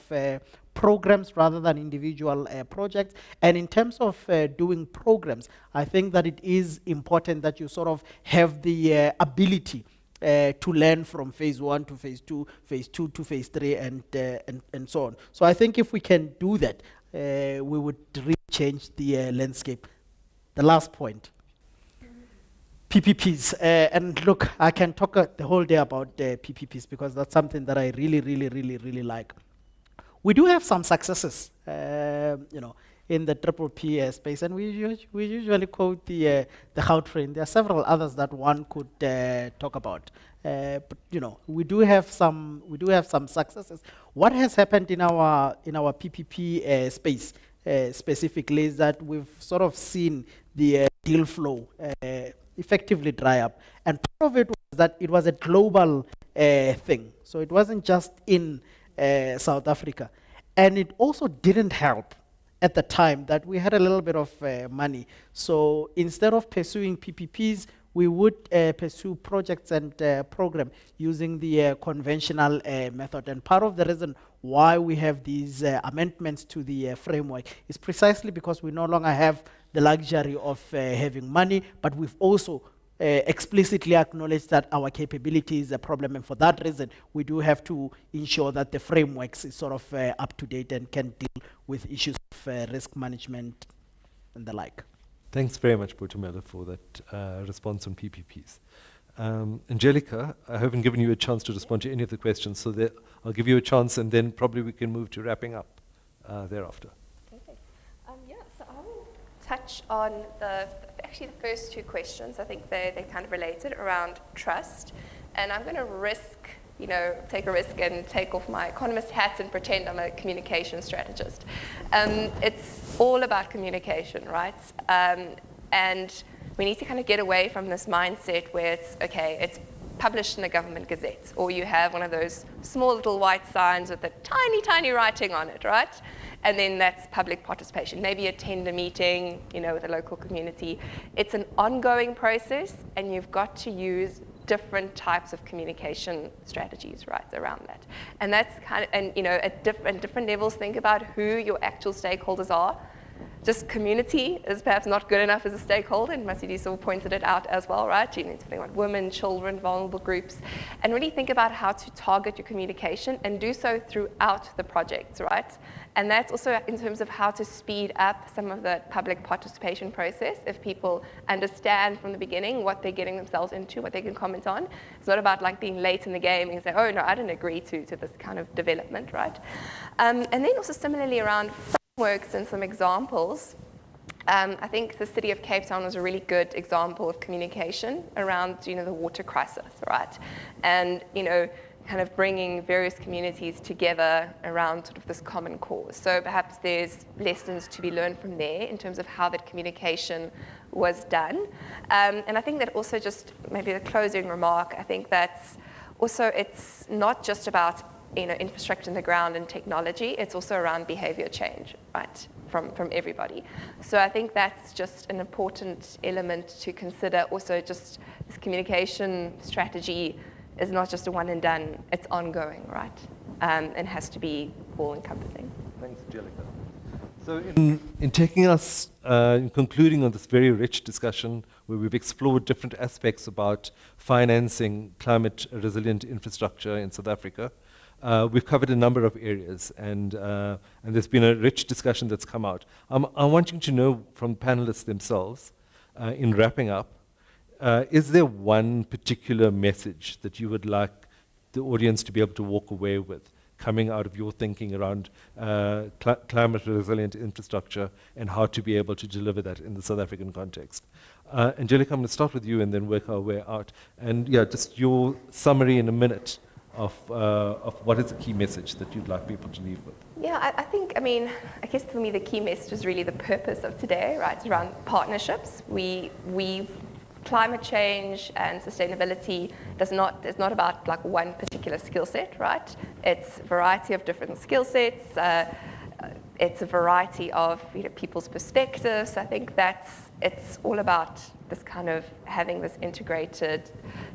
programs rather than individual projects. And in terms of doing programs, I think that it is important that you sort of have the ability to learn from phase 1 to phase 2, phase 2 to phase 3, and so on. So I think if we can do that, we would really change the landscape. The last point, PPPs. And look, I can talk the whole day about PPPs because that's something that I really like. We do have some successes, in the triple P space, and we usually quote the Gautrain. There are several others that one could talk about, but we do have some successes. What has happened in our PPP space specifically is that we've sort of seen the deal flow effectively dry up, and part of it was that it was a global thing. So it wasn't just in South Africa, and it also didn't help at the time that we had a little bit of money. So instead of pursuing PPPs, we would pursue projects and program using the conventional method. And part of the reason why we have these amendments to the framework is precisely because we no longer have the luxury of having money, but we've also explicitly acknowledged that our capability is a problem, and for that reason, we do have to ensure that the frameworks is sort of up to date and can deal with issues of risk management and the like. Thanks very much, Boitumelo, for that response on PPPs. Angelica, I haven't given you a chance to respond to any of the questions, so that I'll give you a chance, and then probably we can move to wrapping up thereafter. Perfect. Yeah, so I will touch on actually the first two questions. I think they're kind of related around trust, and I'm going to take a risk and take off my economist hat and pretend I'm a communication strategist. It's all about communication, right? And we need to kind of get away from this mindset where it's published in the government gazette, or you have one of those small little white signs with the tiny writing on it, right? And then that's public participation. Maybe a tender meeting, with a local community. It's an ongoing process, and you've got to use different types of communication strategies right around that. And that's at different levels, think about who your actual stakeholders are. just community is perhaps not good enough as a stakeholder, and Masidi pointed it out as well, right? You need to think about women, children, vulnerable groups, and really think about how to target your communication and do so throughout the project, right? And that's also in terms of how to speed up some of the public participation process. If people understand from the beginning what they're getting themselves into, what they can comment on, it's not about like being late in the game and say, oh no, I didn't agree to this kind of development, right? And then also similarly around frameworks and some examples. I think the city of Cape Town was a really good example of communication around, the water crisis, right? And, kind of bringing various communities together around sort of this common cause. So perhaps there's lessons to be learned from there in terms of how that communication was done. And I think that also just maybe the closing remark, I think that's also, it's not just about infrastructure in the ground and technology, it's also around behavior change, right, from everybody. So I think that's just an important element to consider. Also just this communication strategy is not just a one and done, it's ongoing, right? And has to be all encompassing. Thanks, Angelica. So in taking us, in concluding on this very rich discussion where we've explored different aspects about financing climate resilient infrastructure in South Africa, we've covered a number of areas, and there's been a rich discussion that's come out. I'm wanting to know from panelists themselves, in wrapping up, is there one particular message that you would like the audience to be able to walk away with, coming out of your thinking around climate resilient infrastructure and how to be able to deliver that in the South African context? Angelica, I'm going to start with you and then work our way out. And yeah, just your summary in a minute of what is the key message that you'd like people to leave with? Yeah, I guess for me the key message is really the purpose of today, right? It's around partnerships. Climate change and sustainability is not about like one particular skill set, right? It's a variety of different skill sets. It's a variety of people's perspectives. I think it's all about this kind of having this integrated,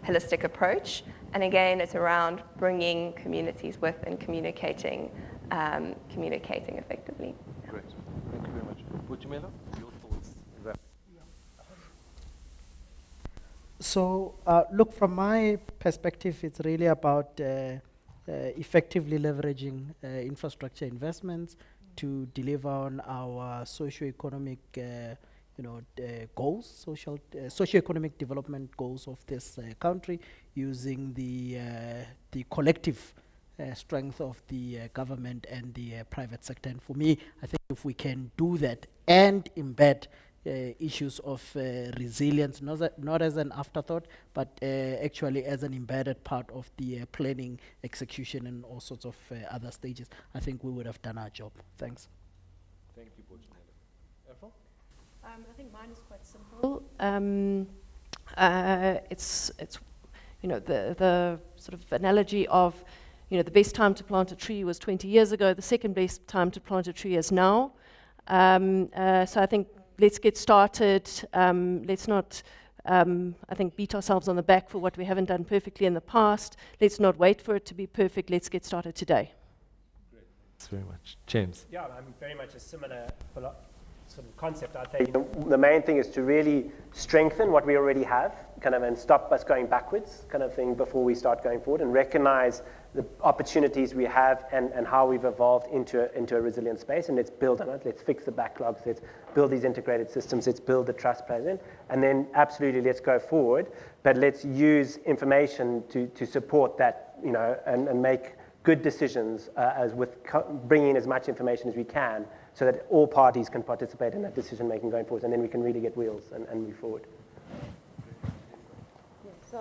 holistic approach. And again, it's around bringing communities with and communicating effectively. Great. Thank you very much. Putumela, your thoughts? So, look, from my perspective, it's really about effectively leveraging infrastructure investments to deliver on our socio-economic goals, socio-economic development goals of this country, using the collective strength of the government and the private sector. And for me, I think if we can do that and embed issues of resilience, not as an afterthought, but actually as an embedded part of the planning, execution, and all sorts of other stages, I think we would have done our job. Thanks. Thank you, Putumela. Errol? I think mine is quite simple. It's the sort of analogy of the best time to plant a tree was 20 years ago. The second best time to plant a tree is now. So I think let's get started. Let's not, I think, beat ourselves on the back for what we haven't done perfectly in the past. Let's not wait for it to be perfect. Let's get started today. Great. Thanks very much. James? Yeah, I'm very much a similar sort of concept. I think the main thing is to really strengthen what we already have, and stop us going backwards, thing, before we start going forward, and recognize the opportunities we have and how we've evolved into a resilient space, and let's build on it. Let's fix the backlogs. Let's build these integrated systems. Let's build the trust present, and then absolutely let's go forward. But let's use information to support that, and make good decisions as with bringing in as much information as we can, so that all parties can participate in that decision making going forward, and then we can really get wheels and move forward. So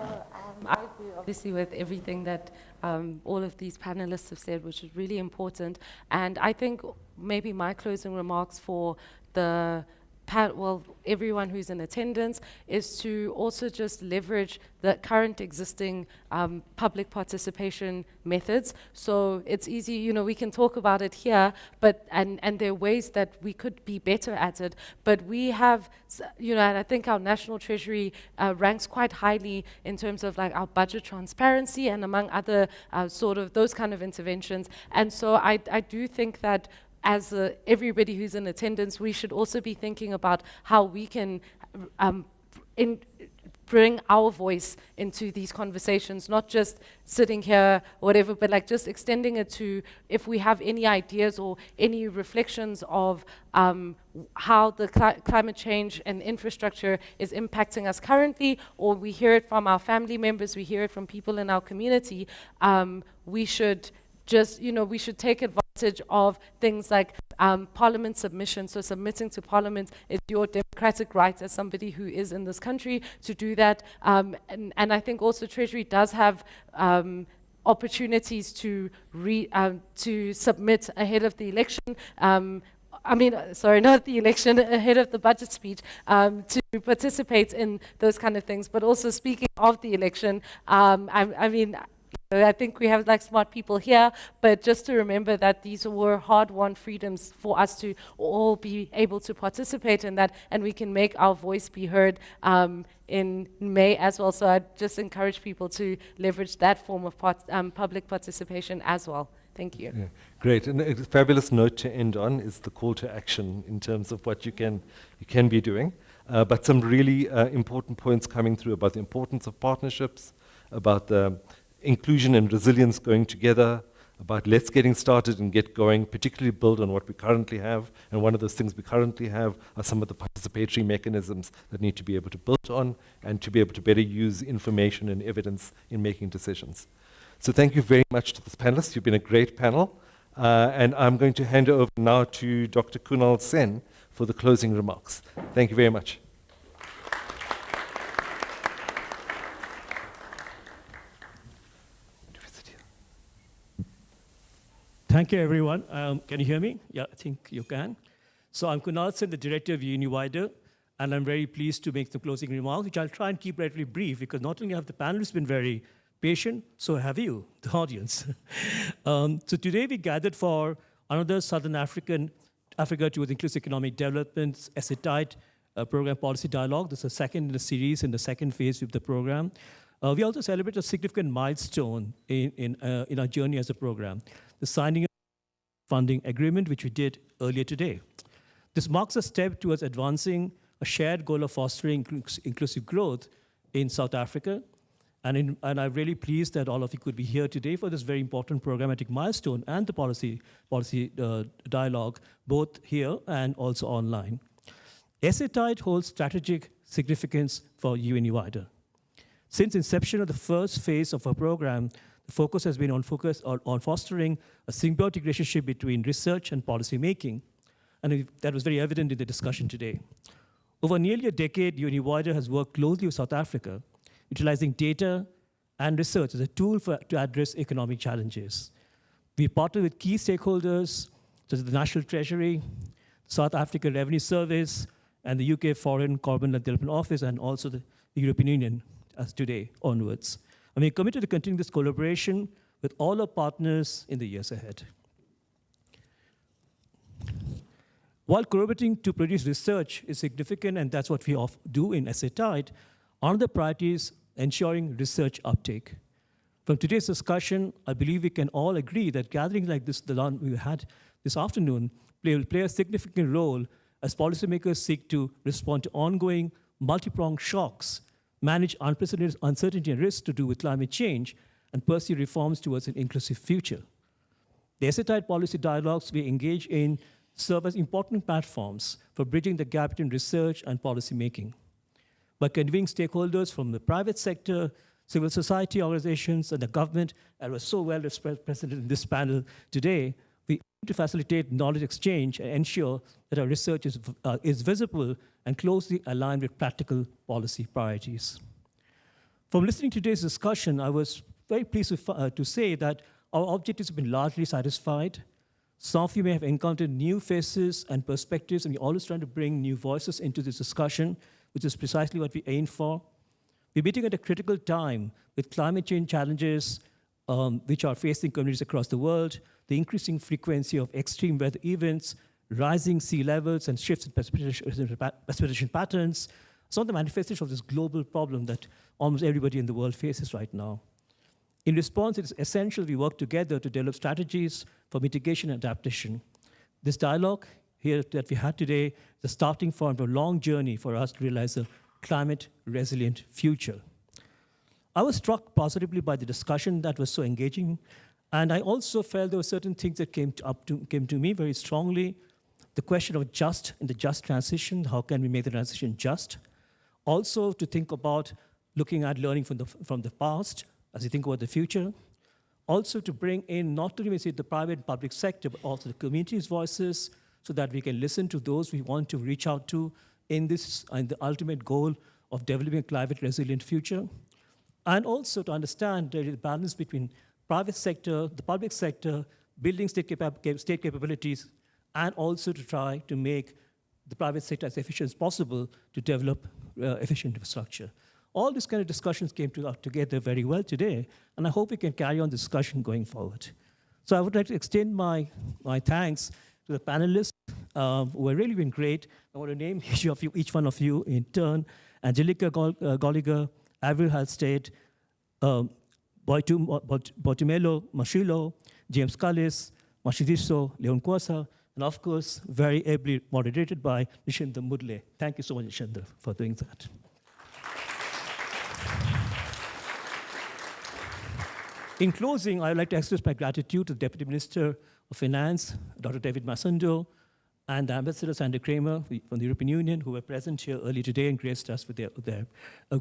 I agree obviously with everything that all of these panelists have said, which is really important. And I think maybe my closing remarks for the everyone who's in attendance is to also just leverage the current existing public participation methods. So it's easy, we can talk about it here, but and there are ways that we could be better at it. But we have, and I think our National Treasury ranks quite highly in terms of like our budget transparency and among other sort of those kind of interventions. And so I do think that as everybody who's in attendance, we should also be thinking about how we can bring our voice into these conversations, not just sitting here, whatever, but like just extending it to if we have any ideas or any reflections of how the climate change and infrastructure is impacting us currently, or we hear it from our family members, we hear it from people in our community, we should just, we should take advantage of things like parliament submission. So submitting to parliament is your democratic right as somebody who is in this country to do that. And I think also Treasury does have opportunities to submit ahead of the election. Sorry, not the election, ahead of the budget speech, to participate in those kind of things. But also speaking of the election, I think we have like smart people here, but just to remember that these were hard-won freedoms for us to all be able to participate in that, and we can make our voice be heard in May as well. So I just encourage people to leverage that form of public participation as well. Thank you. Yeah, great, and a fabulous note to end on is the call to action in terms of what you can be doing, but some really important points coming through about the importance of partnerships, about the inclusion and resilience going together, about let's getting started and get going, particularly build on what we currently have. And one of those things we currently have are some of the participatory mechanisms that need to be able to build on and to be able to better use information and evidence in making decisions. So thank you very much to this panelists. You've been a great panel. And I'm going to hand over now to Dr. Kunal Sen for the closing remarks. Thank you very much. Thank you, everyone. Can you hear me? Yeah, I think you can. So I'm Kunal Sen, the director of UNU-WIDER, and I'm very pleased to make the closing remarks, which I'll try and keep relatively brief, because not only have the panelists been very patient, so have you, the audience. So today we gathered for another Southern Africa towards Inclusive Economic Development, ESETIDE program policy dialogue. This is the second in the series, in the second phase of the program. We also celebrate a significant milestone in our journey as a program, the signing of the funding agreement, which we did earlier today. This marks a step towards advancing a shared goal of fostering inclusive growth in South Africa. And I'm really pleased that all of you could be here today for this very important programmatic milestone and the policy dialogue, both here and also online. ESETIDE holds strategic significance for UNU-WIDER. Since inception of the first phase of our program, the focus has been on fostering a symbiotic relationship between research and policy making, and that was very evident in the discussion today. Over nearly a decade, UNU-WIDER has worked closely with South Africa, utilizing data and research as a tool to address economic challenges. We partner with key stakeholders, such as the National Treasury, South Africa Revenue Service, and the UK Foreign Carbon Development Office, and also the European Union as today onwards. And we're committed to continue this collaboration with all our partners in the years ahead. While collaborating to produce research is significant, and that's what we do in ESETIDE, another priority is ensuring research uptake. From today's discussion, I believe we can all agree that gatherings like this, the one we had this afternoon, will play a significant role as policymakers seek to respond to ongoing multi-pronged shocks, manage unprecedented uncertainty and risk to do with climate change, and pursue reforms towards an inclusive future. The ESETIDE policy dialogues we engage in serve as important platforms for bridging the gap between research and policy making. By convening stakeholders from the private sector, civil society organizations, and the government, and was so well represented in this panel today, we aim to facilitate knowledge exchange and ensure that our research is visible and closely aligned with practical policy priorities. From listening to today's discussion, I was very pleased to say that our objectives have been largely satisfied. Some of you may have encountered new faces and perspectives, and we're always trying to bring new voices into this discussion, which is precisely what we aim for. We're meeting at a critical time with climate change challenges which are facing communities across the world, the increasing frequency of extreme weather events, rising sea levels and shifts in precipitation patterns, some of the manifestations of this global problem that almost everybody in the world faces right now. In response, it is essential we work together to develop strategies for mitigation and adaptation. This dialogue here that we had today is the starting point of a long journey for us to realize a climate-resilient future. I was struck positively by the discussion that was so engaging, and I also felt there were certain things that came to me very strongly. The question of the just transition, how can we make the transition just? Also to think about looking at learning from the past as we think about the future. Also to bring in not only the private and public sector, but also the community's voices so that we can listen to those we want to reach out to in the ultimate goal of developing a climate resilient future. And also to understand the balance between private sector, the public sector, building state capabilities, and also to try to make the private sector as efficient as possible to develop efficient infrastructure. All these kind of discussions came together very well today, and I hope we can carry on the discussion going forward. So I would like to extend my thanks to the panelists who have really been great. I want to name each one of you in turn. Angelica Golliger, Avril Halstead, Boitumelo Mashilo, James Cullis, Mashidiso Leon Kwasa, and of course, very ably moderated by Nishinder Mudle. Thank you so much, Nishinder, for doing that. In closing, I would like to express my gratitude to the Deputy Minister of Finance, Dr. David Masondo, and Ambassador Sander Kramer from the European Union, who were present here earlier today and graced us with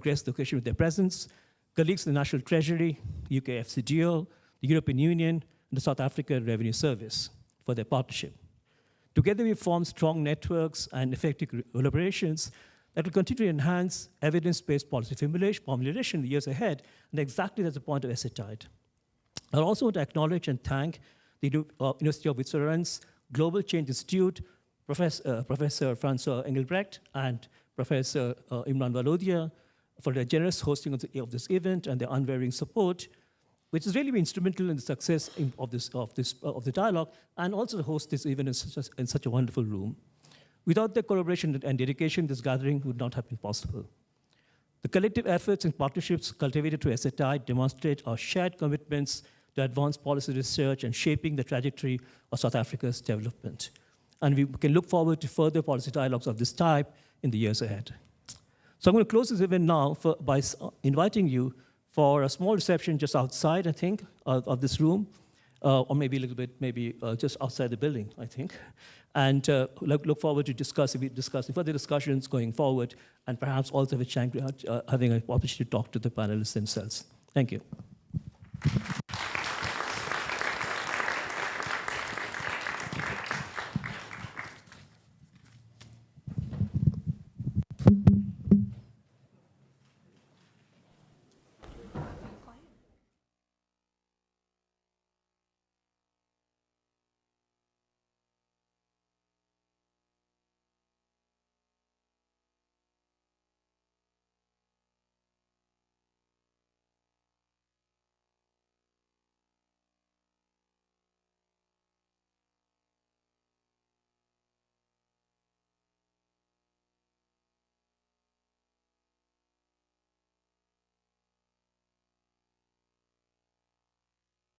graced the occasion with their presence. Colleagues in the National Treasury, UK FCDO, the European Union, and the South Africa Revenue Service for their partnership. Together we form strong networks and effective collaborations that will continue to enhance evidence-based policy formulation in the years ahead, and exactly that's the point of ESSETIDE. I also want to acknowledge and thank the University of Switzerland's Global Change Institute, Professor Francois Engelbrecht and Professor Imran Valodia for their generous hosting of this event and their unwavering support, which has really been instrumental in the success of the dialogue, and also to host this event in such a wonderful room. Without their collaboration and dedication, this gathering would not have been possible. The collective efforts and partnerships cultivated through ESSETIDE demonstrate our shared commitments to advance policy research and shaping the trajectory of South Africa's development. And we can look forward to further policy dialogues of this type in the years ahead. So I'm going to close this event now by inviting you for a small reception just outside, I think, of this room, or maybe a little bit, just outside the building, I think. And look forward to discussing further discussions going forward, and perhaps also having an opportunity to talk to the panelists themselves. Thank you.